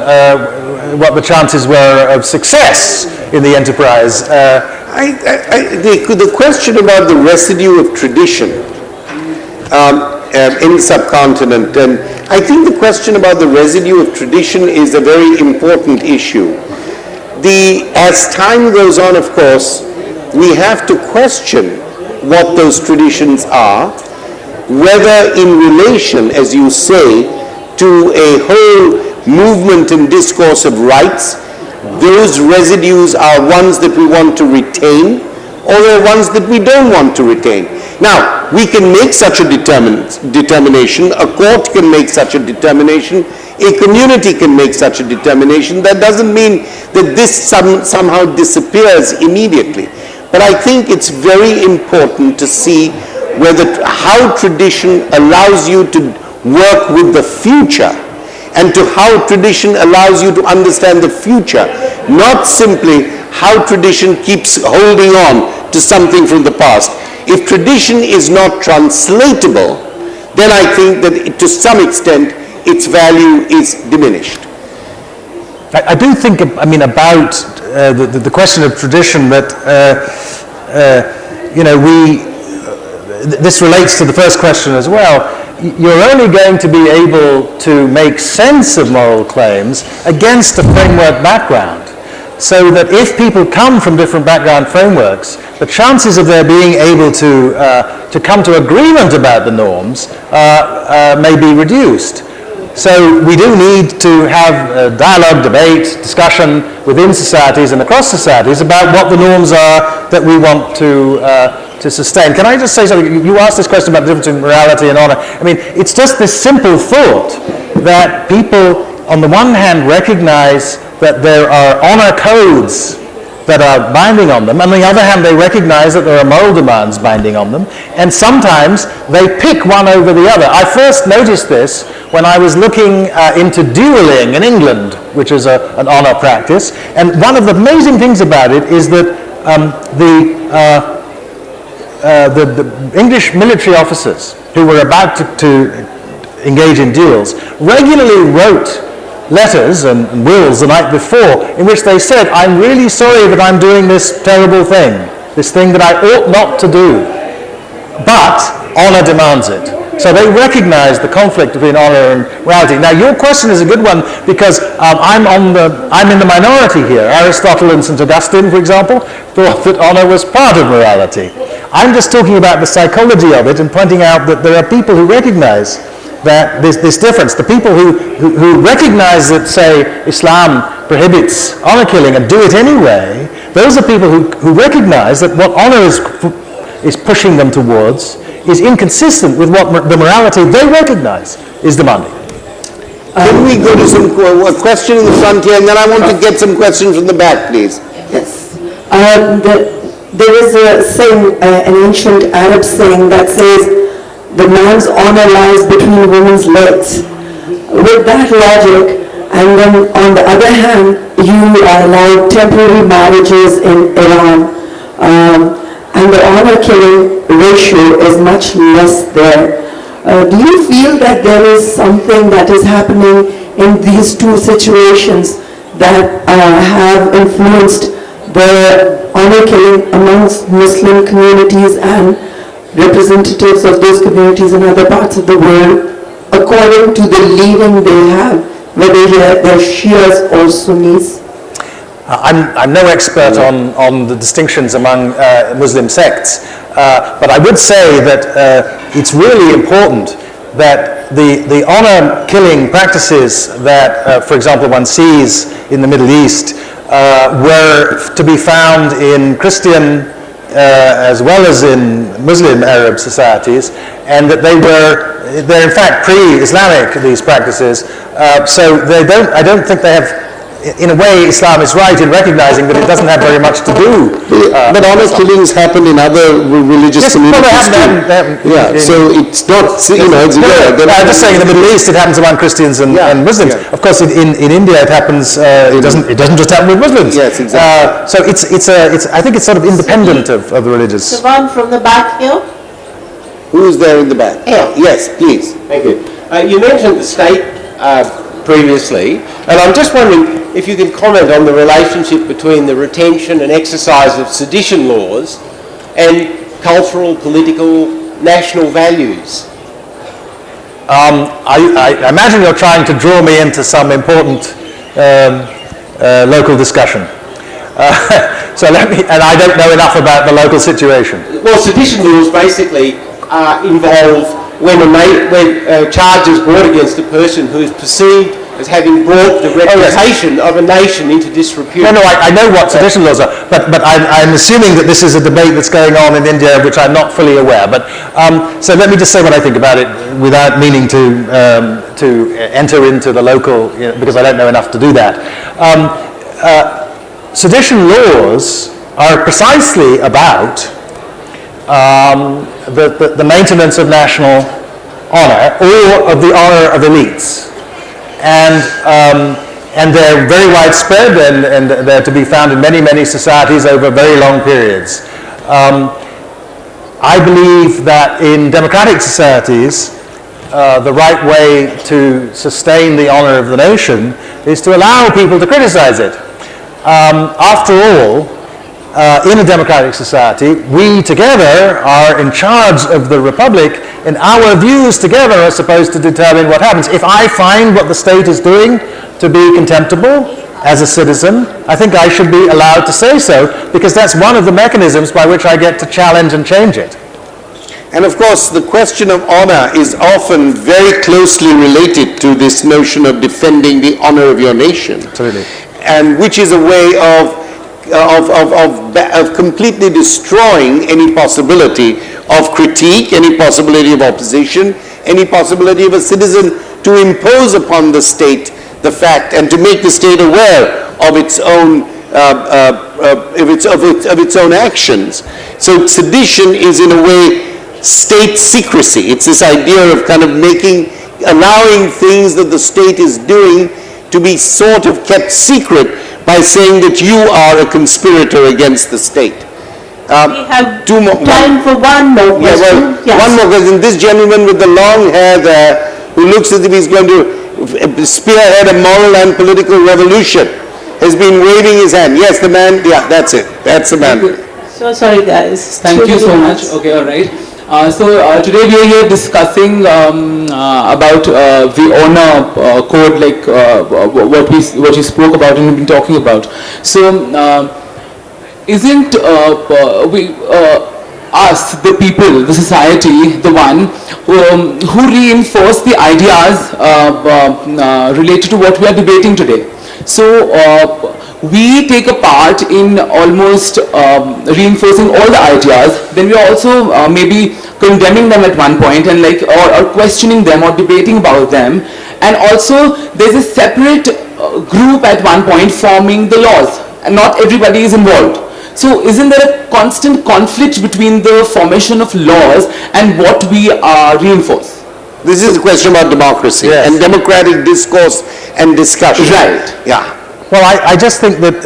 what the chances were of success in the enterprise. The question about the residue of tradition in the subcontinent, and I think the question about the residue of tradition is a very important issue. As time goes on, of course, we have to question what those traditions are, whether in relation, as you say, to a whole movement and discourse of rights, those residues are ones that we want to retain, or they're ones that we don't want to retain. Now, we can make such a determination, a court can make such a determination, a community can make such a determination. That doesn't mean that this somehow disappears immediately. But I think it's very important to see how tradition allows you to work with the future, and to how tradition allows you to understand the future, not simply how tradition keeps holding on to something from the past. If tradition is not translatable, then I think that to some extent its value is diminished. I do think, about the question of tradition that, this relates to the first question as well. You're only going to be able to make sense of moral claims against a framework background. So that if people come from different background frameworks, the chances of their being able to come to agreement about the norms may be reduced. So we do need to have dialogue, debate, discussion within societies and across societies about what the norms are that we want to sustain. Can I just say something? You asked this question about the difference in morality and honor. It's just this simple thought that people, on the one hand, recognize that there are honor codes that are binding on them. On the other hand, they recognize that there are moral demands binding on them. And sometimes they pick one over the other. I first noticed this when I was looking into dueling in England, which is an honor practice. And one of the amazing things about it is that the English military officers who were about to engage in duels regularly wrote letters and wills the night before in which they said, I'm really sorry that I'm doing this terrible thing, this thing that I ought not to do, but honor demands it. So they recognize the conflict between honor and morality. Now your question is a good one because I'm in the minority here. Aristotle and St. Augustine, for example, thought that honor was part of morality. I'm just talking about the psychology of it and pointing out that there are people who recognize that this difference. The people who recognize that, say, Islam prohibits honor killing and do it anyway, those are people who recognize that what honor is pushing them towards is inconsistent with what the morality they recognize is demanding. Can we go to a question in the front here, and then I want to get some questions from the back, please. Yes. There is a saying, an ancient Arab saying that says, the man's honor lies between women's legs. With that logic, and then on the other hand, you allow temporary marriages in Iran, and the honor killing ratio is much less there. Do you feel that there is something that is happening in these two situations that have influenced the honor killing amongst Muslim communities and representatives of those communities in other parts of the world according to the leaning they have, whether they're Shias or Sunnis? I'm no expert on the distinctions among Muslim sects, but I would say that it's really important that the honor-killing practices that, for example, one sees in the Middle East were to be found in Christian as well as in Muslim Arab societies, and that they're in fact pre-Islamic, these practices, so I don't think they have. In a way, Islam is right in recognizing that it doesn't have very much to do. But honor killings happen in other religious communities too. Yeah, so it's not, it's I'm just saying in the Middle East it happens among Christians and Muslims. Yeah. Of course, in India it happens. It doesn't just happen with Muslims. Yes, exactly. So I think it's sort of independent of the religious. The one from the back here. Who is there in the back? Yeah. Yes, please. Thank you. You mentioned the state previously, and I'm just wondering if you can comment on the relationship between the retention and exercise of sedition laws and cultural, political, national values. I imagine you're trying to draw me into some important local discussion. So and I don't know enough about the local situation. Well, sedition laws basically involve when charges brought against a person who is perceived as having brought the reputation of a nation into disrepute. No, I know what sedition laws are, but I'm assuming that this is a debate that's going on in India, which I'm not fully aware. But so let me just say what I think about it, without meaning to enter into the local, because I don't know enough to do that. Sedition laws are precisely about the maintenance of national honor or of the honor of elites. And they're very widespread and they're to be found in many, many societies over very long periods. I believe that in democratic societies, the right way to sustain the honor of the nation is to allow people to criticize it. After all, in a democratic society, we together are in charge of the republic, and our views together are supposed to determine what happens. If I find what the state is doing to be contemptible as a citizen, I think I should be allowed to say so, because that's one of the mechanisms by which I get to challenge and change it. And of course, the question of honor is often very closely related to this notion of defending the honor of your nation. Absolutely. And which is a way of completely destroying any possibility of critique, any possibility of opposition, any possibility of a citizen to impose upon the state the fact and to make the state aware of its own of its own actions. So sedition is in a way state secrecy. It's this idea of kind of allowing things that the state is doing to be sort of kept secret by saying that you are a conspirator against the state. We have two more. time for one more Yeah, question. well, Yes. one more question. This gentleman with the long hair there, who looks as if he's going to spearhead a moral and political revolution, has been waving his hand. Yes, the man, yeah, that's it. That's the man. So sorry, guys. Thank you so much. Okay, all right. Today we are here discussing about the honor code, like what you spoke about and been talking about. So, isn't we us, the people, the society, the one who reinforce the ideas related to what we are debating today? So we take a part in almost reinforcing all the ideas. Then we are also maybe condemning them at one point and like or questioning them or debating about them. And also there's a separate group at one point forming the laws, and not everybody is involved. So isn't there a constant conflict between the formation of laws and what we reinforce? This is a question about democracy and democratic discourse and discussion. Right. Yeah. Well, I just think that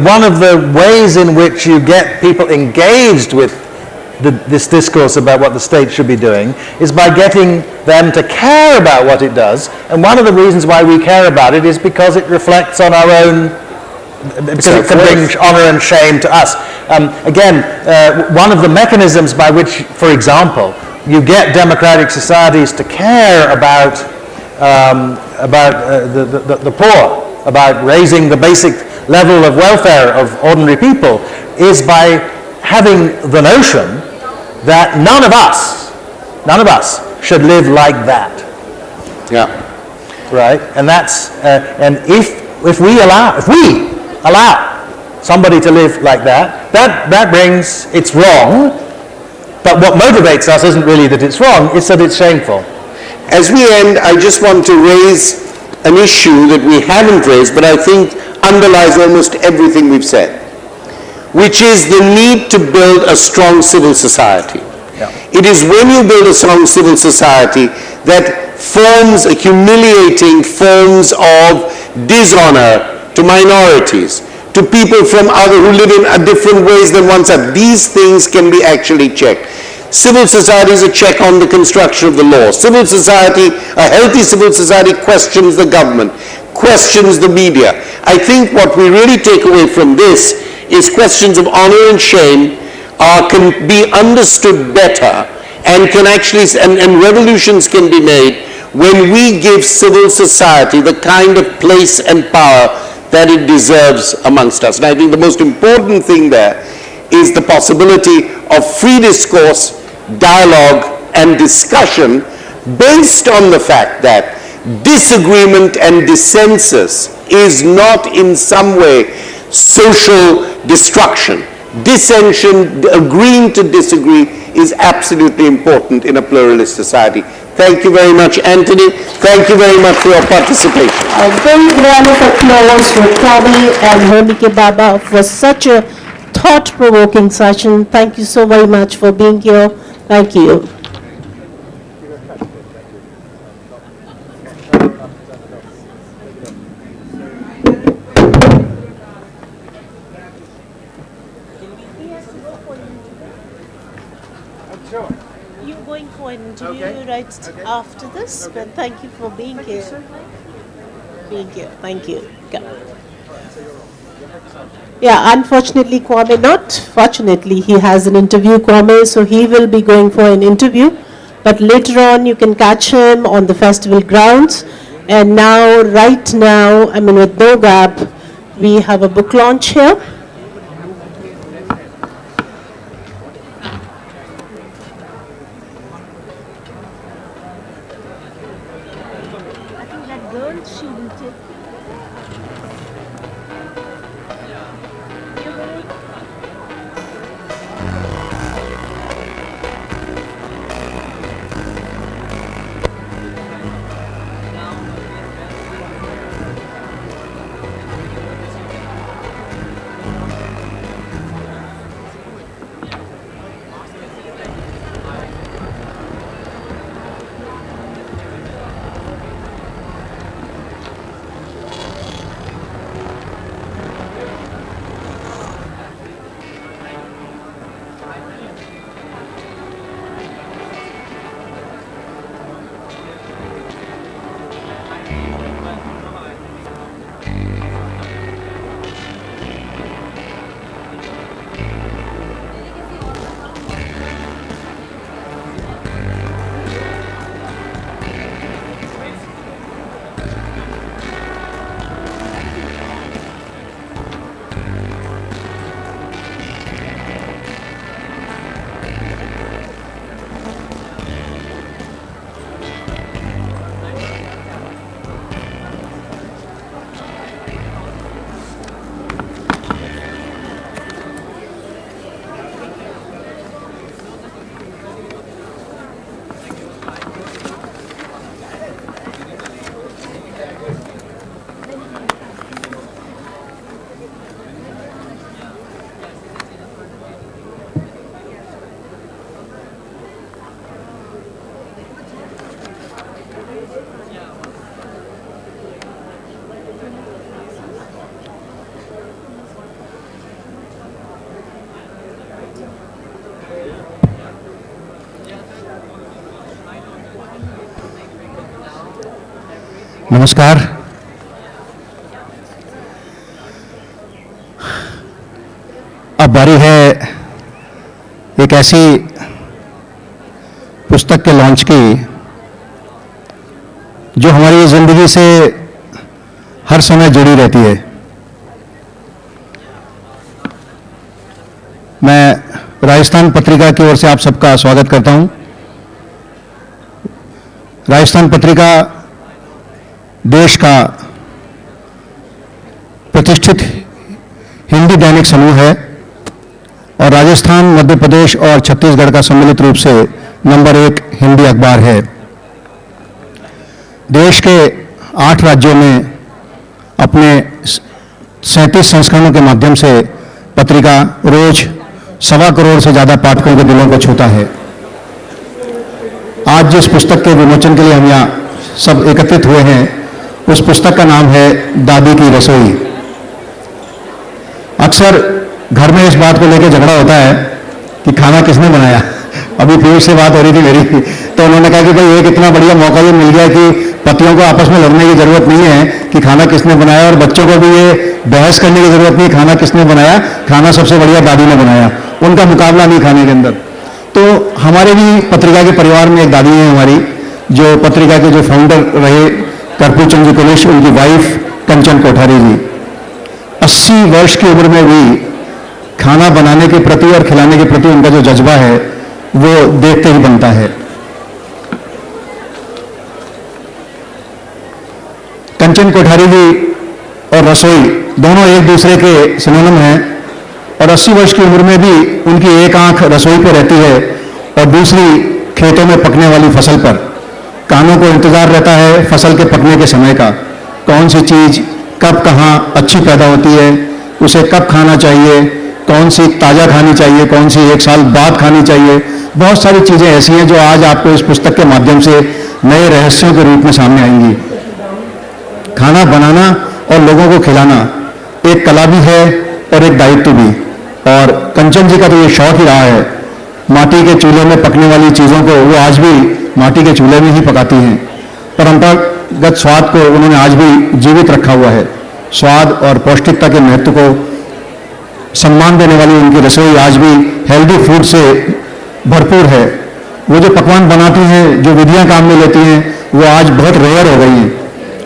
one of the ways in which you get people engaged with this discourse about what the state should be doing is by getting them to care about what it does. And one of the reasons why we care about it is because it reflects on our own, because it can bring honor and shame to us. One of the mechanisms by which, for example, you get democratic societies to care about the poor, about raising the basic level of welfare of ordinary people, is by having the notion that none of us should live like that. Yeah. Right? And that's and if we allow somebody to live like that, that brings, it's wrong. But what motivates us isn't really that it's wrong, it's that it's shameful. As we end, I just want to raise an issue that we haven't raised, but I think underlies almost everything we've said, which is the need to build a strong civil society. Yeah. It is when you build a strong civil society that forms humiliating forms of dishonor to minorities, to people from who live in different ways than oneself. These things can be actually checked. Civil society is a check on the construction of the law. Civil society, a healthy civil society, questions the government, questions the media. I think what we really take away from this is questions of honor and shame can be understood better and can actually, and revolutions can be made when we give civil society the kind of place and power that it deserves amongst us. And I think the most important thing there is the possibility of free discourse, dialogue, and discussion based on the fact that disagreement and dissensus is not in some way social destruction. Dissension, agreeing to disagree, is absolutely important in a pluralist society. Thank you very much, Anthony. Thank you very much for your participation. A very round of applause for Kwame and Honike Baba for such a thought-provoking session. Thank you so very much for being here. Thank you. You're going for an interview right after this, but thank you for being here. Thank you. Yeah, unfortunately, Kwame, not fortunately, he has an interview, Kwame, so he will be going for an interview. But later on, you can catch him on the festival grounds. And now, right now, with no gap, we have a book launch here. I think that girl, she will take. नमस्कार। अब बारी है एक ऐसी पुस्तक के launch की जो हमारी जिंदगी से हर समय जुड़ी रहती है। मैं राजस्थान पत्रिका की ओर से आप सबका स्वागत करता हूं। राजस्थान पत्रिका देश का प्रतिष्ठित हिंदी दैनिक समूह है और राजस्थान, मध्य प्रदेश और छत्तीसगढ़ का सम्मिलित रूप से नंबर 1 हिंदी अखबार है। देश के 8 राज्यों में अपने 37 संस्करणों के माध्यम से पत्रिका रोज 1.25 करोड़ से ज़्यादा पाठकों के दिलों को छूता है। आज जिस पुस्तक के विमोचन के लिए हम यहाँ सब एकत्रित हुए हैं, उस पुस्तक का नाम है दादी की रसोई। अक्सर घर में इस बात को लेकर झगड़ा होता है कि खाना किसने बनाया। अभी पीयूष से बात हो रही थी मेरी, तो उन्होंने कहा कि भाई एक इतना बढ़िया मौका ये मिल गया कि पतियों को आपस में लड़ने की जरूरत नहीं है कि खाना किसने बनाया, और बच्चों को भी ये बहस करने की जरूरत नहीं खाना किसने बनाया, खाना सबसे बढ़िया दादी ने बनाया। उनका मुकाबला नहीं खाने के अंदर। तो हमारे भी पत्रिका के परिवार में एक दादी है हमारी, जो पत्रिका के जो फाउंडर रहे कर्पूर चंद जी कुलिश, उनकी वाइफ कंचन कोठारी जी। 80 वर्ष की उम्र में भी खाना बनाने के प्रति और खिलाने के प्रति उनका जो जज्बा है वो देखते ही बनता है। कंचन कोठारी जी और रसोई दोनों एक दूसरे के सिनोनिम हैं और 80 वर्ष की उम्र में भी उनकी एक आंख रसोई पर रहती है और दूसरी खेतों में पकने वाली फसल पर। कानों को इंतजार रहता है फसल के पकने के समय का, कौन सी चीज कब कहाँ अच्छी पैदा होती है, उसे कब खाना चाहिए, कौन सी ताज़ा खानी चाहिए, कौन सी 1 साल बाद खानी चाहिए। बहुत सारी चीज़ें ऐसी हैं जो आज आपको इस पुस्तक के माध्यम से नए रहस्यों के रूप में सामने आएंगी। खाना बनाना और लोगों को खिलाना एक कला भी है और एक दायित्व भी, और कंचन जी का तो ये शौक ही रहा है। माटी के चूल्हे में पकने वाली चीज़ों को वो आज भी माटी के चूल्हे में ही पकाती हैं। परंपरागत स्वाद को उन्होंने आज भी जीवित रखा हुआ है। स्वाद और पौष्टिकता के महत्व को सम्मान देने वाली उनकी रसोई आज भी हेल्दी फूड से भरपूर है। वो जो पकवान बनाती हैं, जो विधियां काम में लेती हैं, वो आज बहुत रेयर हो गई हैं।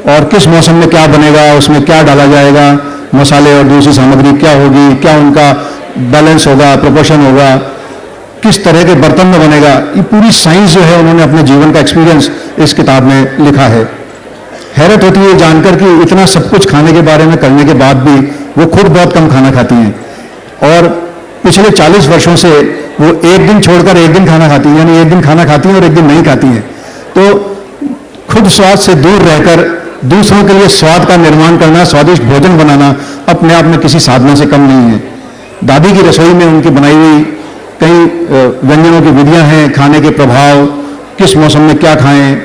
और किस मौसम में क्या बनेगा, उसमें क्या डाला जाएगा, मसाले और दूसरी सामग्री क्या होगी, क्या उनका बैलेंस होगा, प्रोपोर्शन होगा, किस तरह के बर्तन में बनेगा, ये पूरी साइंस जो है उन्होंने अपने जीवन का एक्सपीरियंस इस किताब में लिखा है। हैरत होती है जानकर कि इतना सब कुछ खाने के बारे में करने के बाद भी वो खुद बहुत कम खाना खाती हैं और पिछले 40 वर्षों से वो एक दिन छोड़कर एक दिन खाना खाती हैं, यानी एक दिन खाना खाती हैं और एक दिन नहीं खाती हैं। तो खुद स्वाद से दूर रहकर दूसरों के लिए स्वाद का निर्माण करना, स्वादिष्ट भोजन बनाना अपने आप में किसी साधना से कम नहीं है। दादी की रसोई में उनकी बनाई हुई कई व्यंजनों की विधियां हैं, खाने के प्रभाव, किस मौसम में क्या खाएं,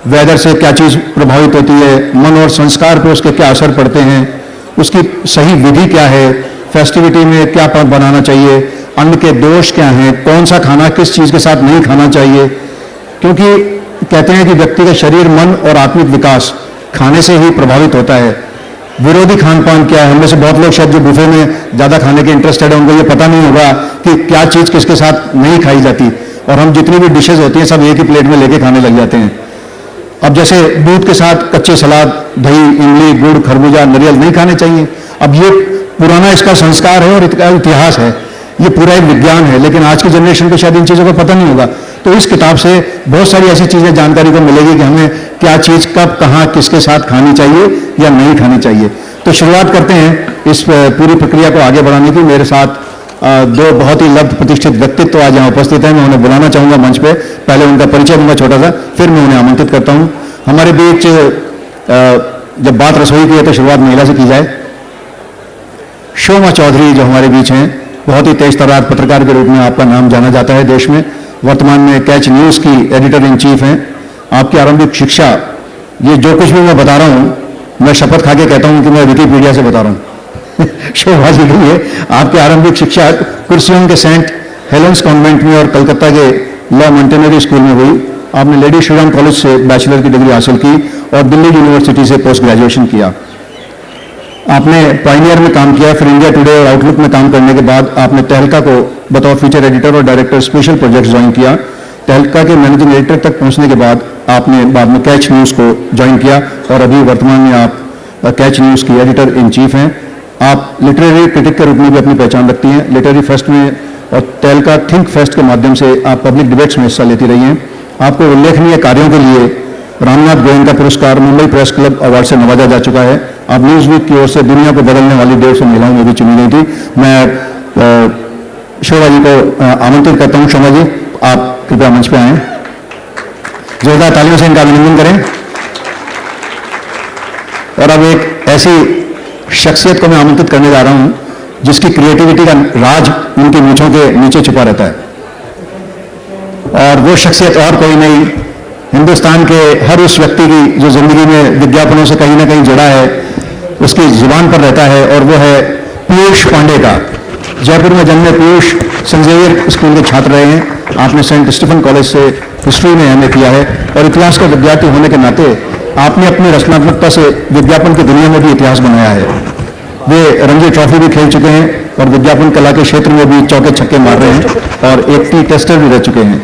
वेदर से क्या चीज़ प्रभावित होती है, मन और संस्कार पर उसके क्या असर पड़ते हैं, उसकी सही विधि क्या है, फेस्टिविटी में क्या बनाना चाहिए, अन्न के दोष क्या हैं, कौन सा खाना किस चीज़ के साथ नहीं खाना चाहिए। क्योंकि कहते हैं कि व्यक्ति का शरीर, मन और आत्मिक विकास खाने से ही प्रभावित होता है। विरोधी खान पान क्या है, हमें से बहुत लोग शायद जो बुफे में ज़्यादा खाने के इंटरेस्टेड है, उनको ये पता नहीं होगा कि क्या चीज़ किसके साथ नहीं खाई जाती, और हम जितनी भी डिशेज होती हैं सब एक ही प्लेट में लेके खाने लग जाते हैं। अब जैसे दूध के साथ कच्चे सलाद, दही, इमली, गुड़, खरबूजा, नारियल नहीं खाने चाहिए। अब ये पुराना इसका संस्कार है और इसका इतिहास है, ये पूरा एक विज्ञान है, लेकिन आज की जनरेशन को शायद इन चीज़ों को पता नहीं होगा। तो इस किताब से बहुत सारी ऐसी चीज़ें जानकारी को मिलेगी कि हमें क्या चीज़ कब कहाँ किसके साथ खानी चाहिए या नहीं खानी चाहिए। तो शुरुआत करते हैं इस पूरी प्रक्रिया को आगे बढ़ाने की। मेरे साथ दो बहुत ही लब्ध प्रतिष्ठित व्यक्तित्व आज यहाँ उपस्थित हैं। मैं उन्हें बुलाना चाहूँगा मंच पे। पहले उनका परिचय दूंगा छोटा सा, फिर मैं उन्हें आमंत्रित करता हूँ। हमारे बीच जब बात रसोई की है तो शुरुआत महिला से की जाए। शोमा चौधरी जो हमारे बीच हैं, बहुत ही तेज तर्रार पत्रकार के रूप में आपका नाम जाना जाता है देश में। वर्तमान में कैच न्यूज़ की एडिटर इन चीफ हैं। आपकी आरंभिक शिक्षा, ये जो कुछ भी मैं बता रहा हूँ, मैं शपथ खा के कहता हूँ कि मैं विकिपीडिया से बता रहा हूँ। शोभा जी के लिए आपकी आरंभिक शिक्षा कुर्सियों के सेंट हेलेंस कॉन्वेंट में और कलकत्ता के लॉ मॉन्टेनरी स्कूल में हुई। आपने लेडी श्रीराम कॉलेज से बैचलर की डिग्री हासिल की और दिल्ली यूनिवर्सिटी से पोस्ट ग्रेजुएशन किया। आपने पायनियर में काम किया, फिर इंडिया टुडे और आउटलुक में काम करने के बाद आपने तहलका को बतौर फीचर एडिटर और डायरेक्टर स्पेशल प्रोजेक्ट्स ज्वाइन किया। तहलका के मैनेजिंग एडिटर तक पहुंचने के बाद आपने बाद में कैच न्यूज़ को ज्वाइन किया और अभी वर्तमान में आप कैच न्यूज़ की एडिटर इन चीफ हैं। आप लिटरेरी क्रिटिक के रूप में भी अपनी पहचान रखती हैं। लिटरेरी फेस्ट में और तहलका थिंक फेस्ट के माध्यम से आप पब्लिक डिबेट्स में हिस्सा लेती रही हैं। आपको उल्लेखनीय कार्यों के लिए रामनाथ गोयनका पुरस्कार मुंबई प्रेस क्लब अवार्ड से नवाजा जा चुका है। आप न्यूज़ वीक की ओर से दुनिया को बदलने वाली 150 महिलाओं में भी चुनी गई थी। मैं शोभा जी को आमंत्रित करता हूं। शोभा जी, आप कृपया मंच पे आएं। जोरदार तालियों से इनका अभिनंदन करें। और अब एक ऐसी शख्सियत को मैं आमंत्रित करने जा रहा हूं जिसकी क्रिएटिविटी का राज उनकी मूंछों के नीचे छुपा रहता है, और वो शख्सियत और कोई नहीं, हिंदुस्तान के हर उस व्यक्ति की जो जिंदगी में विज्ञापनों से कहीं ना कहीं जुड़ा है, उसकी जुबान पर रहता है, और वो है पीयूष पांडे का। जयपुर में जन्मे पीयूष सेंट जेवियर स्कूल के छात्र रहे हैं। आपने सेंट स्टीफन कॉलेज से हिस्ट्री में एमए किया है और इतिहास का विद्यार्थी होने के नाते आपने अपनी रचनात्मकता से विज्ञापन की दुनिया में भी इतिहास बनाया है। वे रणजी ट्रॉफी भी खेल चुके हैं और विज्ञापन कला के क्षेत्र में भी चौके छक्के मार रहे हैं और एक टी टेस्टर भी रह चुके हैं।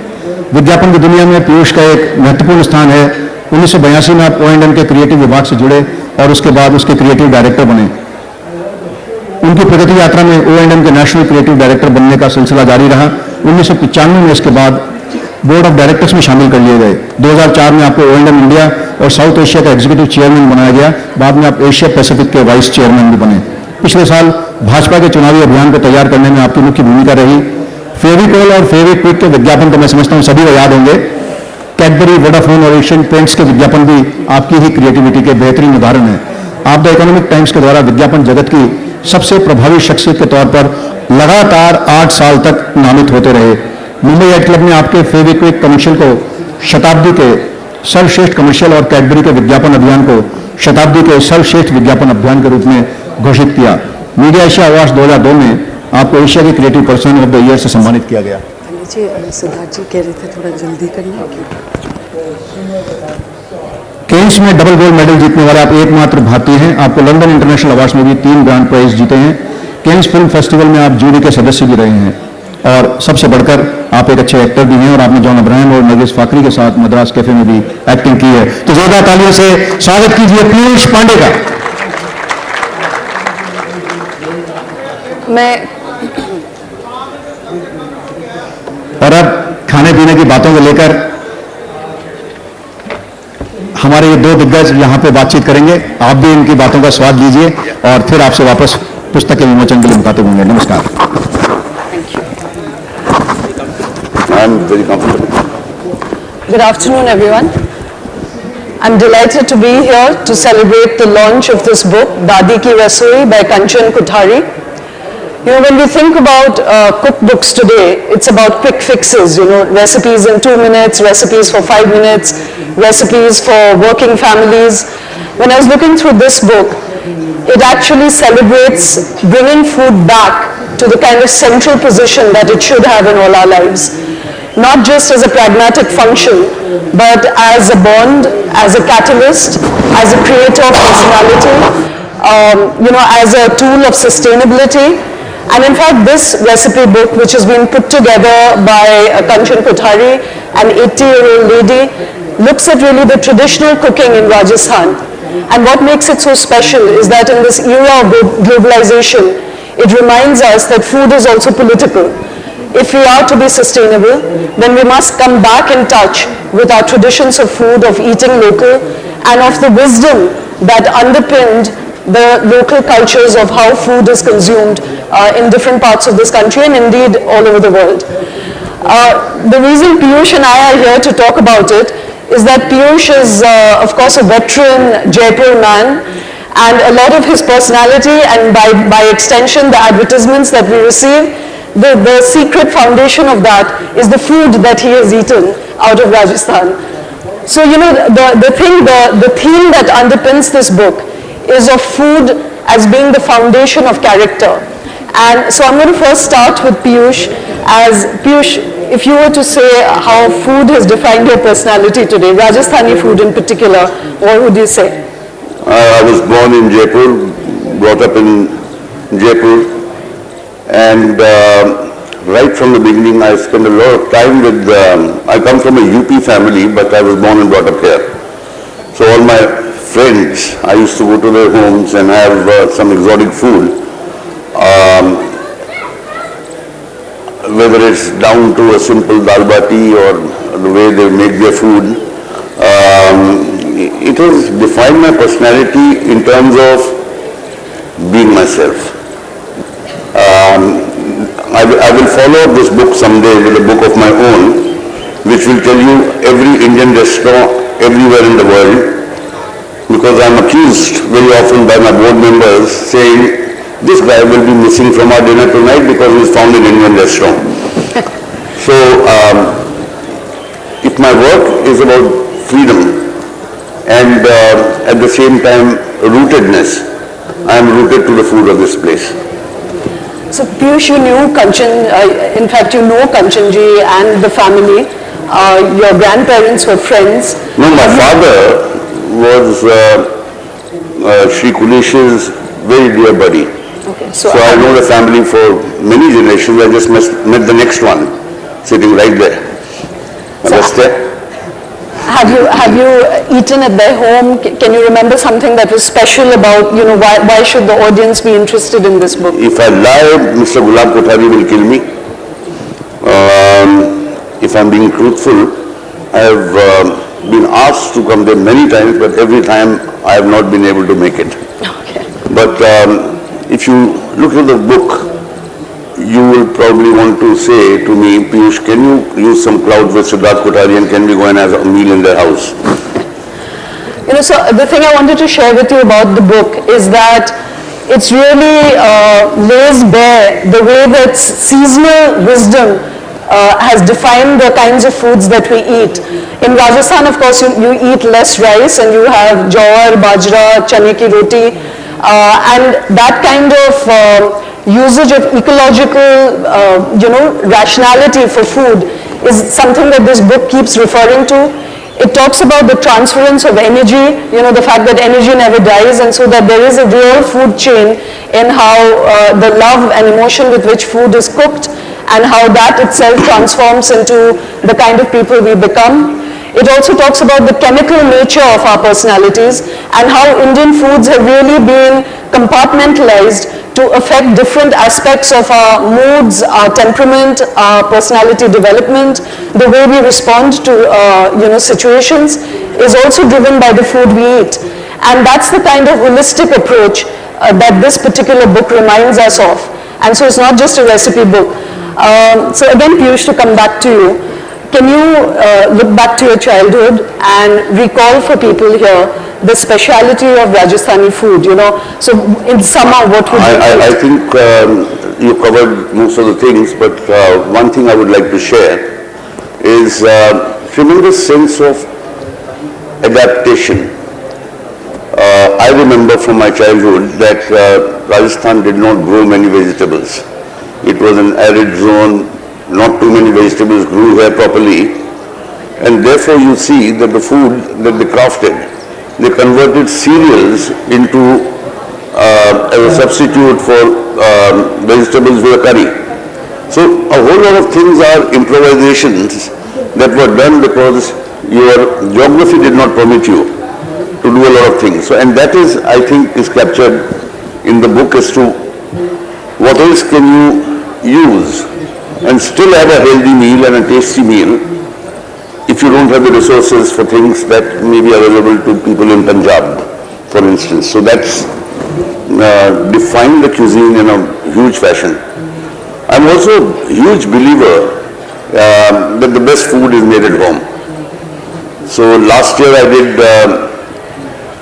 विज्ञापन की दुनिया में पीयूष का एक महत्वपूर्ण स्थान है। 1982 में आप O&M के क्रिएटिव विभाग से जुड़े और उसके बाद उसके क्रिएटिव डायरेक्टर बने। उनकी प्रगति यात्रा में O&M के नेशनल क्रिएटिव डायरेक्टर बनने का सिलसिला जारी रहा। 1995 में इसके बाद बोर्ड ऑफ डायरेक्टर्स में शामिल कर लिए गए। 2004 में आपको O&M इंडिया और साउथ एशिया का एग्जीक्यूटिव चेयरमैन बनाया गया। बाद में आप एशिया पैसिफिक के वाइस चेयरमैन भी बने। पिछले साल भाजपा के चुनावी अभियान को तैयार करने में आपकी मुख्य भूमिका रही। फेविकोल और फेविक्विक के विज्ञापन तो मैं समझता हूं सभी को याद होंगे। कैडबरी, वोडाफोन और एशियन पेंट्स के विज्ञापन भी आपकी ही क्रिएटिविटी के बेहतरीन उदाहरण हैं। आप द इकोनॉमिक टाइम्स के द्वारा विज्ञापन जगत की सबसे प्रभावी शख्सियत के तौर पर लगातार 8 साल तक नामित होते रहे। मुंबई एड क्लब ने आपके फेविक्विक कमर्शियल को शताब्दी के सर्वश्रेष्ठ कमर्शियल और कैडबरी के विज्ञापन अभियान को शताब्दी के सर्वश्रेष्ठ विज्ञापन अभियान के रूप में घोषित किया। मीडिया एशिया अवार्ड 2002 में आपको एशिया के creative person of the year से सम्मानित किया गया। सिद्धार्थ जी कह रहे थे थोड़ा जल्दी करना। केन्स में डबल गोल्ड मेडल जीतने वाले आप एकमात्र भारतीय हैं। आपको लंदन इंटरनेशनल अवार्ड्स में भी 3 ग्रैंड प्राइज जीते हैं। केन्स फिल्म फेस्टिवल में आप जूरी के सदस्य भी रहे हैं और सबसे बढ़कर आप एक अच्छे एक्टर भी हैं और आपने जॉन अब्राहम और नरगिस फाकरी के साथ मद्रास कैफे में भी एक्टिंग की है। तो जोरदार तालियों से स्वागत कीजिए पीयूष पांडे का। मैं और अब खाने पीने की बातों को लेकर हमारे ये 2 दिग्गज यहाँ पे बातचीत करेंगे। आप भी इनकी बातों का स्वाद लीजिए और फिर आपसे वापस पुस्तक के विमोचन के लिए मुखातिब होंगे। नमस्कार। I'm very comfortable. Good afternoon, everyone. I'm delighted to be here to celebrate the launch of this book, Dadi Ki Rasoi by Kanchan Kothari. You know, when we think about cookbooks today, it's about quick fixes, you know, recipes in 2 minutes, recipes for 5 minutes, recipes for working families. When I was looking through this book, it actually celebrates bringing food back to the kind of central position that it should have in all our lives. Not just as a pragmatic function, but as a bond, as a catalyst, as a creator of personality, you know, as a tool of sustainability. And in fact, this recipe book, which has been put together by Kanchan Kothari, an 80-year-old lady, looks at really the traditional cooking in Rajasthan. And what makes it so special is that in this era of globalization, it reminds us that food is also political. If we are to be sustainable, then we must come back in touch with our traditions of food, of eating local, and of the wisdom that underpinned the local cultures of how food is consumed in different parts of this country and indeed all over the world. The reason Piyush and I are here to talk about it is that Piyush is, of course, a veteran Jaipur man, and a lot of his personality and by extension the advertisements that we receive, the secret foundation of that is the food that he has eaten out of Rajasthan. So, you know, the theme that underpins this book is of food as being the foundation of character. And so I'm going to first start with Piyush. As Piyush, if you were to say how food has defined your personality today, Rajasthani food in particular, what would you say? I was born in Jaipur, brought up in Jaipur, and right from the beginning I spent a lot of time with, I come from a UP family, but I was born and brought up here. So all my friends, I used to go to their homes and have some exotic food. Whether it's down to a simple dal bati or the way they make their food, it has defined my personality in terms of being myself. I will follow up this book someday with a book of my own, which will tell you every Indian restaurant everywhere in the world, because I'm accused very often by my board members saying, this guy will be missing from our dinner tonight because he's found an Indian restaurant. So, if my work is about freedom and at the same time rootedness, I am rooted to the food of this place. So Piyush, you knew Kanchan, in fact you know Kanchanji and the family. Your grandparents were friends. No, my father was Sri Kulesh's very dear buddy. Okay, so I know the family for many generations. I just met the next one, sitting right there. Have you eaten at their home? Can you remember something that was special about, why should the audience be interested in this book? If I lie, Mr. Gulab Kothari will kill me. If I'm being truthful, I have been asked to come there many times, but every time I have not been able to make it. Okay. But if you look at the book, you will probably want to say to me, Piyush, can you use some clouds with Siddharth Kothari and can we go and have a meal in their house? So the thing I wanted to share with you about the book is that it's really lays bare the way that seasonal wisdom has defined the kinds of foods that we eat. In Rajasthan, of course, you eat less rice and you have jawar, bajra, chane ki roti, and that kind of usage of ecological, rationality for food is something that this book keeps referring to. It talks about the transference of energy, the fact that energy never dies, and so that there is a real food chain in how the love and emotion with which food is cooked and how that itself transforms into the kind of people we become. It also talks about the chemical nature of our personalities and how Indian foods have really been compartmentalized to affect different aspects of our moods, our temperament, our personality development. The way we respond to situations is also driven by the food we eat. And that's the kind of holistic approach that this particular book reminds us of. And so it's not just a recipe book. So again, Piyush, to come back to you, can you look back to your childhood and recall for people here the speciality of Rajasthani food, So in summer, what would you eat? I think you covered most of the things, but one thing I would like to share is tremendous sense of adaptation. I remember from my childhood that Rajasthan did not grow many vegetables. It was an arid zone, not too many vegetables grew here properly, and therefore you see that the food that they crafted, they converted cereals into as a substitute for vegetables with a curry. So a whole lot of things are improvisations that were done because your geography did not permit you to do a lot of things. So, and that is, I think, is captured in the book as to what else can you use and still have a healthy meal and a tasty meal if you don't have the resources for things that may be available to people in Punjab, for instance. So that's defined the cuisine in a huge fashion. I'm also a huge believer that the best food is made at home. So last year I did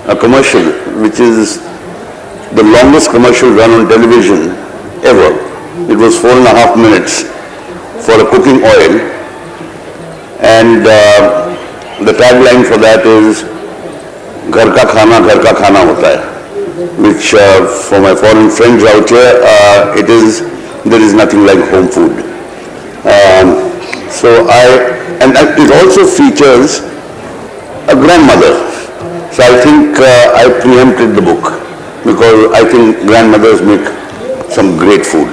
a commercial, which is the longest commercial run on television ever. It was 4.5 minutes for a cooking oil, and the tagline for that is "Ghar ka khana hota hai," which for my foreign friends out here, it is, there is nothing like home food. So and it also features a grandmother. So I think I preempted the book because I think grandmothers make some great food.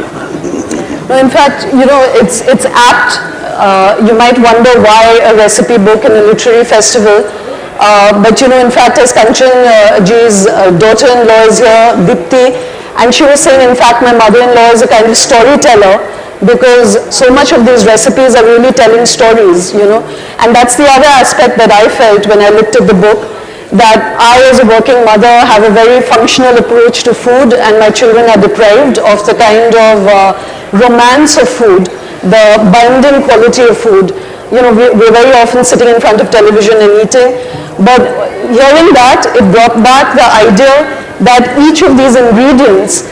No, in fact, it's apt. You might wonder why a recipe book in a literary festival. But in fact, as Kanchan ji's daughter-in-law is here, Dipti, and she was saying, in fact, my mother-in-law is a kind of storyteller because so much of these recipes are really telling stories, And that's the other aspect that I felt when I looked at the book, that I as a working mother have a very functional approach to food and my children are deprived of the kind of romance of food, the binding quality of food. We're very often sitting in front of television and eating, but hearing that, it brought back the idea that each of these ingredients,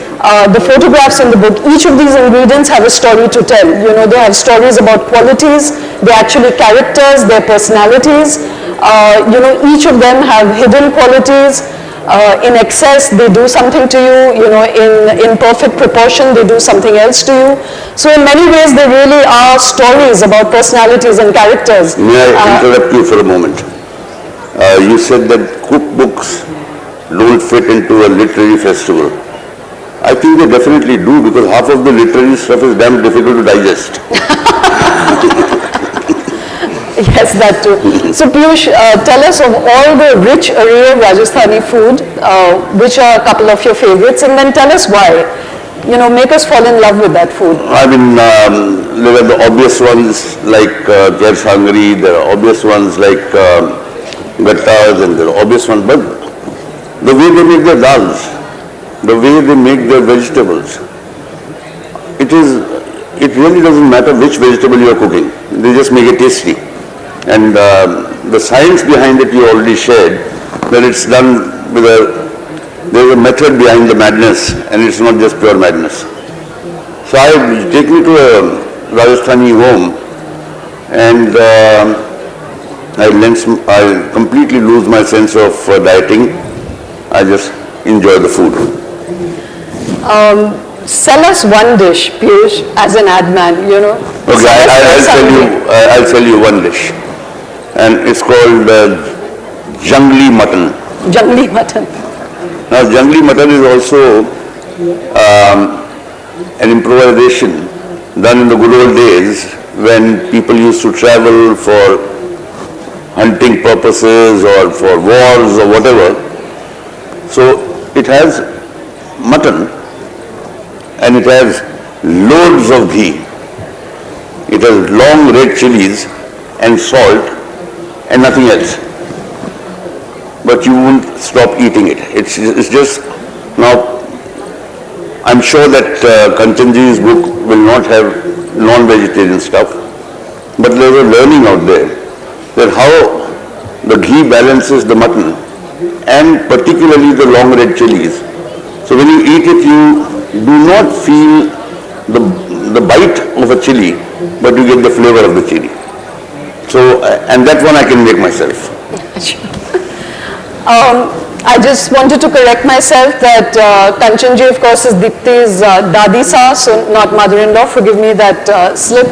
the photographs in the book, each of these ingredients have a story to tell. They have stories about qualities, they're actually characters, their personalities. Each of them have hidden qualities. In excess, they do something to you. In perfect proportion, they do something else to you. So in many ways, they really are stories about personalities and characters. May I interrupt you for a moment? You said that cookbooks don't fit into a literary festival. I think they definitely do because half of the literary stuff is damn difficult to digest. Yes, that too. So Piyush, tell us of all the rich array of Rajasthani food, which are a couple of your favorites, and then tell us why. Make us fall in love with that food. I mean, there are the obvious ones like Kher Sangri, there are obvious ones like Gattas, and there are obvious ones, but the way they make their dals, the way they make their vegetables, it really doesn't matter which vegetable you are cooking, they just make it tasty. And the science behind it you already shared, that it's done with there's a method behind the madness and it's not just pure madness. So I take me to a Rajasthani home and I completely lose my sense of dieting. I just enjoy the food. Sell us one dish, Piyush, as an ad man, Okay, I'll tell you one dish. And it's called jungli mutton. Jungli mutton. Now, jungli mutton is also an improvisation done in the good old days when people used to travel for hunting purposes or for wars or whatever. So it has mutton and it has loads of ghee. It has long red chilies and salt and nothing else. But you won't stop eating it. It's just, now, I'm sure that Kanchanji's book will not have non-vegetarian stuff, but there's a learning out there that how the ghee balances the mutton and particularly the long red chilies. So when you eat it, you do not feel the bite of a chili, but you get the flavor of the chili. So, and that one I can make myself. I just wanted to correct myself that Kanchanji, of course, is Dipti's Dadi Sa, so not mother-in-law. Forgive me that slip.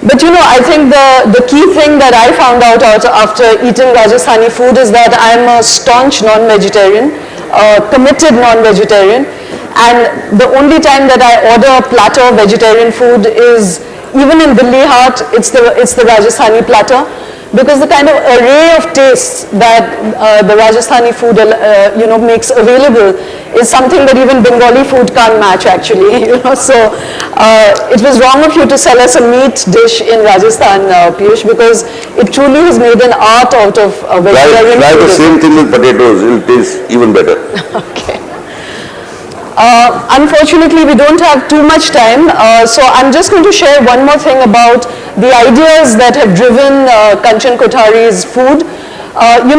But I think the key thing that I found out after eating Rajasthani food is that I'm a staunch non-vegetarian, committed non-vegetarian, and the only time that I order a platter of vegetarian food is, even in Delhi Haat, it's the Rajasthani platter, because the kind of array of tastes that the Rajasthani food makes available is something that even Bengali food can't match actually. So it was wrong of you to sell us a meat dish in Rajasthan, Piyush, because it truly has made an art out of vegetarian food. Try the same thing with potatoes, it will taste even better. Okay. Unfortunately, we don't have too much time, so I'm just going to share one more thing about the ideas that have driven Kanchan Kothari's food.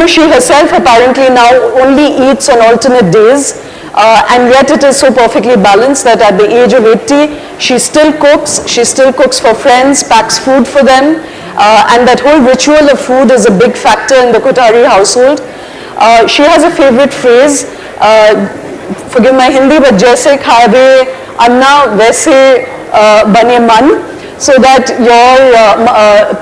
She herself apparently now only eats on alternate days, and yet it is so perfectly balanced that at the age of 80, she still cooks for friends, packs food for them, and that whole ritual of food is a big factor in the Kothari household. She has a favorite phrase, forgive my Hindi, but jaise khade anna vaise bane man. so that your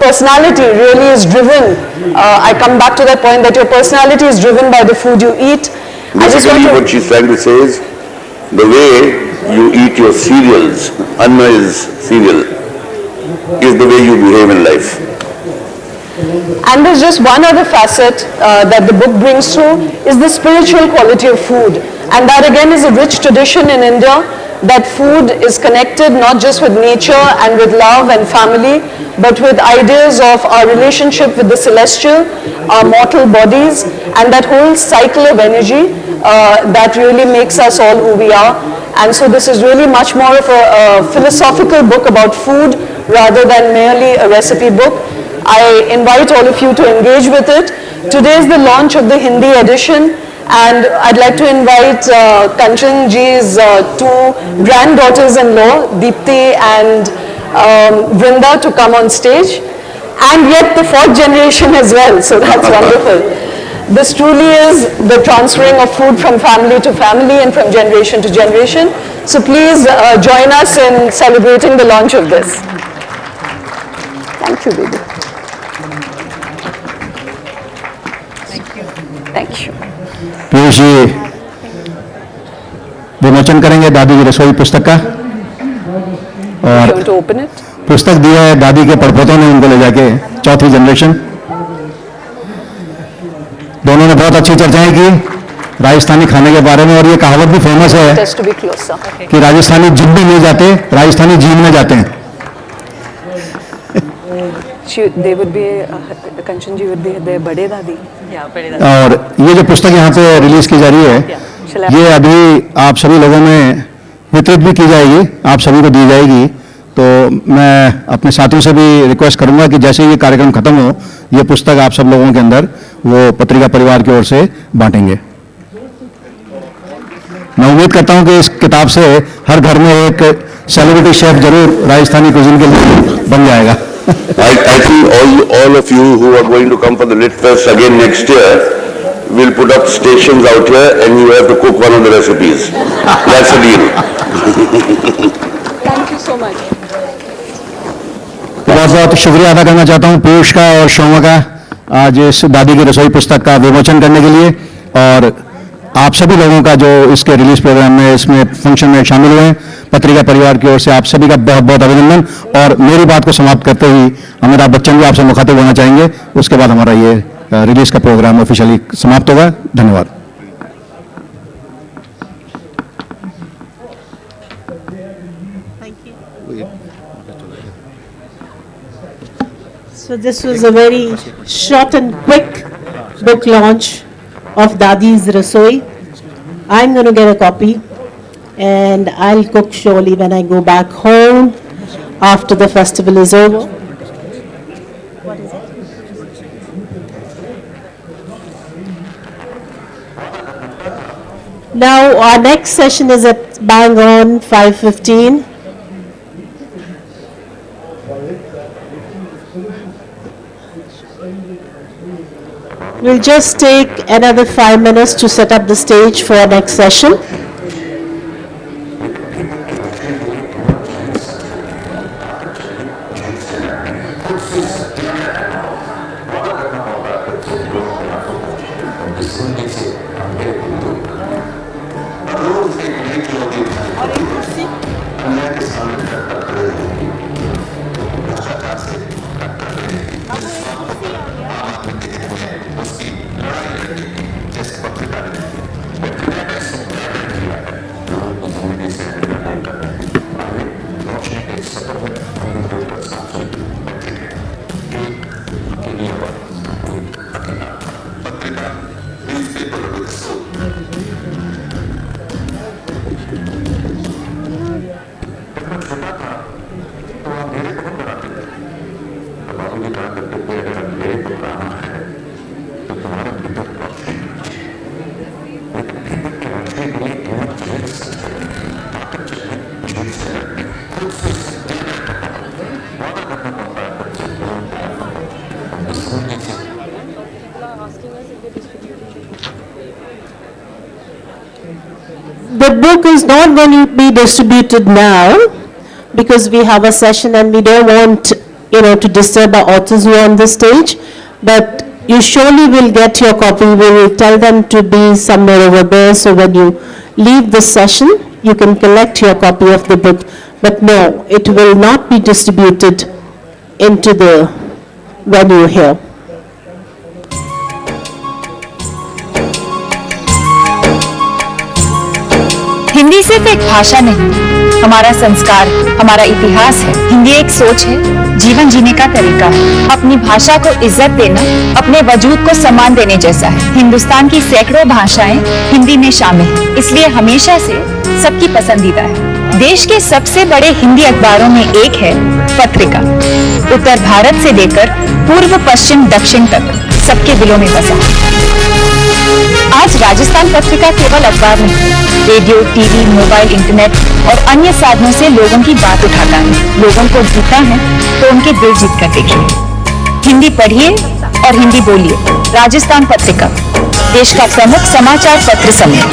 personality really is driven. I come back to that point that your personality is driven by the food you eat. I just want Basically, to, what she's trying to say is, the way you eat your cereals, Anna is cereal, is the way you behave in life. and there's just one other facet that the book brings through is the spiritual quality of food. And that again is a rich tradition in India, that food is connected not just with nature and with love and family, but with ideas of our relationship with the celestial, our mortal bodies, and that whole cycle of energy that really makes us all who we are. And so this is really much more of a philosophical book about food rather than merely a recipe book. I invite all of you to engage with it. Today is the launch of the Hindi edition, and I'd like to invite Kanchan ji's two granddaughters-in-law, Deepthi and Vrinda, to come on stage, and yet the fourth generation as well, so that's wonderful. This truly is the transferring of food from family to family and from generation to generation. So please join us in celebrating the launch of this. Thank you, baby. Thank you. Piyush ji विमोचन करेंगे दादी की रसोई पुस्तक का, और Want to open it? पुस्तक दिया है दादी के पड़पोतों ने उनको ले जाके, चौथी जनरेशन। दोनों ने बहुत अच्छी चर्चाएं की राजस्थानी खाने के बारे में, और ये कहावत भी फेमस है Just to be closer. कि राजस्थानी जिम में नहीं जाते, राजस्थानी जीन में जाते हैं। They would be, Kanchan ji would be their बड़े दादी. Yeah, बड़े दादी. और ये जो पुस्तक यहाँ पे रिलीज की जा रही है, ये अभी आप सभी लोगों में वितरित भी की जाएगी, आप सभी को दी जाएगी। तो मैं अपने साथियों से भी रिक्वेस्ट करूंगा कि जैसे ये कार्यक्रम खत्म हो, ये पुस्तक आप सब लोगों के अंदर वो पत्रिका परिवार की ओर से बांटेंगे। मैं उम्मीद करता हूं कि इस किताब से हर घर में एक सेलिब्रिटी शेफ जरूर राजस्थानी कुजीन के लिए बन जाएगा। I think all of you who are going to come for the Lit Fest again next year will put up stations out here and you have to cook one of the recipes. That's the deal. Thank you so much. बहुत बहुत शुक्रिया अदा करना चाहता हूं पीयूष का और शोमा का, आज इस दादी की रसोई पुस्तक का विमोचन करने के लिए, और आप सभी लोगों का जो इसके रिलीज प्रोग्राम में, इसमें फंक्शन में शामिल हुए हैं। पत्रिका परिवार की ओर से आप सभी का बहुत बहुत अभिनंदन। और मेरी बात को समाप्त करते ही अमिताभ बच्चन भी आपसे मुखातिब होना चाहेंगे, उसके बाद हमारा ये रिलीज का प्रोग्राम ऑफिशियली समाप्त होगा। धन्यवाद। So this was a very short and quick book launch of Dadi's Rasoi. I'm going to get a copy and I'll cook surely when I go back home after the festival is over. What is it? Now our next session is at bang on 5:15. We'll just take another 5 minutes to set up the stage for our next session. The book is not going to be distributed now, because we have a session and we don't want, to disturb our authors who are on the stage. But you surely will get your copy. We will tell them to be somewhere over there, so when you leave the session, you can collect your copy of the book. But no, it will not be distributed into the venue here. Hindi सिर्फ एक भाषा नहीं, हमारा संस्कार, हमारा इतिहास है। हिंदी एक सोच है, जीवन जीने का तरीका है। अपनी भाषा को इज्जत देना, अपने वजूद को सम्मान देने जैसा है। हिंदुस्तान की सैकड़ों भाषाएं हिंदी में शामिल हैं, इसलिए हमेशा से सबकी पसंदीदा है। देश के सबसे बड़े हिंदी अखबारों में एक है पत्रिका। उत्तर भारत से लेकर पूर्व पश्चिम दक्षिण तक सबके दिलों में बसा। आज राजस्थान पत्रिका केवल अखबार नहीं, रेडियो, टीवी, मोबाइल, इंटरनेट और अन्य साधनों से लोगों की बात उठाता है। लोगों को जीता है तो उनके दिल जीत कर देखिए। हिंदी पढ़िए और हिंदी बोलिए। राजस्थान पत्रिका, देश का प्रमुख समाचार पत्र समूह।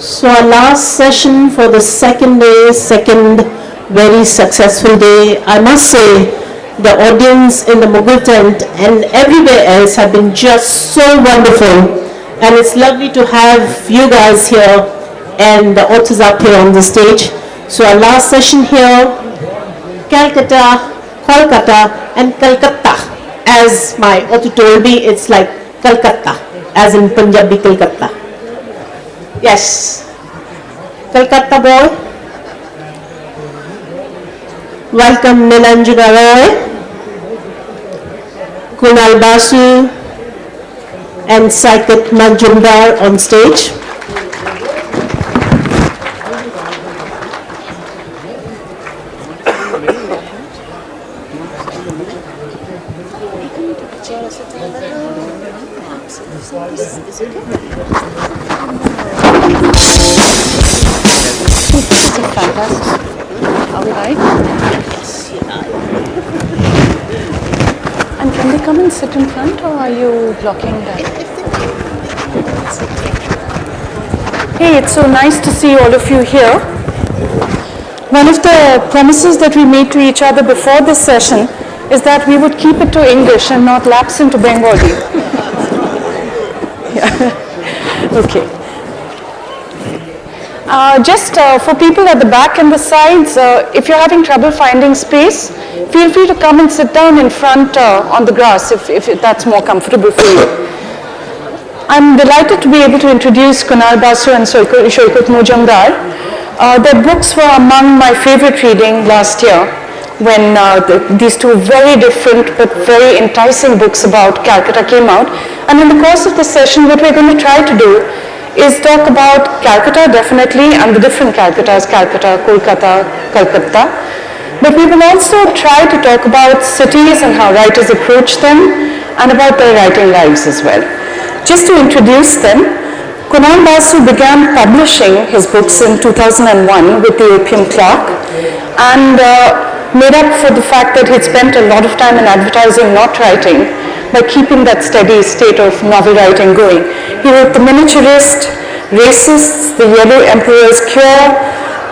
So our last session for the second day, second very successful day, I must say the audience in the Mughal tent and everywhere else have been just so wonderful, and it's lovely to have you guys here and the authors up here on the stage. So our last session here, Calcutta, Kolkata and Calcutta. As my author told me, it's like Calcutta, as in Punjabi Calcutta. Yes. Calcutta boy. Welcome Nilanjana Roy, Kunal Basu and Saikat Majumdar on stage. And can they come and sit in front, or are you blocking that? Hey, it's so nice to see all of you here. One of the promises that we made to each other before this session is that we would keep it to English and not lapse into Bengali. Yeah. Okay. Just for people at the back and the sides, if you're having trouble finding space, feel free to come and sit down in front on the grass if that's more comfortable for you. I'm delighted to be able to introduce Kunal Basu and Shoykut Mujumdar. Their books were among my favorite reading last year when these two very different but very enticing books about Calcutta came out. And in the course of this session, what we're going to try to do is talk about Calcutta, definitely, and the different Calcuttas, Calcutta, Kolkata, Calcutta. But we will also try to talk about cities and how writers approach them, and about their writing lives as well. Just to introduce them, Kunal Basu began publishing his books in 2001 with the Opium Clerk, and made up for the fact that he'd spent a lot of time in advertising, not writing, by keeping that steady state of novel writing going. He wrote The Miniaturist, Racists, The Yellow Emperor's Cure,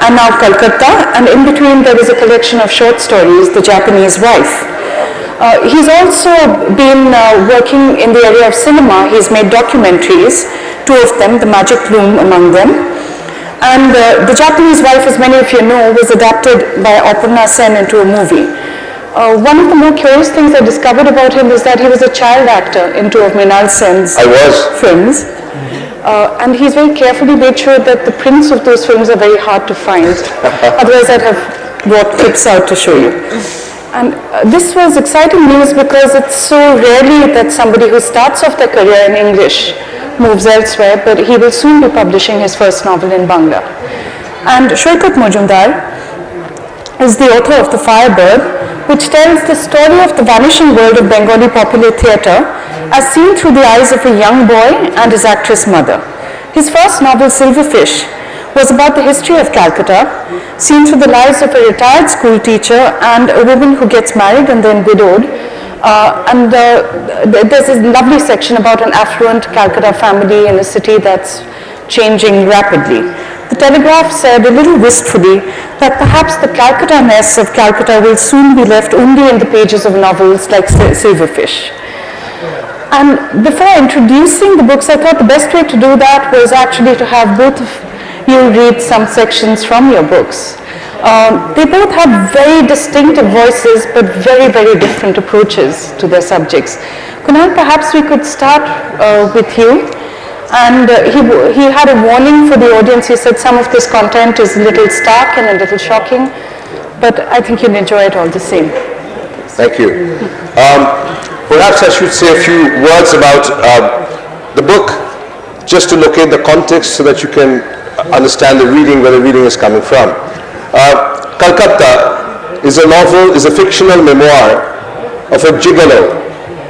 and now Calcutta, and in between there is a collection of short stories, The Japanese Wife. He's also been working in the area of cinema. He's made documentaries, two of them, The Magic Loom among them. And The Japanese Wife, as many of you know, was adapted by Aparna Sen into a movie. One of the more curious things I discovered about him is that he was a child actor in two of Mrinal Sen's films. And he's very carefully made sure that the prints of those films are very hard to find. Otherwise, I'd have brought clips out to show you. And this was exciting news because it's so rarely that somebody who starts off their career in English moves elsewhere, but he will soon be publishing his first novel in Bangla. And Shoykut Mujumdar is the author of The Firebird, which tells the story of the vanishing world of Bengali popular theatre as seen through the eyes of a young boy and his actress mother. His first novel, Silverfish, was about the history of Calcutta, seen through the lives of a retired school teacher and a woman who gets married and then widowed. There's a lovely section about an affluent Calcutta family in a city that's changing rapidly. The Telegraph said a little wistfully that perhaps the Calcutta-ness of Calcutta will soon be left only in the pages of novels like Silverfish. And before introducing the books, I thought the best way to do that was actually to have both of you read some sections from your books. They both have very distinctive voices, but very, very different approaches to their subjects. Kunal, perhaps we could start with you. And he had a warning for the audience. He said some of this content is a little stark and a little shocking, but I think you'll enjoy it all the same. Thank you. Perhaps I should say a few words about the book, just to locate the context so that you can understand the reading, where the reading is coming from. Calcutta is a novel, is a fictional memoir of a gigolo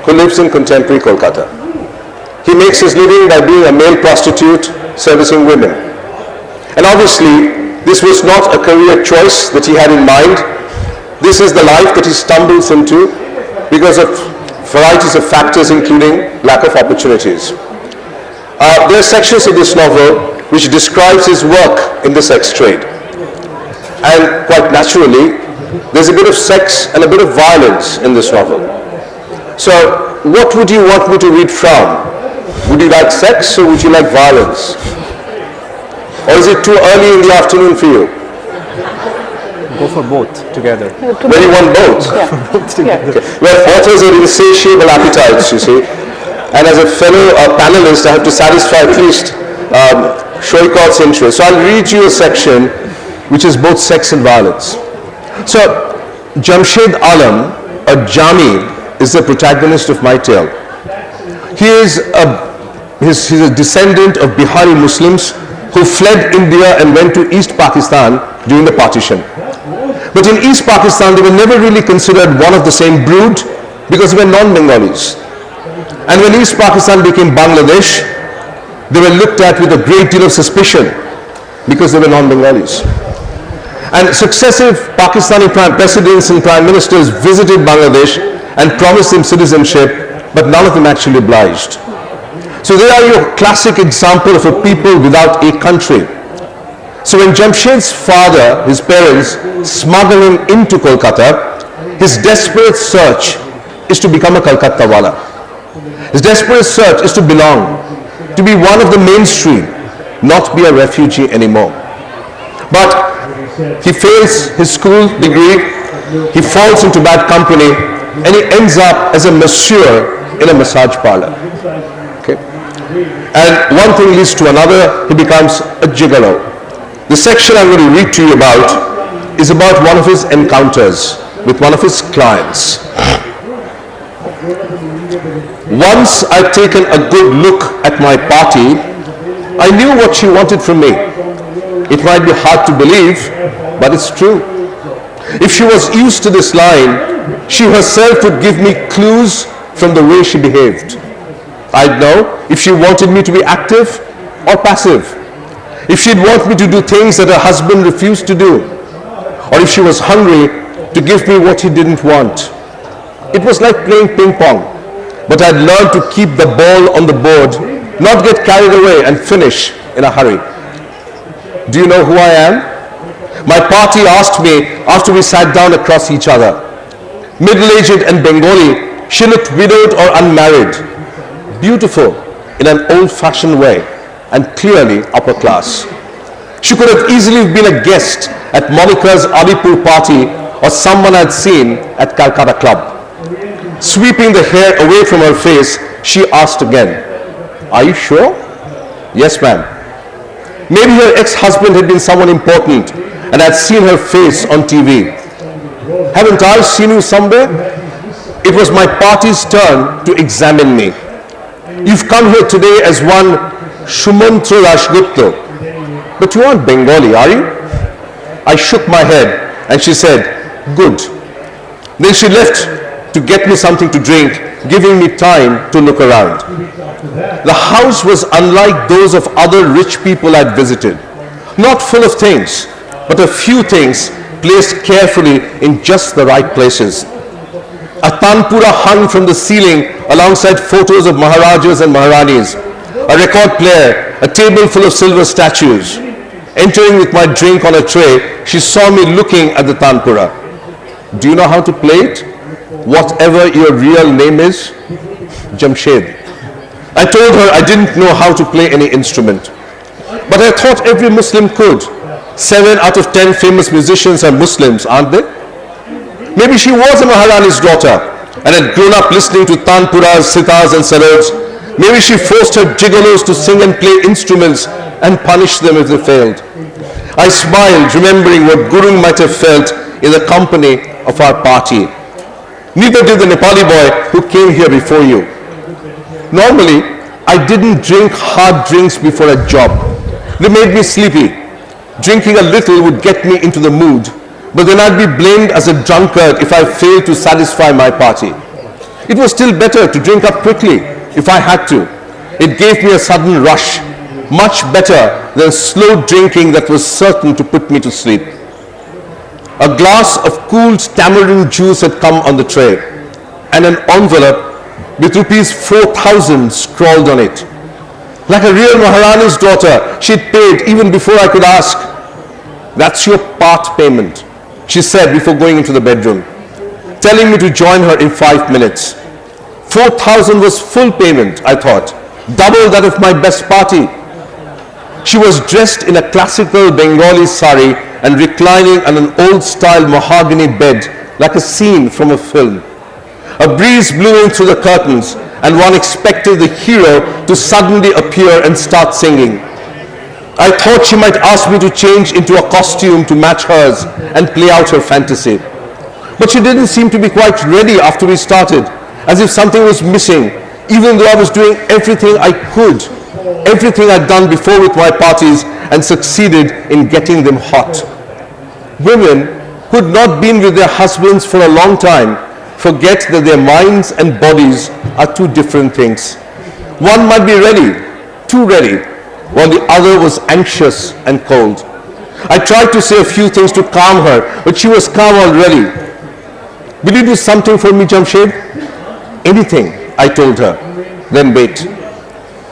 who lives in contemporary Kolkata. He makes his living by being a male prostitute servicing women. And obviously, this was not a career choice that he had in mind. This is the life that he stumbles into because of varieties of factors, including lack of opportunities. There are sections of this novel which describes his work in the sex trade. And quite naturally, there's a bit of sex and a bit of violence in this novel. So, what would you want me to read from? Would you like sex or would you like violence? Or is it too early in the afternoon for you? Go for both together. Well, you want both? Yeah. Okay. Well, authors are insatiable appetites, you see. And as a fellow panelist, I have to satisfy at least Shoykut's interest. So I'll read you a section which is both sex and violence. So, Jamshed Alam, a Jami, is the protagonist of my tale. He's a descendant of Bihari Muslims who fled India and went to East Pakistan during the partition. But in East Pakistan, they were never really considered one of the same brood because they were non-Bengalis. And when East Pakistan became Bangladesh, they were looked at with a great deal of suspicion because they were non-Bengalis. And successive Pakistani presidents and prime ministers visited Bangladesh and promised him citizenship, but none of them actually obliged. So they are your classic example of a people without a country. So when Jamshed's father, his parents, smuggle him into Kolkata, his desperate search is to become a Calcutta wala. His desperate search is to belong, to be one of the mainstream, not be a refugee anymore. But he fails his school degree, he falls into bad company, and he ends up as a masseur in a massage parlor. Okay? And one thing leads to another, he becomes a gigolo. The section I'm going to read to you about is about one of his encounters with one of his clients. Once I'd taken a good look at my party, I knew what she wanted from me. It might be hard to believe, but it's true. If she was used to this line, she herself would give me clues from the way she behaved. I'd know if she wanted me to be active or passive, if she'd want me to do things that her husband refused to do, or if she was hungry to give me what he didn't want. It was like playing ping pong, but I'd learned to keep the ball on the board, not get carried away and finish in a hurry. Do you know who I am? My party asked me after we sat down across each other. Middle-aged and Bengali, she looked widowed or unmarried, beautiful in an old-fashioned way, and clearly upper class. She could have easily been a guest at Monica's Alipur party or someone I'd seen at Calcutta Club. Sweeping the hair away from her face, she asked again, "Are you sure?" "Yes, ma'am." Maybe her ex-husband had been someone important and I'd seen her face on TV. "Haven't I seen you somewhere?" It was my party's turn to examine me. "You've come here today as one Shumantra Rashgupta, but you aren't Bengali, are you?" I shook my head and she said, "Good." Then she left to get me something to drink, giving me time to look around. The house was unlike those of other rich people I'd visited. Not full of things, but a few things placed carefully in just the right places. A tanpura hung from the ceiling alongside photos of Maharajas and Maharanis, a record player, a table full of silver statues. Entering with my drink on a tray, she saw me looking at the tanpura. "Do you know how to play it?" "Whatever your real name is." "Jamshed." I told her I didn't know how to play any instrument, but I thought every Muslim could. 7 out of 10 famous musicians are Muslims, aren't they? Maybe she was a Maharani's daughter and had grown up listening to tanpuras, sitars and sarods. Maybe she forced her gigolos to sing and play instruments and punished them if they failed. I smiled, remembering what Gurung might have felt in the company of our party. Neither did the Nepali boy who came here before you. Normally, I didn't drink hard drinks before a job. They made me sleepy. Drinking a little would get me into the mood, but then I'd be blamed as a drunkard if I failed to satisfy my party. It was still better to drink up quickly if I had to. It gave me a sudden rush, much better than slow drinking that was certain to put me to sleep. A glass of cooled tamarind juice had come on the tray, and an envelope with rupees 4,000 scrawled on it. Like a real Maharani's daughter, she'd paid even before I could ask. "That's your part payment," she said before going into the bedroom, telling me to join her in 5 minutes. 4,000 was full payment, I thought, double that of my best party. She was dressed in a classical Bengali sari and reclining on an old-style mahogany bed like a scene from a film. A breeze blew in through the curtains, and one expected the hero to suddenly appear and start singing. I thought she might ask me to change into a costume to match hers and play out her fantasy. But she didn't seem to be quite ready after we started, as if something was missing, even though I was doing everything I could, everything I'd done before with my parties and succeeded in getting them hot. Women who had not been with their husbands for a long time forget that their minds and bodies are two different things. One might be ready, too ready, while the other was anxious and cold. I tried to say a few things to calm her, but she was calm already. Will you do something for me, Jamshed? Anything, I told her. Then wait.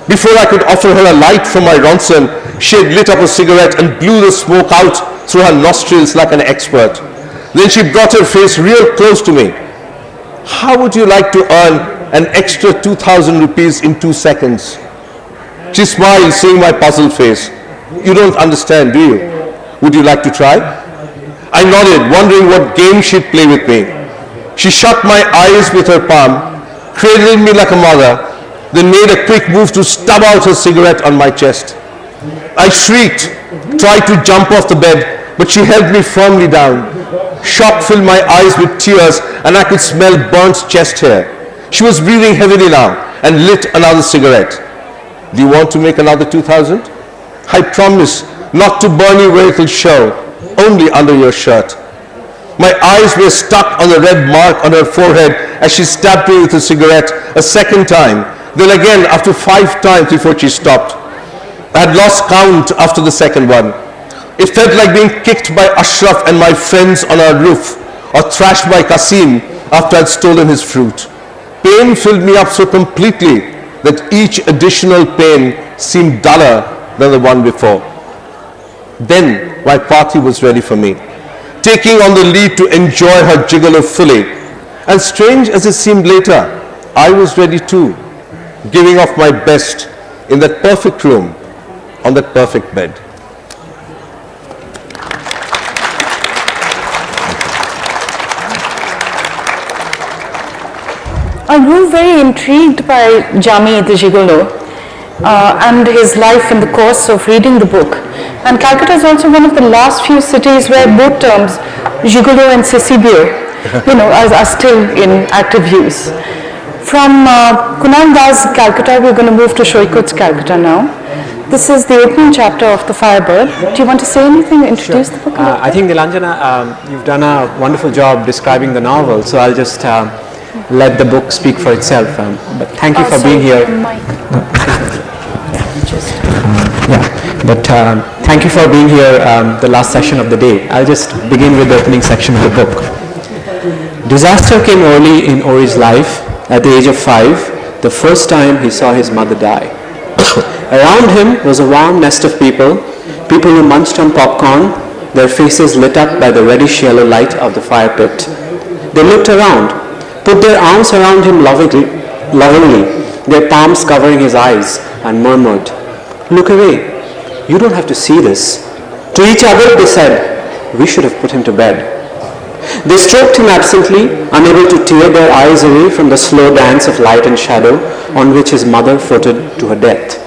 Before I could offer her a light from my Ronson, she had lit up a cigarette and blew the smoke out through her nostrils like an expert. Then she brought her face real close to me. How would you like to earn an extra 2,000 rupees in 2 seconds? She smiled, seeing my puzzled face. You don't understand, do you? Would you like to try? I nodded, wondering what game she'd play with me. She shut my eyes with her palm, cradled me like a mother, then made a quick move to stub out her cigarette on my chest. I shrieked, tried to jump off the bed, but she held me firmly down. Shock filled my eyes with tears, and I could smell burnt chest hair. She was breathing heavily now and lit another cigarette. Do you want to make another 2,000? I promise not to burn you where it will show, only under your shirt. My eyes were stuck on the red mark on her forehead as she stabbed me with a cigarette a second time, then again after 5 times before she stopped. I had lost count after the second one. It felt like being kicked by Ashraf and my friends on our roof, or thrashed by Qasim after I'd stolen his fruit. Pain filled me up so completely that each additional pain seemed duller than the one before. Then my party was ready for me, taking on the lead to enjoy her gigolo fully. And strange as it seemed later, I was ready too, giving off my best in that perfect room, on that perfect bed. I grew very intrigued by Jami the Gigolo and his life in the course of reading the book. And Calcutta is also one of the last few cities where both terms, Gigolo and Sissy-beer, are still in active use. From Kunal Das, Calcutta, we're going to move to Shoikut's Calcutta now. This is the opening chapter of The Firebird. Do you want to say anything, introduce the book? I think, Nilanjana, you've done a wonderful job describing the novel, so I'll just let the book speak for itself. But thank you for being here. Thank you for being here the last session of the day. I'll just begin with the opening section of the book. Disaster came early in Ori's life. At the age of 5, the first time he saw his mother die. Around him was a warm nest of people who munched on popcorn, their faces lit up by the reddish yellow light of the fire pit. They looked around, put their arms around him lovingly, their palms covering his eyes, and murmured, "Look away. You don't have to see this." To each other they said, "We should have put him to bed." They stroked him absently, unable to tear their eyes away from the slow dance of light and shadow on which his mother floated to her death.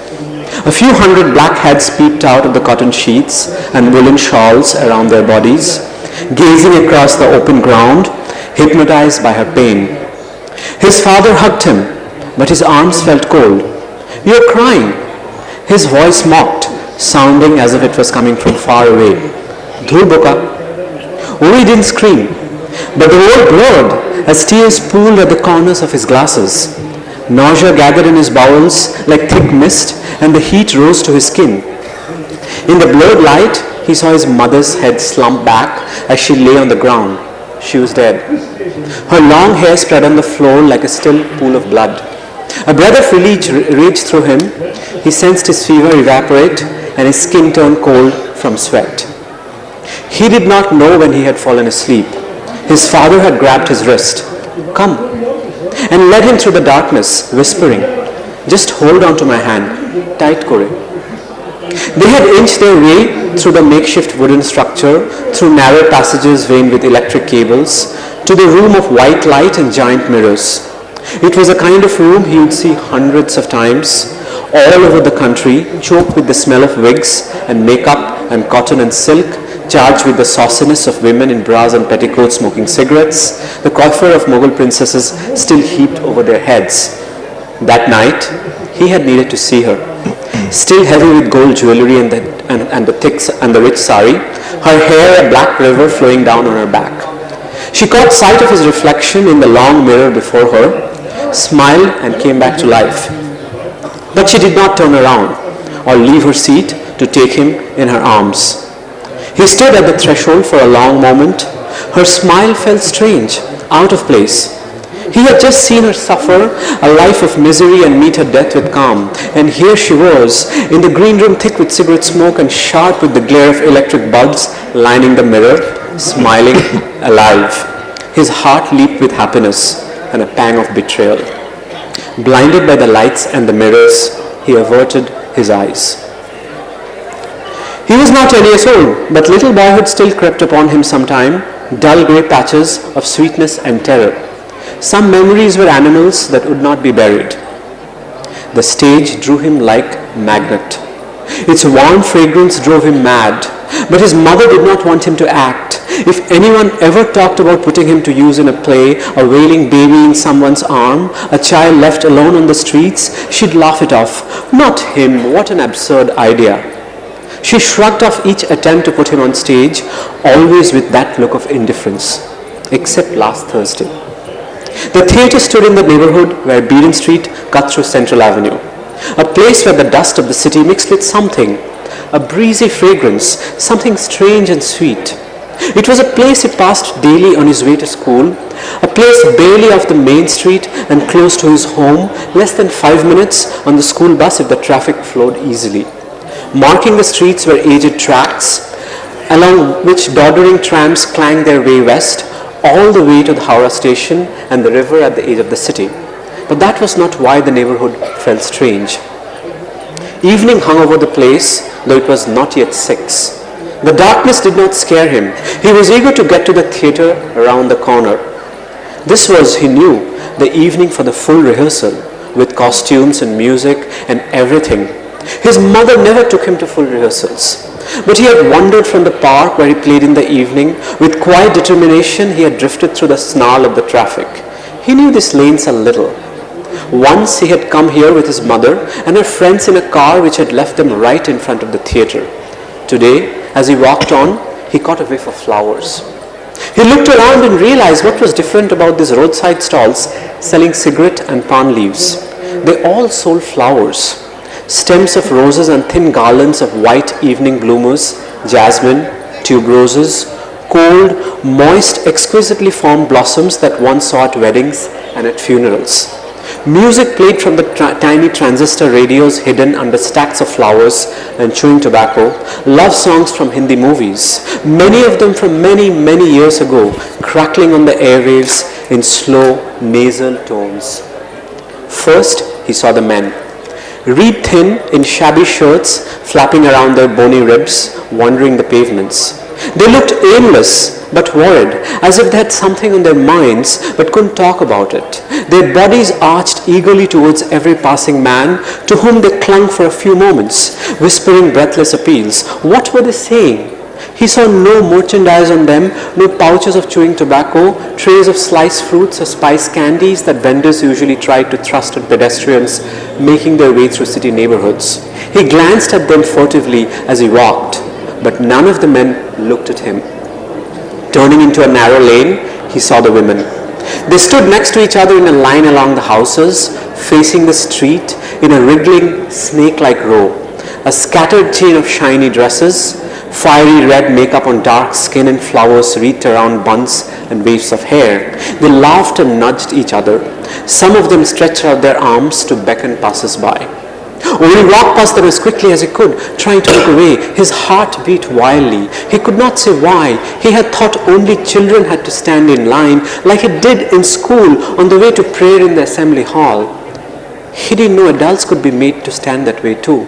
A few hundred black heads peeped out of the cotton sheets and woolen shawls around their bodies, gazing across the open ground, hypnotized by her pain. His father hugged him, but his arms felt cold. "You're crying," his voice mocked, sounding as if it was coming from far away. "Dhur boka." Ori didn't scream, but the world blurred as tears pooled at the corners of his glasses. Nausea gathered in his bowels like thick mist, and the heat rose to his skin. In the blurred light, he saw his mother's head slump back as she lay on the ground. She was dead. Her long hair spread on the floor like a still pool of blood. A breath of relief raged through him. He sensed his fever evaporate and his skin turn cold from sweat. He did not know when he had fallen asleep. His father had grabbed his wrist. "Come," and led him through the darkness, whispering, "Just hold on to my hand, tight Kore." They had inched their way through the makeshift wooden structure, through narrow passages veined with electric cables, to the room of white light and giant mirrors. It was a kind of room he would see hundreds of times, all over the country, choked with the smell of wigs and makeup and cotton and silk, charged with the sauciness of women in bras and petticoats smoking cigarettes, the coiffure of Mughal princesses still heaped over their heads. That night, he had needed to see her. Still heavy with gold jewelry and the rich sari, her hair a black river flowing down on her back. She caught sight of his reflection in the long mirror before her, smiled and came back to life. But she did not turn around or leave her seat to take him in her arms. He stood at the threshold for a long moment. Her smile felt strange, out of place. He had just seen her suffer a life of misery and meet her death with calm. And here she was, in the green room thick with cigarette smoke and sharp with the glare of electric bulbs lining the mirror, smiling, alive. His heart leaped with happiness and a pang of betrayal. Blinded by the lights and the mirrors, he averted his eyes. He was now 10 years old, but little boyhood still crept upon him sometime, dull grey patches of sweetness and terror. Some memories were animals that would not be buried. The stage drew him like magnet. Its warm fragrance drove him mad, but his mother did not want him to act. If anyone ever talked about putting him to use in a play, a wailing baby in someone's arm, a child left alone on the streets, she'd laugh it off. Not him, what an absurd idea. She shrugged off each attempt to put him on stage, always with that look of indifference, except last Thursday. The theatre stood in the neighborhood where Beaton Street cut through Central Avenue, a place where the dust of the city mixed with something, a breezy fragrance, something strange and sweet. It was a place he passed daily on his way to school, a place barely off the main street and close to his home, less than 5 minutes on the school bus if the traffic flowed easily. Marking the streets were aged tracks, along which doddering trams clanged their way west, all the way to the Howrah station and the river at the edge of the city. But that was not why the neighborhood felt strange. Evening hung over the place, though it was not yet 6. The darkness did not scare him. He was eager to get to the theatre around the corner. This was, he knew, the evening for the full rehearsal, with costumes and music and everything. His mother never took him to full rehearsals. But he had wandered from the park where he played in the evening. With quiet determination, he had drifted through the snarl of the traffic. He knew these lanes a little. Once he had come here with his mother and her friends in a car which had left them right in front of the theatre. Today, as he walked on, he caught a whiff of flowers. He looked around and realized what was different about these roadside stalls selling cigarette and palm leaves. They all sold flowers. Stems of roses and thin garlands of white evening bloomers, jasmine, tuberoses, cold, moist, exquisitely formed blossoms that one saw at weddings and at funerals. Music played from the tiny transistor radios hidden under stacks of flowers and chewing tobacco, love songs from Hindi movies, many of them from many, many years ago, crackling on the airwaves in slow, nasal tones. First, he saw the men. Reed thin in shabby shirts flapping around their bony ribs, wandering the pavements. They looked aimless but worried, as if they had something on their minds but couldn't talk about it. Their bodies arched eagerly towards every passing man to whom they clung for a few moments, whispering breathless appeals. What were they saying? He saw no merchandise on them, no pouches of chewing tobacco, trays of sliced fruits or spiced candies that vendors usually tried to thrust at pedestrians making their way through city neighborhoods. He glanced at them furtively as he walked, but none of the men looked at him. Turning into a narrow lane, he saw the women. They stood next to each other in a line along the houses, facing the street in a wriggling snake-like row. A scattered chain of shiny dresses, fiery red makeup on dark skin and flowers wreathed around buns and waves of hair. They laughed and nudged each other. Some of them stretched out their arms to beckon passers-by. He walked past them as quickly as he could, trying to look away. His heart beat wildly. He could not say why. He had thought only children had to stand in line, like he did in school on the way to prayer in the assembly hall. He didn't know adults could be made to stand that way too.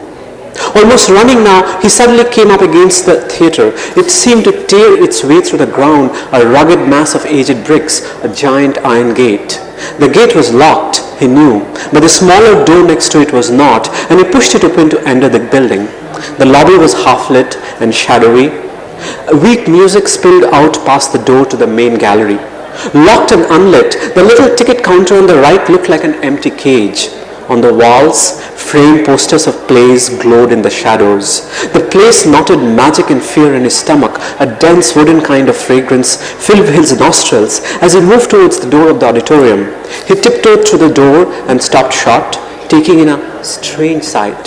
Almost running now, he suddenly came up against the theatre. It seemed to tear its way through the ground, a rugged mass of aged bricks, a giant iron gate. The gate was locked, he knew, but the smaller door next to it was not, and he pushed it open to enter the building. The lobby was half-lit and shadowy. Weak music spilled out past the door to the main gallery. Locked and unlit, the little ticket counter on the right looked like an empty cage. On the walls, framed posters of plays glowed in the shadows. The place knotted magic and fear in his stomach. A dense wooden kind of fragrance filled his nostrils as he moved towards the door of the auditorium. He tiptoed through the door and stopped short, taking in a strange sight.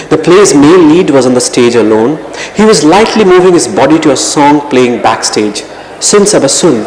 The play's male lead was on the stage alone. He was lightly moving his body to a song playing backstage, Sun Sabasun,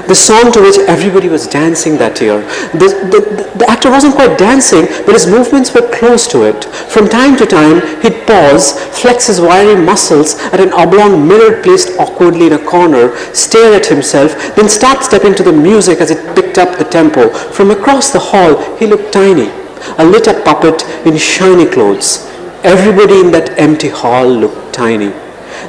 The song to which everybody was dancing that year. The actor wasn't quite dancing, but his movements were close to it. From time to time, he'd pause, flex his wiry muscles at an oblong mirror placed awkwardly in a corner, stare at himself, then start stepping to the music as it picked up the tempo. From across the hall, he looked tiny, a lit-up puppet in shiny clothes. Everybody in that empty hall looked tiny.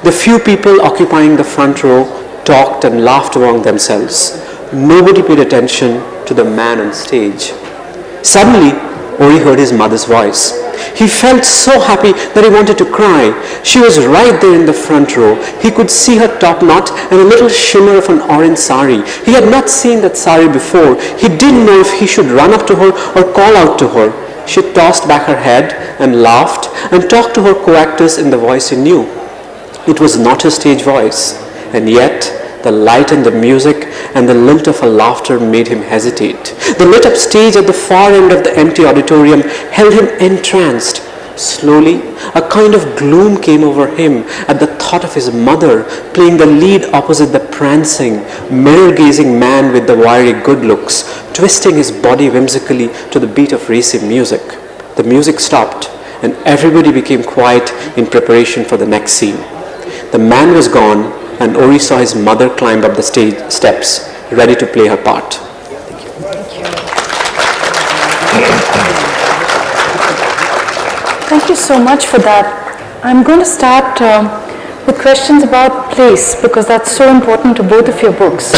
The few people occupying the front row talked and laughed among themselves. Nobody paid attention to the man on stage. Suddenly, Ori heard his mother's voice. He felt so happy that he wanted to cry. She was right there in the front row. He could see her top knot and a little shimmer of an orange sari. He had not seen that sari before. He didn't know if he should run up to her or call out to her. She tossed back her head and laughed and talked to her co-actors in the voice he knew. It was not her stage voice, and yet the light and the music and the lilt of her laughter made him hesitate. The lit-up stage at the far end of the empty auditorium held him entranced. Slowly, a kind of gloom came over him at the thought of his mother playing the lead opposite the prancing, mirror-gazing man with the wiry good looks, twisting his body whimsically to the beat of racy music. The music stopped, and everybody became quiet in preparation for the next scene. The man was gone, and Ori saw his mother climb up the stage steps, ready to play her part. Thank you so much for that. I'm going to start with questions about place, because that's so important to both of your books.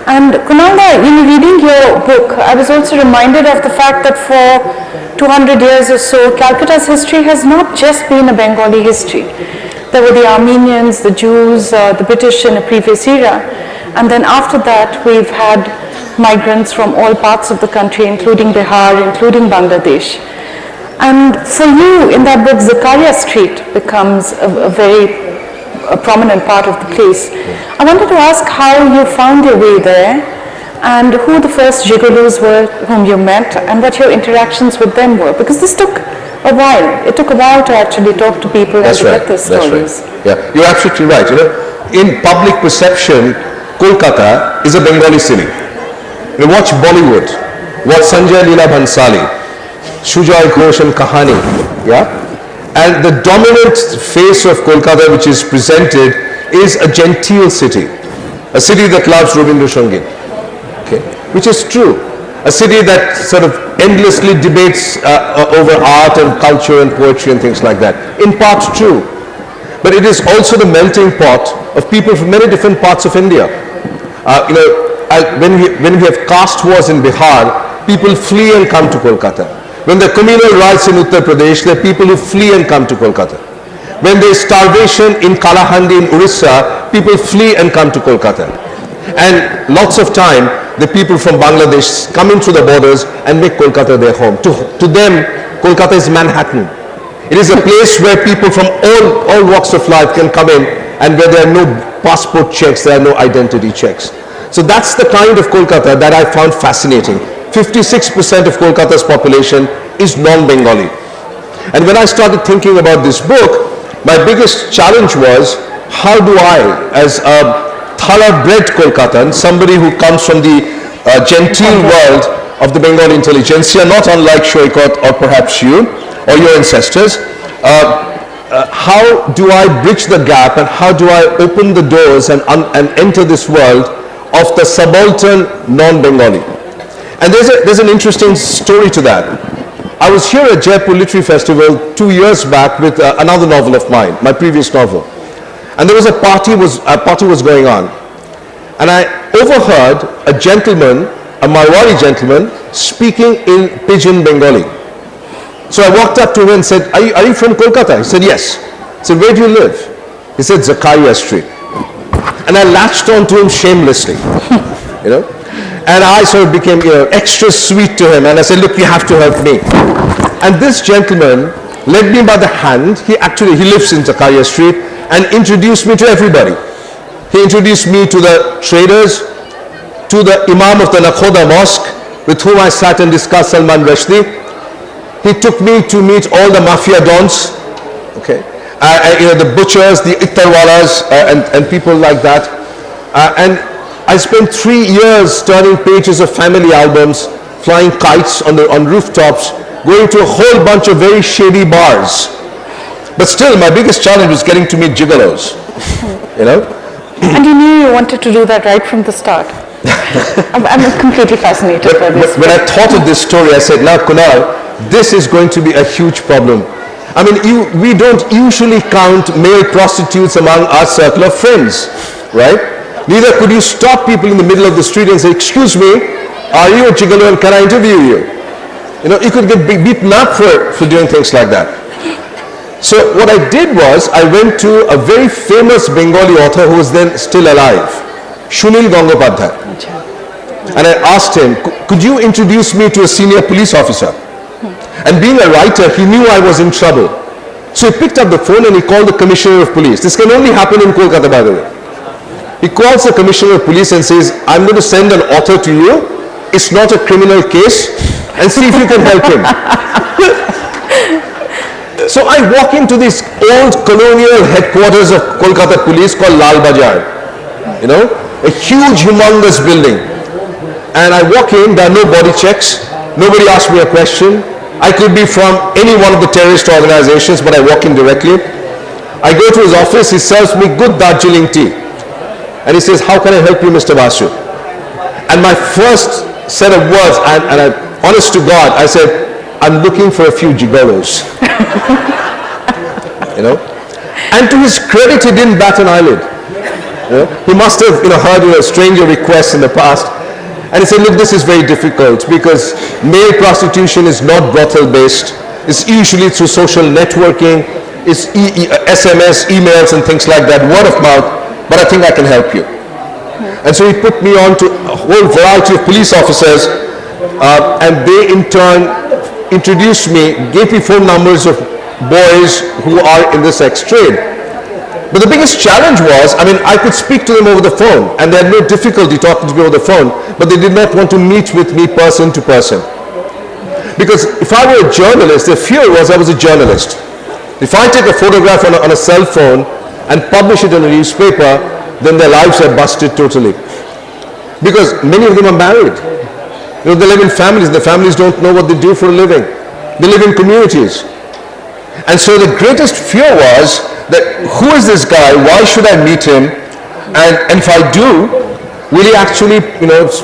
And Kunalda, reading your book, I was also reminded of the fact that for 200 years or so, Calcutta's history has not just been a Bengali history. There were the Armenians, the Jews, the British in a previous era. And then after that, we've had migrants from all parts of the country, including Bihar, including Bangladesh. And for you, in that book, Zakaria Street becomes a very prominent part of the place. I wanted to ask how you found your way there, and who the first gigolos were whom you met, and what your interactions with them were. Because this took a while. It took a while to actually talk to people and to get their stories. Yeah, you're absolutely right. In public perception, Kolkata is a Bengali city. Watch Bollywood, watch Sanjay Leela Bhansali, Sujoy Ghosh and Kahani, yeah? And the dominant face of Kolkata which is presented is a genteel city, a city that loves Rabindra Sangeet, okay? Which is true. A city that sort of endlessly debates over art and culture and poetry and things like that. In part true. But it is also the melting pot of people from many different parts of India. When we have caste wars in Bihar, people flee and come to Kolkata. When there are communal riots in Uttar Pradesh, there are people who flee and come to Kolkata. When there is starvation in Kalahandi in Orissa, people flee and come to Kolkata. And lots of time, the people from Bangladesh come in through the borders and make Kolkata their home. To them, Kolkata is Manhattan. It is a place where people from all walks of life can come in, and where there are no passport checks, there are no identity checks. So that's the kind of Kolkata that I found fascinating. 56% of Kolkata's population is non-Bengali. And when I started thinking about this book, my biggest challenge was, how do I, as a Thala-bred Kolkatan, somebody who comes from the genteel world of the Bengali intelligentsia, not unlike Shoykot or perhaps you or your ancestors, how do I bridge the gap, and how do I open the doors and enter this world of the subaltern non-Bengali? And there's an interesting story to that. I was here at Jaipur Literary Festival 2 years back with another novel of mine, my previous novel. And there was a party was going on. And I overheard a gentleman, a Marwari gentleman, speaking in pidgin Bengali. So I walked up to him and said, are you from Kolkata? He said, yes. I said, where do you live? He said, Zakaria Street. And I latched on to him shamelessly, And I sort of became extra sweet to him. And I said, look, you have to help me. And this gentleman led me by the hand. He lives in Zakaria Street, and introduced me to everybody. He introduced me to the traders, to the Imam of the Nakhoda Mosque, with whom I sat and discussed Salman Rushdie. He took me to meet all the mafia dons, okay, the butchers, the ittarwalas, and people like that. And I spent 3 years turning pages of family albums, flying kites on rooftops, going to a whole bunch of very shady bars. But still, my biggest challenge was getting to meet gigolos, you know? And you knew you wanted to do that right from the start. I'm completely fascinated by this. When I thought of this story, I said, now Kunal, this is going to be a huge problem. I mean, we don't usually count male prostitutes among our circle of friends, right? Neither could you stop people in the middle of the street and say, excuse me, are you a gigolo and can I interview you? You know, you could get beaten up for doing things like that. So what I did was, I went to a very famous Bengali author who was then still alive, Sunil Gangopadhyay. And I asked him, could you introduce me to a senior police officer? And being a writer, he knew I was in trouble. So he picked up the phone and he called the commissioner of police. This can only happen in Kolkata, by the way. He calls the commissioner of police and says, I'm going to send an author to you. It's not a criminal case. And see if you can help him. So I walk into this old colonial headquarters of Kolkata police called Lal Bazaar. You know, a huge, humongous building. And I walk in, there are no body checks. Nobody asked me a question. I could be from any one of the terrorist organizations, but I walk in directly. I go to his office, he serves me good Darjeeling tea. And he says, how can I help you, Mr. Basu? And my first set of words, and I, honest to God, I said, I'm looking for a few gigolos. You know? And to his credit, he didn't bat an eyelid. You know? He must have heard stranger requests in the past. And he said, look, this is very difficult because male prostitution is not brothel based. It's usually through social networking, it's SMS, emails and things like that, word of mouth, but I think I can help you. And so he put me on to a whole variety of police officers and they in turn introduced me, gave me phone numbers of boys who are in the sex trade. But the biggest challenge was, I mean, I could speak to them over the phone and they had no difficulty talking to me over the phone, but they did not want to meet with me person to person. Because if I were a journalist, the fear was I was a journalist. If I take a photograph on a cell phone and publish it in a newspaper, then their lives are busted totally. Because many of them are married. They live in families, the families don't know what they do for a living. They live in communities. And so the greatest fear was that who is this guy, why should I meet him, and if I do, will he actually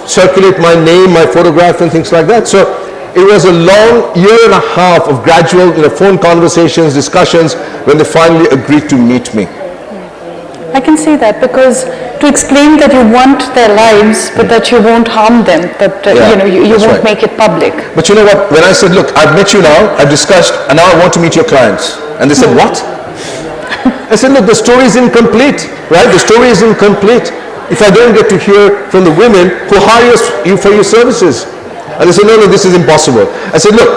circulate my name, my photograph and things like that. So it was a long year and a half of gradual phone conversations, discussions, when they finally agreed to meet me. I can see that, because to explain that you want their lives but that you won't harm them, that you won't make it public. But you know what, when I said, look, I've met you now, I've discussed, and now I want to meet your clients, and they said, what? I said, look, the story is incomplete, right? The story is incomplete if I don't get to hear from the women who hire you for your services. And they said, no, this is impossible. I said, look,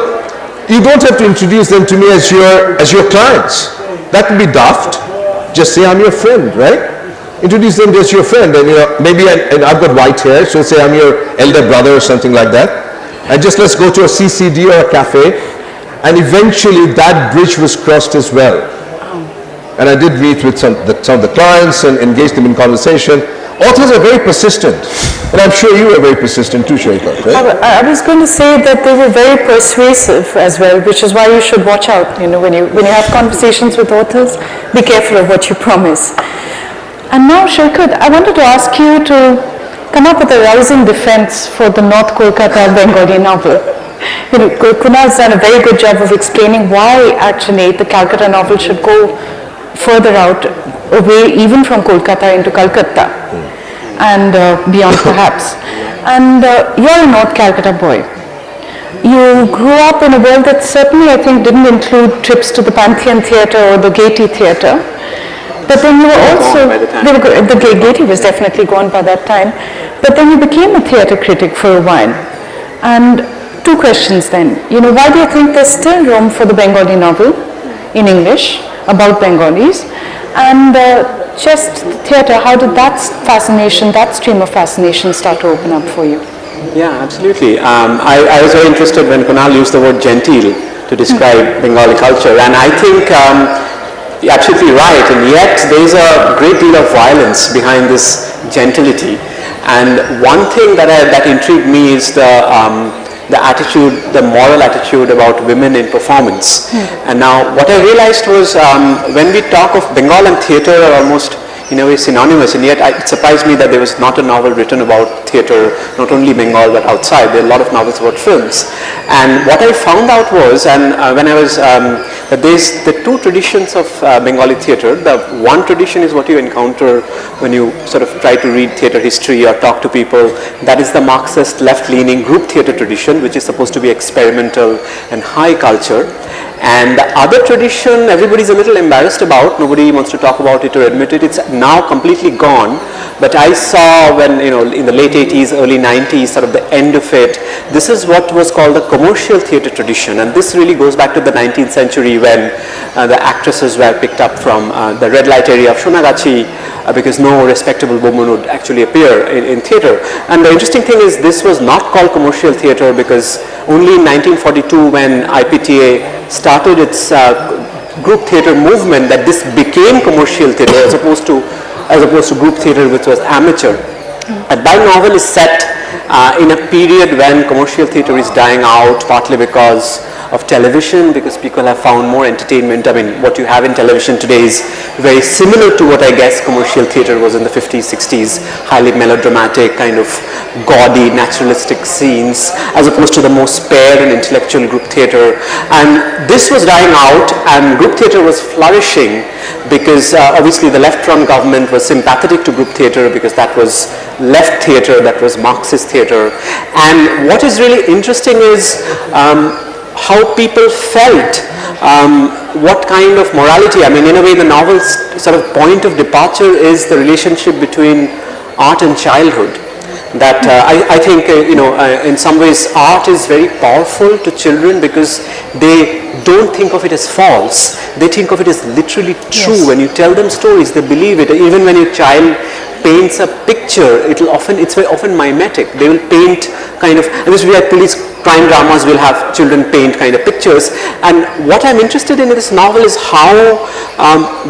you don't have to introduce them to me as your clients. That would be daft. Just say I'm your friend, right? Introduce them as your friend, and maybe I've got white hair, so say I'm your elder brother or something like that. And just let's go to a CCD or a cafe, and eventually that bridge was crossed as well. And I did meet with some of the clients and engage them in conversation. Authors are very persistent, and I'm sure you were very persistent too, Sharika, right? I was going to say that they were very persuasive as well, which is why you should watch out. When you have conversations with authors, be careful of what you promise. And now, Sharika, I wanted to ask you to come up with a rousing defense for the North Kolkata Bengali novel. Kunal's done a very good job of explaining why actually the Calcutta novel should go further out, away even from Kolkata into Calcutta and beyond perhaps. And you're a North Calcutta boy. You grew up in a world that certainly I think didn't include trips to the Pantheon Theatre or the Gaiety Theatre. But then you were also, the Gaiety was definitely gone by that time, but then you became a theatre critic for a while. And two questions then, why do you think there's still room for the Bengali novel in English about Bengalis? And just theatre, how did that fascination, that stream of fascination start to open up for you? Yeah, absolutely. I was very interested when Kunal used the word genteel to describe Bengali culture, and I think you're absolutely right, and yet there is a great deal of violence behind this gentility. And one thing that intrigued me is the attitude, the moral attitude about women in performance. And now what I realized was when we talk of Bengal and theatre are almost in a way synonymous, and yet it surprised me that there was not a novel written about theatre, not only Bengal but outside. There are a lot of novels about films. And what I found out was, and when I was, that there's the two traditions of Bengali theatre. The one tradition is what you encounter when you sort of try to read theatre history or talk to people. That is the Marxist left-leaning group theatre tradition, which is supposed to be experimental and high culture. And the other tradition, everybody's a little embarrassed about, nobody wants to talk about it or admit it, it's now completely gone. But I saw when, in the late 80s, early 90s, sort of the end of it, this is what was called the commercial theatre tradition. And this really goes back to the 19th century when the actresses were picked up from the red light area of Shonagachi because no respectable woman would actually appear in theatre. And the interesting thing is this was not called commercial theatre because only in 1942 when IPTA started its group theatre movement that this became commercial theatre as opposed to group theatre which was amateur. And my novel is set in a period when commercial theatre is dying out, partly because of television, because people have found more entertainment. I mean, what you have in television today is very similar to what I guess commercial theatre was in the 50s, 60s, highly melodramatic, kind of gaudy, naturalistic scenes, as opposed to the more spare and intellectual group theatre. And this was dying out, and group theatre was flourishing because obviously the left-run government was sympathetic to group theatre because that was left theatre, that was Marxist theatre. And what is really interesting is how people felt, what kind of morality. I mean, in a way, the novel's sort of point of departure is the relationship between art and childhood. That I think, in some ways, art is very powerful to children because they don't think of it as false. They think of it as literally true. Yes. When you tell them stories, they believe it. Even when your child paints a picture, it's very often mimetic. They will paint kind of, and this will be like police crime dramas will have children paint kind of pictures. And what I'm interested in this novel is how,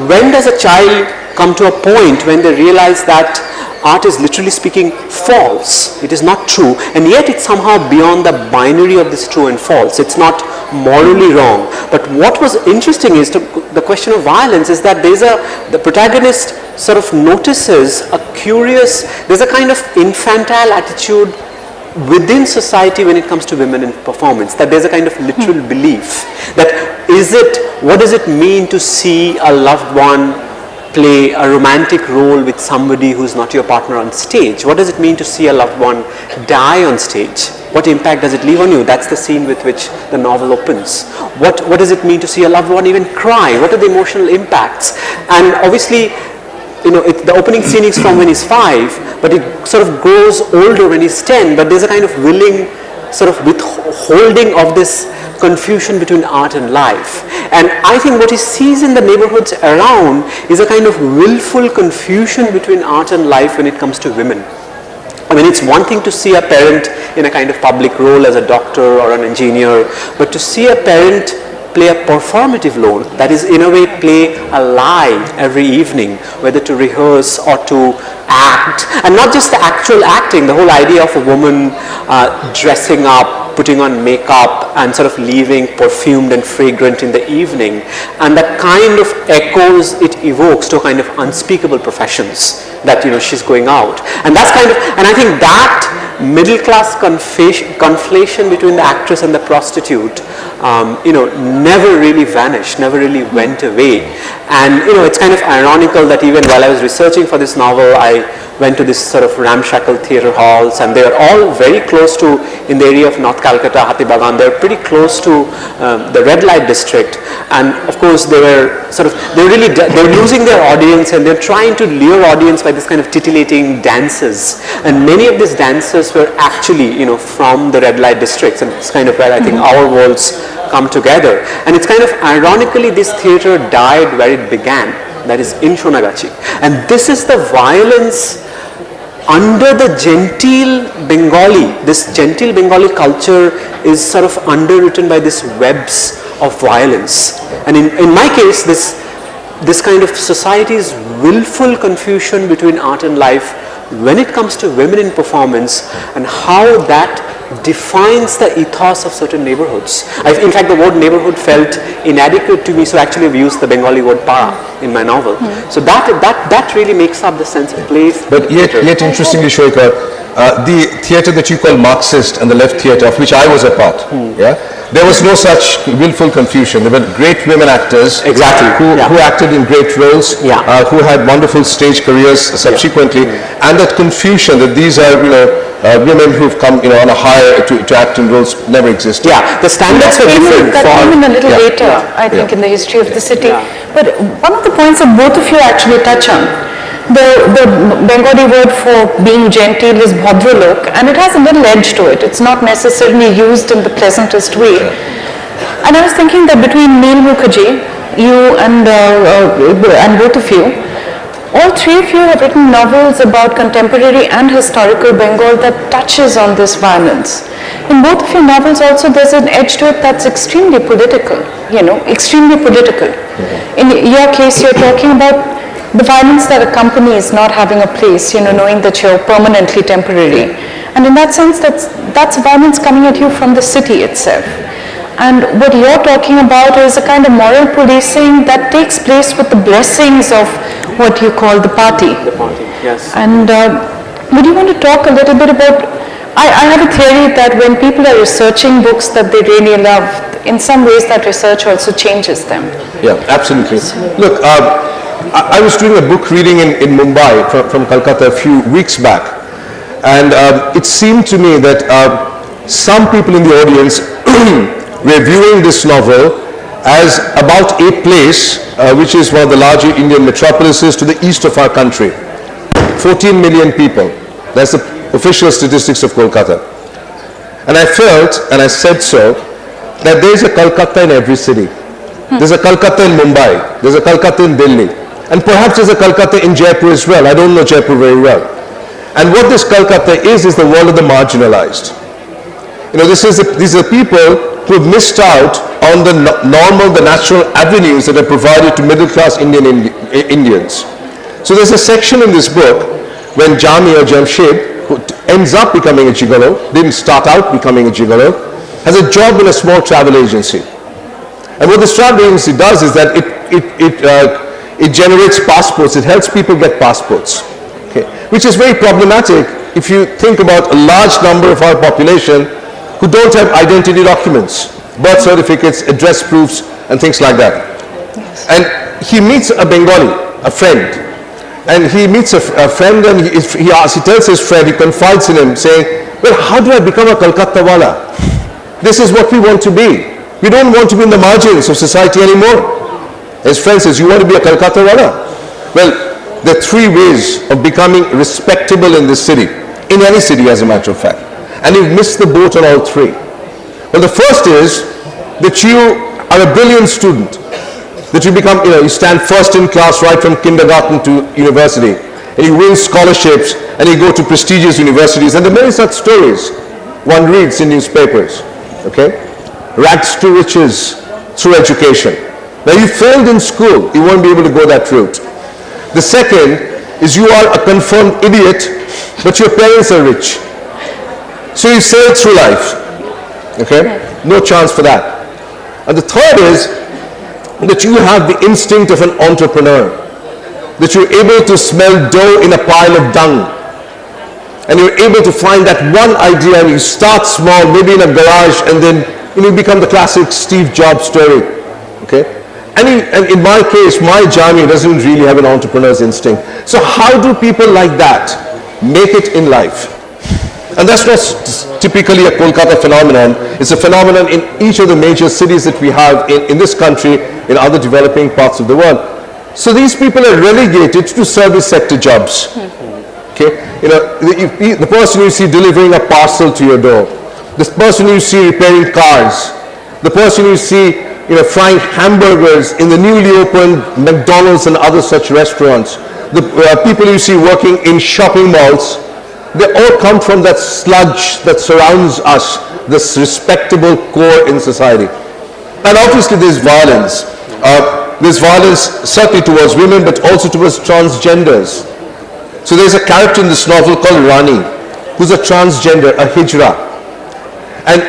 when does a child come to a point when they realize that art is literally speaking false, it is not true, and yet it's somehow beyond the binary of this true and false. It's not morally wrong. But what was interesting is the question of violence is that the protagonist sort of notices there's a kind of infantile attitude within society when it comes to women in performance, that there's a kind of literal belief that what does it mean to see a loved one play a romantic role with somebody who's not your partner on stage? What does it mean to see a loved one die on stage? What impact does it leave on you? That's the scene with which the novel opens. What does it mean to see a loved one even cry? What are the emotional impacts? And obviously, the opening scene is from when he's 5, but it sort of grows older when he's 10, but there's a kind of willing sort of withholding of this confusion between art and life. And I think what he sees in the neighborhoods around is a kind of willful confusion between art and life when it comes to women. I mean, it's one thing to see a parent in a kind of public role as a doctor or an engineer, but to see a parent play a performative role, that is in a way play a lie every evening, whether to rehearse or to act, and not just the actual acting, the whole idea of a woman dressing up, putting on makeup and sort of leaving perfumed and fragrant in the evening, and that kind of echoes it evokes to a kind of unspeakable professions that she's going out. And that's and I think that middle class conflation between the actress and the prostitute never really vanished, never really went away. And it's kind of ironical that even while I was researching for this novel, I went to this sort of ramshackle theatre halls, and they are all very close to, in the area of North Calcutta, Hathibagan, they're pretty close to the red light district. And of course they were losing their audience, and they're trying to lure audience by this kind of titillating dances. And many of these dancers were actually, from the red light districts, and it's kind of where I think our worlds come together. And it's kind of ironically this theatre died where it began, that is in Shonagachi. And this is the violence under the genteel Bengali. This genteel Bengali culture is sort of underwritten by these webs of violence. And in my case, this kind of society's willful confusion between art and life when it comes to women in performance and how that defines the ethos of certain neighborhoods. In fact, the word neighborhood felt inadequate to me, so actually I've used the Bengali word para in my novel. So that really makes up the sense of place. But yet interestingly, Shoika, the theatre that you call Marxist and the left theatre, of which I was a part, there was no such willful confusion. There were great women actors who acted in great roles, who had wonderful stage careers subsequently, and that confusion that these are women who've come on a higher to act in roles never existed. The standards were different. That came in a little later, I think, in the history of the city. But one of the points that both of you actually touch on, the Bengali word for being genteel is bhadralok, and it has a little edge to it. It's not necessarily used in the pleasantest way. And I was thinking that between Neel Mukherjee, you and both of you, all three of you have written novels about contemporary and historical Bengal that touches on this violence. In both of your novels also there's an edge to it that's extremely political, extremely political. In your case, you're talking about the violence that accompanies not having a place, knowing that you're permanently temporary. And in that sense, that's violence coming at you from the city itself. And what you're talking about is a kind of moral policing that takes place with the blessings of what you call the party. The party, yes. And would you want to talk a little bit about, I have a theory that when people are researching books that they really love, in some ways that research also changes them. Yeah, absolutely. Look, I was doing a book reading in Mumbai from Calcutta a few weeks back, and it seemed to me that some people in the audience were viewing this novel as about a place which is one of the larger Indian metropolises to the east of our country. 14 million people. That's the official statistics of Kolkata. And I felt, and I said so, that there is a Kolkata in every city. There's a Kolkata in Mumbai. There's a Kolkata in Delhi. And perhaps there's a Kolkata in Jaipur as well. I don't know Jaipur very well. And what this Kolkata is the world of the marginalized. These are people who have missed out on the the natural avenues that are provided to middle-class Indians. So there's a section in this book when Jami or Jamshed, who ends up becoming a gigolo, didn't start out becoming a gigolo, has a job in a small travel agency. And what this travel agency does is that it generates passports, it helps people get passports, which is very problematic if you think about a large number of our population who don't have identity documents, birth certificates, address proofs, and things like that. Yes. And he meets a Bengali, a friend, and he meets a friend, and he tells his friend, he confides in him, saying, well, how do I become a Kolkata wala? This is what we want to be. We don't want to be in the margins of society anymore. His friend says, you want to be a Kolkata wala? Well, there are three ways of becoming respectable in this city, in any city as a matter of fact. And you've missed the boat on all three. Well, the first is that you are a brilliant student, that you become, you stand first in class right from kindergarten to university, and you win scholarships, and you go to prestigious universities, and there are many such stories one reads in newspapers, rags to riches through education. Now, you failed in school, you won't be able to go that route. The second is you are a confirmed idiot, but your parents are rich. So you sail through life, no chance for that. And the third is that you have the instinct of an entrepreneur, that you're able to smell dough in a pile of dung, and you're able to find that one idea, and you start small, maybe in a garage, and then you become the classic Steve Jobs story, And in my case, my Jami doesn't really have an entrepreneur's instinct. So how do people like that make it in life? And that's not typically a Kolkata phenomenon. It's a phenomenon in each of the major cities that we have in this country, in other developing parts of the world. So these people are relegated to service sector jobs. The person you see delivering a parcel to your door, the person you see repairing cars, the person you see frying hamburgers in the newly opened McDonald's and other such restaurants, the people you see working in shopping malls, they all come from that sludge that surrounds us, this respectable core in society. And obviously there's violence. There's violence certainly towards women, but also towards transgenders. So there's a character in this novel called Rani, who's a transgender, a hijra. And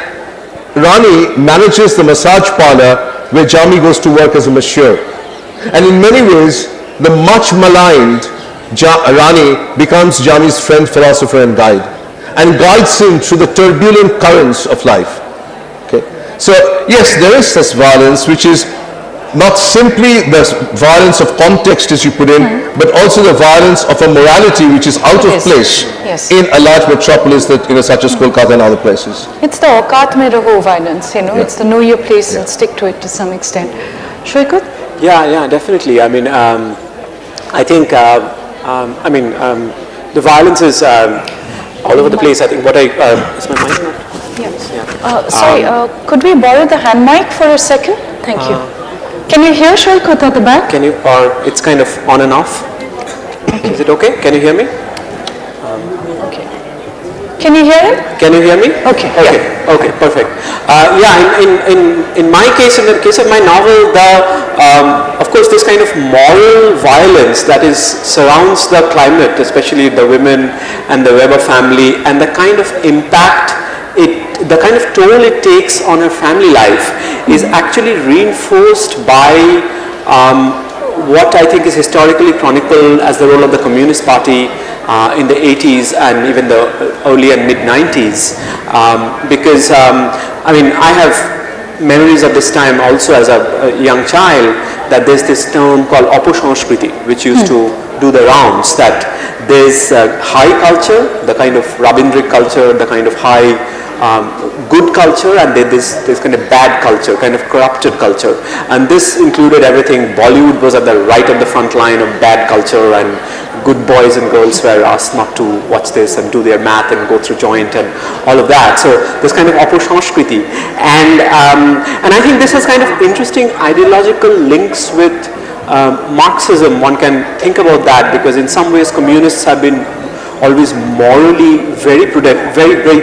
Rani manages the massage parlor where Jami goes to work as a masseur. And in many ways, the much maligned Rani becomes Jami's friend, philosopher and guide, and guides him through the turbulent currents of life. Okay? So yes, there is this violence, which is not simply the violence of context as you put in, but also the violence of a morality which is out of place in a large metropolis that, such as Kolkata and other places. It's the aukat mein raho violence, it's the know your place and stick to it to some extent. Shoykut? Yeah, definitely. I mean, I think, the violence is all over the place. I think what is my mic not? Yeah. Sorry, could we borrow the hand mic for a second? Thank you. Can you hear Shoykut at the back? Can you, or it's kind of on and off? Okay. Is it okay? Can you hear me? Okay. Can you hear him? Can you hear me? Okay. Okay, perfect. In my case, in the case of my novel, of course, this kind of moral violence that surrounds the climate, especially the women and the Weber family, and the kind of impact the kind of toll it takes on her family life is actually reinforced by what I think is historically chronicled as the role of the Communist Party in the 80s and even the early and mid 90s. Because, I have memories of this time also as a young child, that there's this term called Aposhanskriti, which used to do the rounds, that there's high culture, the kind of Rabindric culture, the kind of high good culture, and there's kind of bad culture, kind of corrupted culture. And this included everything. Bollywood was at the right of the front line of bad culture, and good boys and girls were asked not to watch this and do their math and go through joint and all of that. So this kind of Aposhanskriti. And I think this has kind of interesting ideological links with Marxism. One can think about that, because in some ways communists have been always morally very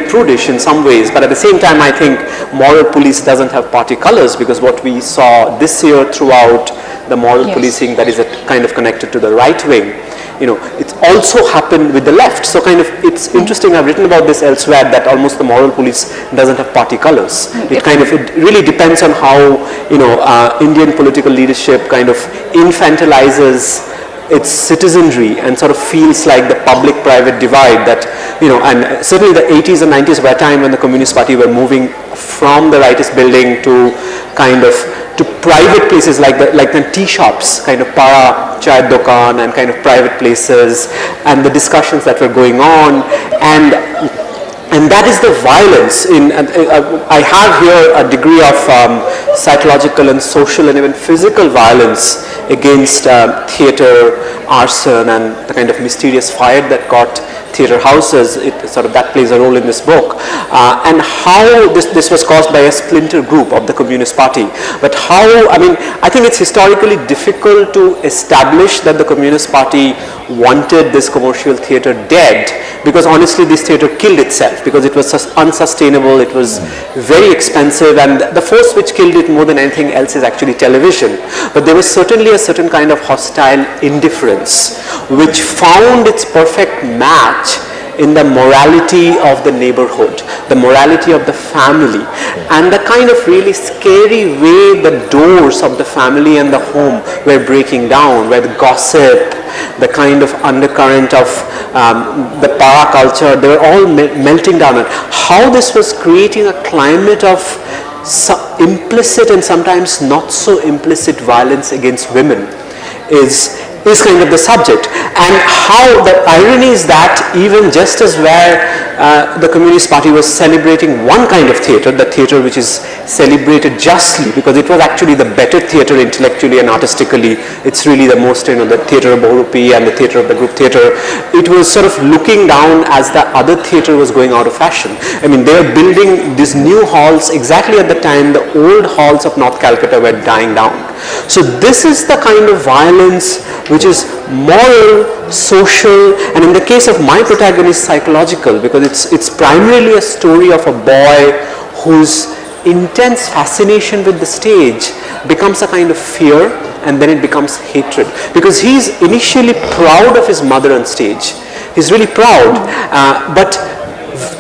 prudish in some ways, but at the same time I think moral police doesn't have party colors, because what we saw this year throughout the moral policing that is kind of connected to the right wing, it's also happened with the left. So kind of it's interesting, I've written about this elsewhere, that almost the moral police doesn't have party colors. It really depends on how Indian political leadership kind of infantilizes its citizenry and sort of feels like the public-private divide that, and certainly the 80s and 90s were a time when the Communist Party were moving from the rightist building to kind of to private places like the tea shops, kind of para chai dokan and kind of private places, and the discussions that were going on, and that is the violence. I have here a degree of psychological and social and even physical violence against theatre, arson, and the kind of mysterious fire that got theatre houses. That plays a role in this book, and how this was caused by a splinter group of the Communist Party. But I think it's historically difficult to establish that the Communist Party wanted this commercial theatre dead, because honestly this theatre killed itself, because it was unsustainable, it was very expensive, and the force which killed it more than anything else is actually television. But there was certainly a certain kind of hostile indifference which found its perfect match in the morality of the neighborhood, the morality of the family, and the kind of really scary way the doors of the family and the home were breaking down, where the gossip, the kind of undercurrent of the para culture, they were all melting down. And how this was creating a climate of implicit and sometimes not so implicit violence against women is kind of the subject. And how the irony is that even just as where the Communist Party was celebrating one kind of theatre, the theatre which is celebrated justly, because it was actually the better theatre intellectually and artistically, it's really the most, the theatre of Borupi and the theatre of the group theatre, it was sort of looking down as the other theatre was going out of fashion. I mean, they were building these new halls exactly at the time the old halls of North Calcutta were dying down. So this is the kind of violence which is moral, social, and in the case of my protagonist, psychological, because it's primarily a story of a boy whose intense fascination with the stage becomes a kind of fear and then it becomes hatred. Because he's initially proud of his mother on stage. He's really proud, but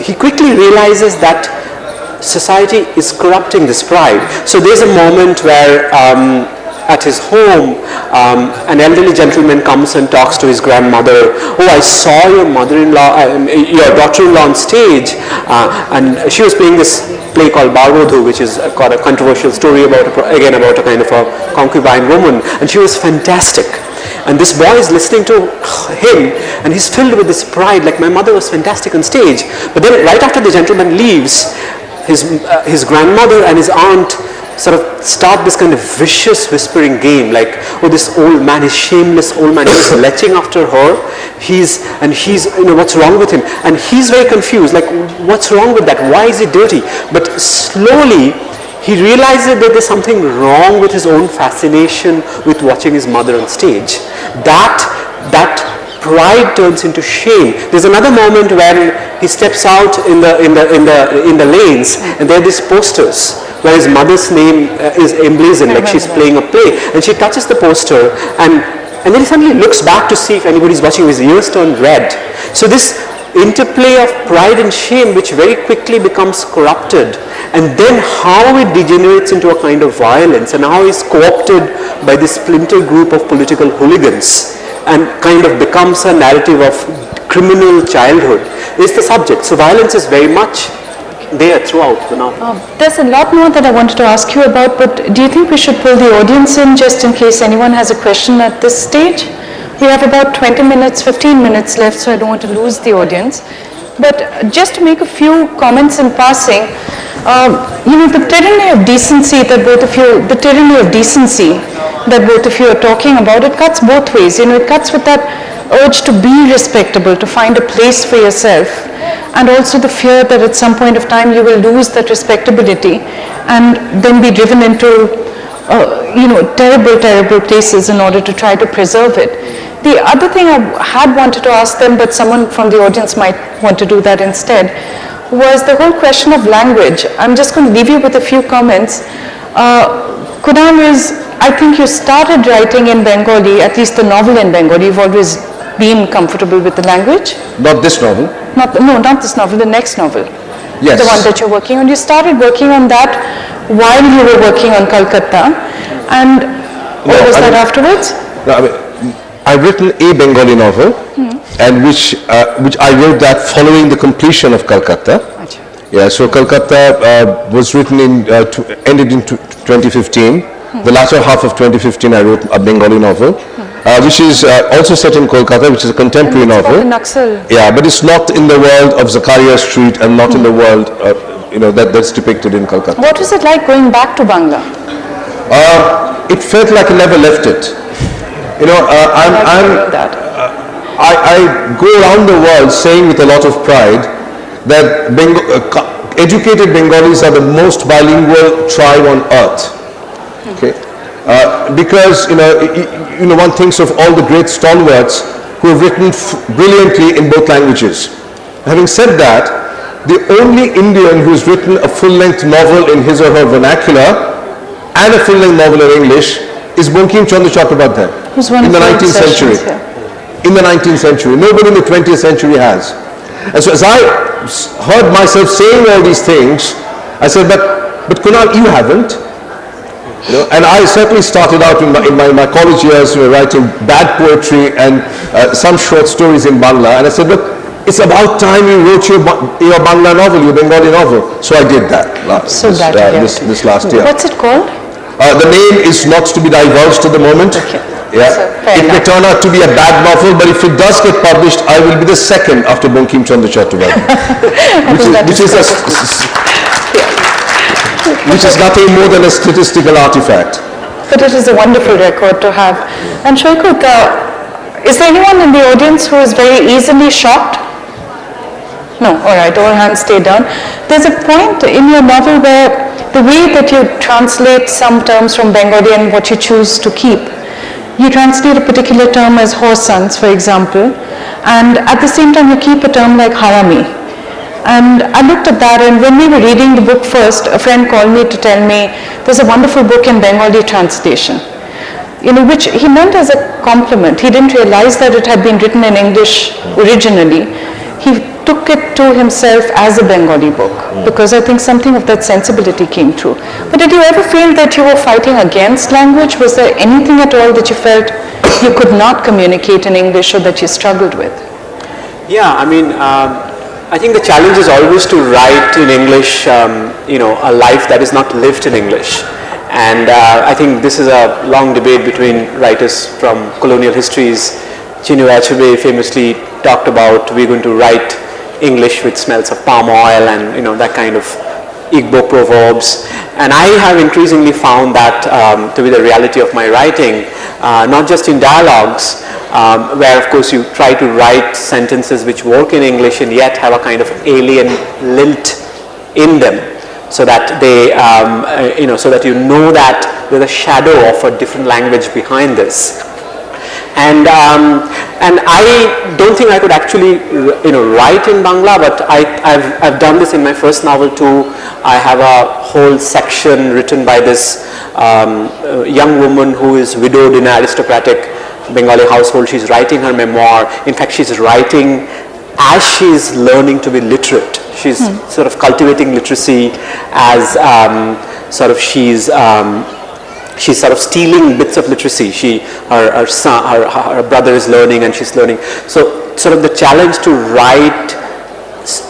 he quickly realizes that society is corrupting this pride. So there's a moment where at his home, an elderly gentleman comes and talks to his grandmother. Oh, I saw your mother-in-law, your daughter-in-law on stage, and she was playing this play called Barvodhu, which is got a controversial story about a kind of a concubine woman, and she was fantastic. And this boy is listening to him, and he's filled with this pride, like my mother was fantastic on stage. But then right after the gentleman leaves, his grandmother and his aunt sort of start this kind of vicious whispering game, like, oh, this old man, his shameless old man, he's leching after her, he's, what's wrong with him? And he's very confused, like, what's wrong with that? Why is he dirty? But slowly, he realizes that there's something wrong with his own fascination with watching his mother on stage. That pride turns into shame. There's another moment when he steps out in the lanes, and there are these posters where his mother's name is emblazoned, like she's playing a play, and she touches the poster, and then he suddenly looks back to see if anybody's watching. His ears turn red. So this interplay of pride and shame, which very quickly becomes corrupted, and then how it degenerates into a kind of violence, and how it's co-opted by this splinter group of political hooligans, and kind of becomes a narrative of criminal childhood, is the subject. So violence is very much there throughout the novel. There's a lot more that I wanted to ask you about, but do you think we should pull the audience in just in case anyone has a question at this stage? We have about 20 minutes, 15 minutes left, so I don't want to lose the audience. But just to make a few comments in passing, the tyranny of decency that both of you are talking about, it cuts both ways. It cuts with that urge to be respectable, to find a place for yourself, and also the fear that at some point of time you will lose that respectability and then be driven into terrible places in order to try to preserve it. The other thing I had wanted to ask them, but someone from the audience might want to do that instead, was the whole question of language. I'm just going to leave you with a few comments. Kunal, I think you started writing in Bengali, at least the novel in Bengali. You've always been comfortable with the language? Not this novel. Not this novel, the next novel. Yes. The one that you're working on. You started working on that while you were working on Calcutta. And what was that afterwards? No, I've written a Bengali novel, and which I wrote that following the completion of Calcutta. Yeah, so Calcutta was written ended in 2015. The latter half of 2015, I wrote a Bengali novel, which is also set in Kolkata, which is a contemporary novel. Yeah, but it's not in the world of Zakaria Street and not in the world, that's depicted in Calcutta. What was it like going back to Bangla? It felt like I never left it. I go around the world saying with a lot of pride that educated Bengalis are the most bilingual tribe on earth. Okay, because one thinks of all the great stalwarts who have written brilliantly in both languages. Having said that, the only Indian who has written a full-length novel in his or her vernacular and a full-length novel in English is Bankim Chandra Chattopadhyay in the 19th century. In the 19th century. Nobody in the 20th century has. And so as I heard myself saying all these things, I said, but Kunal, you haven't. And I certainly started out in my college years writing bad poetry and some short stories in Bangla. And I said, look, it's about time you wrote your Bangla novel, your Bengali novel. So I did that this last year. What's it called? The name is not to be divulged at the moment. Okay. Yeah. It may turn out to be a bad novel, but if it does get published, I will be the second after Bankim Chandra Chattopadhyay, which is nothing more than a statistical artifact. But it is a wonderful record to have. And Shoykut, is there anyone in the audience who is very easily shocked? No, all right, all hands stay down. There's a point in your novel where the way that you translate some terms from Bengali and what you choose to keep, you translate a particular term as whoreson, for example, and at the same time you keep a term like harami. And I looked at that, and when we were reading the book first, a friend called me to tell me there's a wonderful book in Bengali translation. which he meant as a compliment. He didn't realize that it had been written in English originally. He took it to himself as a Bengali book, because I think something of that sensibility came through. But did you ever feel that you were fighting against language? Was there anything at all that you felt you could not communicate in English or that you struggled with? Yeah, I mean, I think the challenge is always to write in English, a life that is not lived in English. And I think this is a long debate between writers from colonial histories. Chinua Achebe famously talked about, we're going to write English which smells of palm oil, and that kind of Igbo proverbs. And I have increasingly found that to be the reality of my writing, not just in dialogues, where of course you try to write sentences which work in English and yet have a kind of alien lilt in them, so that they, so that that there's a shadow of a different language behind this. And I don't think I could actually, write in Bangla, but I've done this in my first novel too. I have a whole section written by this young woman who is widowed in an aristocratic Bengali household. She's writing her memoir. In fact, she's writing as she's learning to be literate. She's sort of cultivating literacy as she's sort of stealing bits of literacy. Her brother is learning and she's learning. So sort of the challenge to write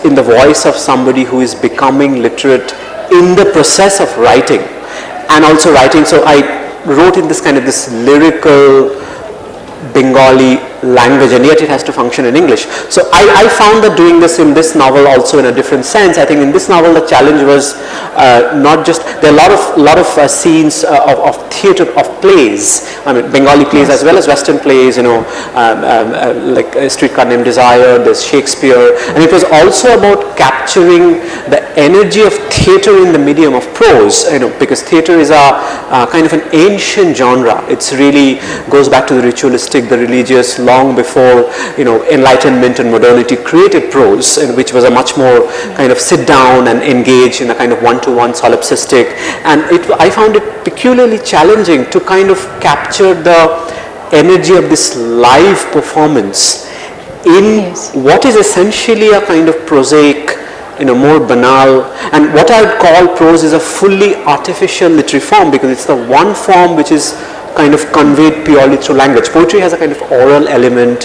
in the voice of somebody who is becoming literate in the process of writing, and also writing. So I wrote in this lyrical Bengali language, and yet it has to function in English. So I found that doing this in this novel also in a different sense. I think in this novel the challenge was not just, there are a lot of scenes of theatre, of plays, I mean Bengali plays as well as Western plays, like A Streetcar Named Desire, there's Shakespeare, and it was also about capturing the energy of theatre in the medium of prose, because theatre is a kind of an ancient genre. It's really goes back to the ritualistic, the religious, long before Enlightenment and modernity created prose, which was a much more kind of sit down and engage in a kind of one-to-one solipsistic. And I found it peculiarly challenging to kind of capture the energy of this live performance in what is essentially a kind of prosaic, more banal, and what I would call prose is a fully artificial literary form, because it's the one form which is kind of conveyed purely through language. Poetry has a kind of oral element,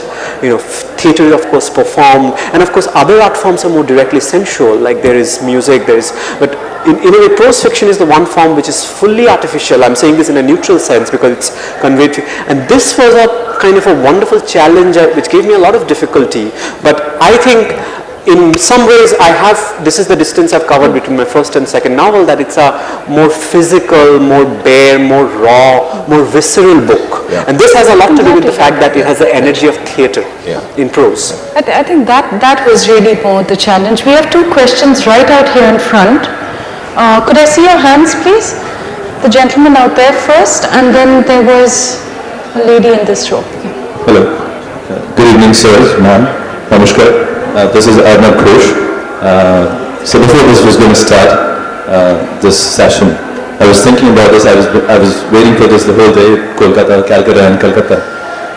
theatre of course performed, and of course other art forms are more directly sensual, like there is music, but in a way prose fiction is the one form which is fully artificial. I'm saying this in a neutral sense because it's conveyed, and this was a kind of a wonderful challenge which gave me a lot of difficulty, but I think in some ways this is the distance I've covered between my first and second novel, that it's a more physical, more bare, more raw, more visceral book. Yeah. And this has a lot to do with the fact that it has the energy of theatre in prose. I think that was really more the challenge. We have two questions right out here in front. Could I see your hands, please? The gentleman out there first, and then there was a lady in this row. Hello. Good evening, sirs, ma'am. Namaskar. This is Arnab Ghosh. So before this was going to start, this session, I was thinking about this. I was waiting for this the whole day, Kolkata, Calcutta and Calcutta.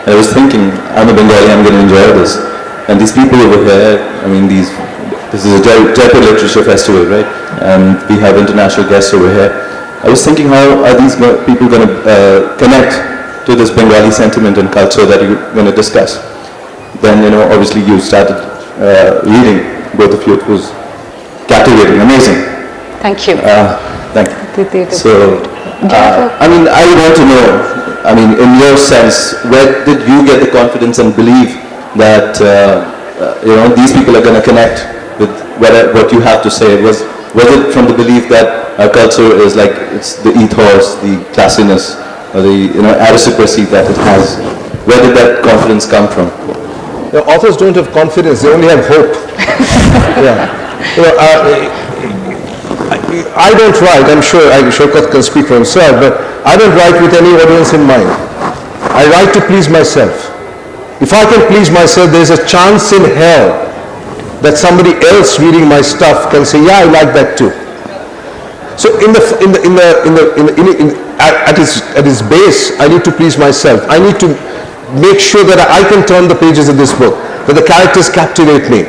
And I was thinking, I'm a Bengali, I'm going to enjoy this. And these people over here, I mean, this is a Jaipur Literature Festival, right? And we have international guests over here. I was thinking, how are these people going to connect to this Bengali sentiment and culture that you're going to discuss? Then, obviously you started reading, both of you. It was captivating, amazing. Thank you. Thank you. So, I mean, I want to know, I mean, in your sense, where did you get the confidence and believe that, these people are going to connect with what you have to say? Was it from the belief that our culture is like, it's the ethos, the classiness, or the, aristocracy that it has? Where did that confidence come from? The authors don't have confidence, they only have hope. I don't write, I'm sure Shaukat can speak for himself, but I don't write with any audience in mind. I write to please myself. If I can please myself, there's a chance in hell that somebody else reading my stuff can say, yeah, I like that too. So at its at its base, I need to please myself. I need to make sure that I can turn the pages of this book, that the characters captivate me.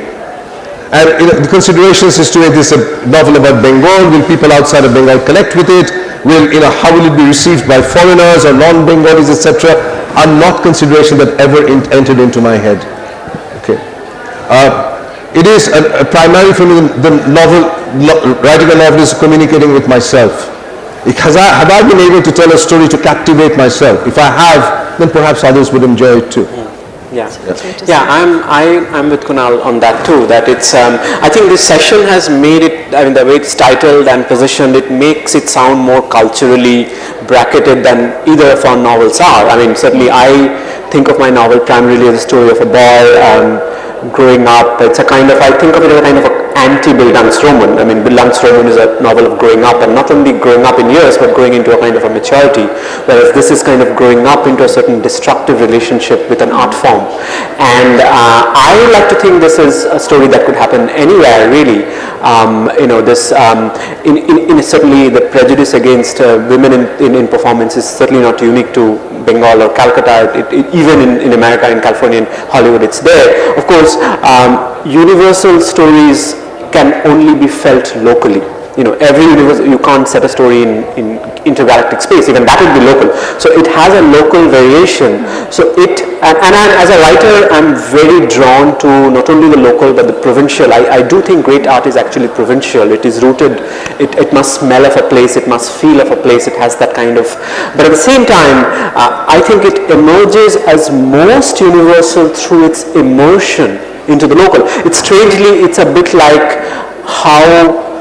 And the considerations is to it is a novel about Bengal. Will people outside of Bengal connect with it? How will it be received by foreigners or non-Bengalis, etc. are not considerations that ever entered into my head. Okay. It is primarily for me the novel, writing a novel is communicating with myself. Have I been able to tell a story to captivate myself? If I have, then perhaps others would enjoy it too. I'm with Kunal on that too. That it's I think this session has made it. I mean, the way it's titled and positioned, it makes it sound more culturally bracketed than either of our novels are. I mean, certainly I think of my novel primarily as a story of a boy growing up. It's a kind of, I think of it as a kind of anti-Bildungsroman. I mean, Bildungsroman is a novel of growing up, and not only growing up in years, but growing into a kind of a maturity, whereas this is kind of growing up into a certain destructive relationship with an art form. And I like to think this is a story that could happen anywhere, really. Certainly the prejudice against women in performance is certainly not unique to Bengal or Calcutta. Even in America, in California, in Hollywood, it's there. Of course, universal stories can only be felt locally. Every universe, you can't set a story in intergalactic space, even that would be local. So it has a local variation. So and as a writer, I'm very drawn to not only the local but the provincial. I do think great art is actually provincial. It is rooted, it must smell of a place, it must feel of a place, it has that kind of, but at the same time, I think it emerges as most universal through its immersion into the local. It's a bit like how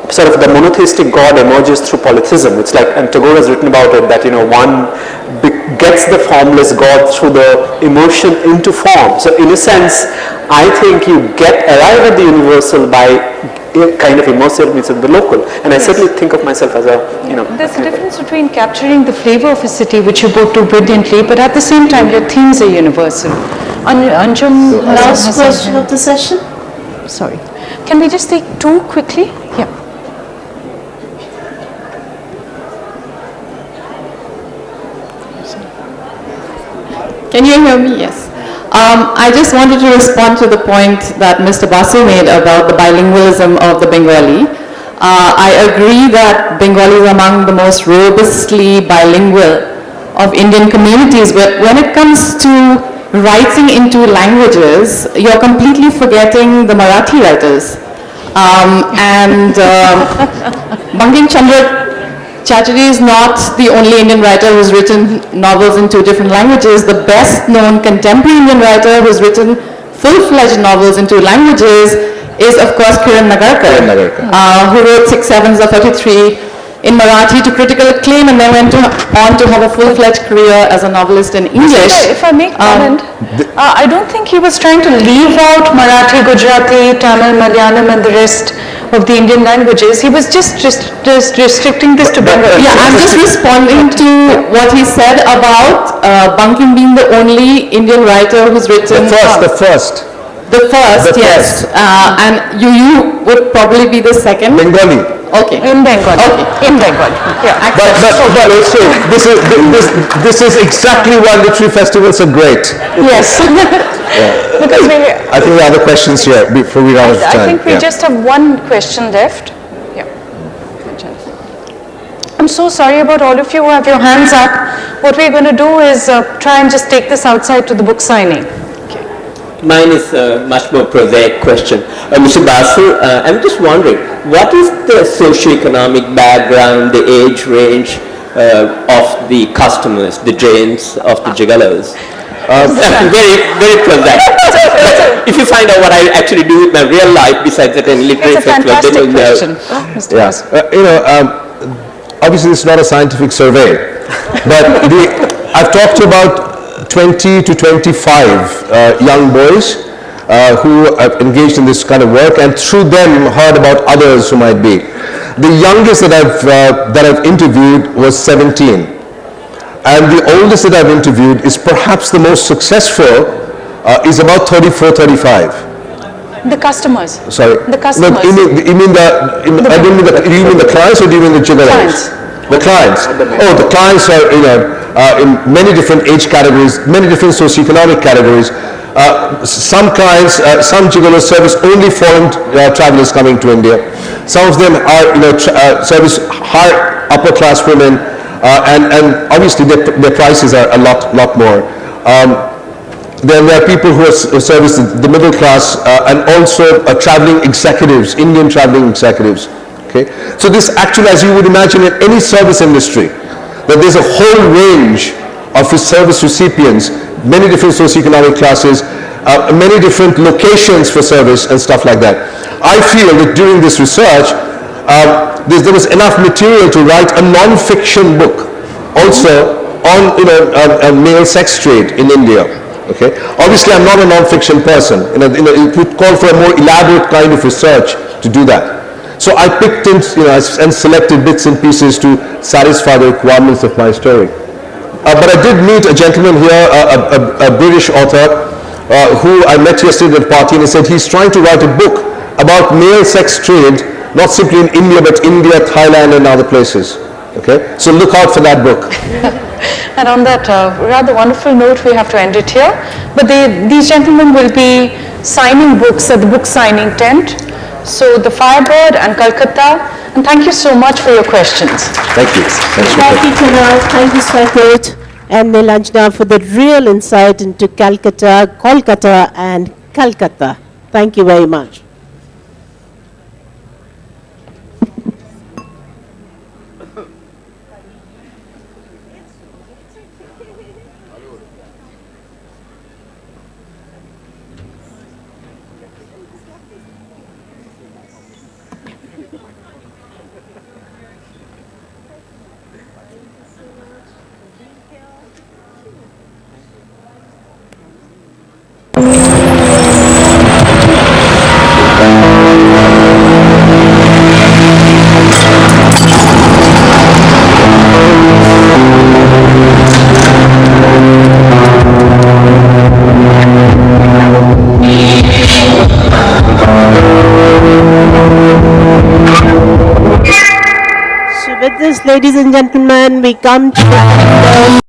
sort of the monotheistic God emerges through polytheism. It's like, and Tagore has written about it, that one gets the formless God through the immersion into form. So in a sense, I think you arrive at the universal by kind of immersive means of the local. And I certainly think of myself as a, There's a difference between capturing the flavor of a city, which you both do brilliantly, but at the same time, your themes are universal. Anjum, last question of the session? Sorry. Can we just take two quickly? Yeah. Can you hear me? Yes. I just wanted to respond to the point that Mr. Basu made about the bilingualism of the Bengali. I agree that Bengali is among the most robustly bilingual of Indian communities, but when it comes to writing into languages, you're completely forgetting the Marathi writers. Bankim Chandra Chatterjee is not the only Indian writer who's written novels in 2 different languages. The best known contemporary Indian writer who's written full-fledged novels in 2 languages is, of course, Kiran Nagarkar, who wrote 6 Sevens of 33 in Marathi to critical acclaim, and then went on to have a full-fledged career as a novelist in English. If I may comment, I don't think he was trying to leave out Marathi, Gujarati, Tamil, Malayalam and the rest of the Indian languages. He was just restricting this to Bengali. Yeah, I'm just responding to what he said about Bankim being the only Indian writer who's written... The first, yes. And you would probably be the second. Bengali. Okay. In Bengali. Okay. In Bengali. Yeah. But also, this is exactly why literary festivals are great. Yes. Because I think there are other questions here before we run out of time. I think we just have one question left. Yeah. I'm so sorry about all of you who have your hands up. What we're going to do is try and just take this outside to the book signing. Mine is a much more prosaic question. Mr. Basu, I'm just wondering, what is the socio-economic background, the age range of the customers, the Jains, of the gigolos? Very, very prosaic. If you find out what I actually do with my real life besides attending literary festival, then you'll know. Mr. Basu. Obviously it's not a scientific survey, but I've talked to about 20 to 25 young boys who have engaged in this kind of work, and through them heard about others who might be. The youngest that I've interviewed was 17, and the oldest that I've interviewed is perhaps the most successful, is about 34, 35. The customers. Sorry. The customers. No, you mean the clients, or do you mean the gigolos? Clients. The clients. Oh, the clients are, in many different age categories, many different socioeconomic categories. Some clients, some gigolos service only foreign travelers coming to India. Some of them are, service high upper class women, and obviously their prices are a lot more. Then there are people who service the middle class and also traveling executives, Indian traveling executives. Okay, so this actually, as you would imagine in any service industry, that there's a whole range of service recipients, many different socioeconomic classes, many different locations for service and stuff like that. I feel that during this research, there was enough material to write a non-fiction book also on male sex trade in India. Okay, obviously I'm not a non-fiction person. It would call for a more elaborate kind of research to do that. So I picked and selected bits and pieces to satisfy the requirements of my story. But I did meet a gentleman here, a British author, who I met yesterday at a party, and he said he's trying to write a book about male sex trade, not simply in India, but India, Thailand, and other places. Okay, so look out for that book. And on that rather wonderful note, we have to end it here. But these gentlemen will be signing books at the book signing tent. So the Firebird and Calcutta, and thank you so much for your questions. Thank you. Thank you, Kunal. Thank you, Swakot and Nilanjana, for the real insight into Calcutta, Kolkata, and Calcutta. Thank you very much. Ladies and gentlemen, we come to the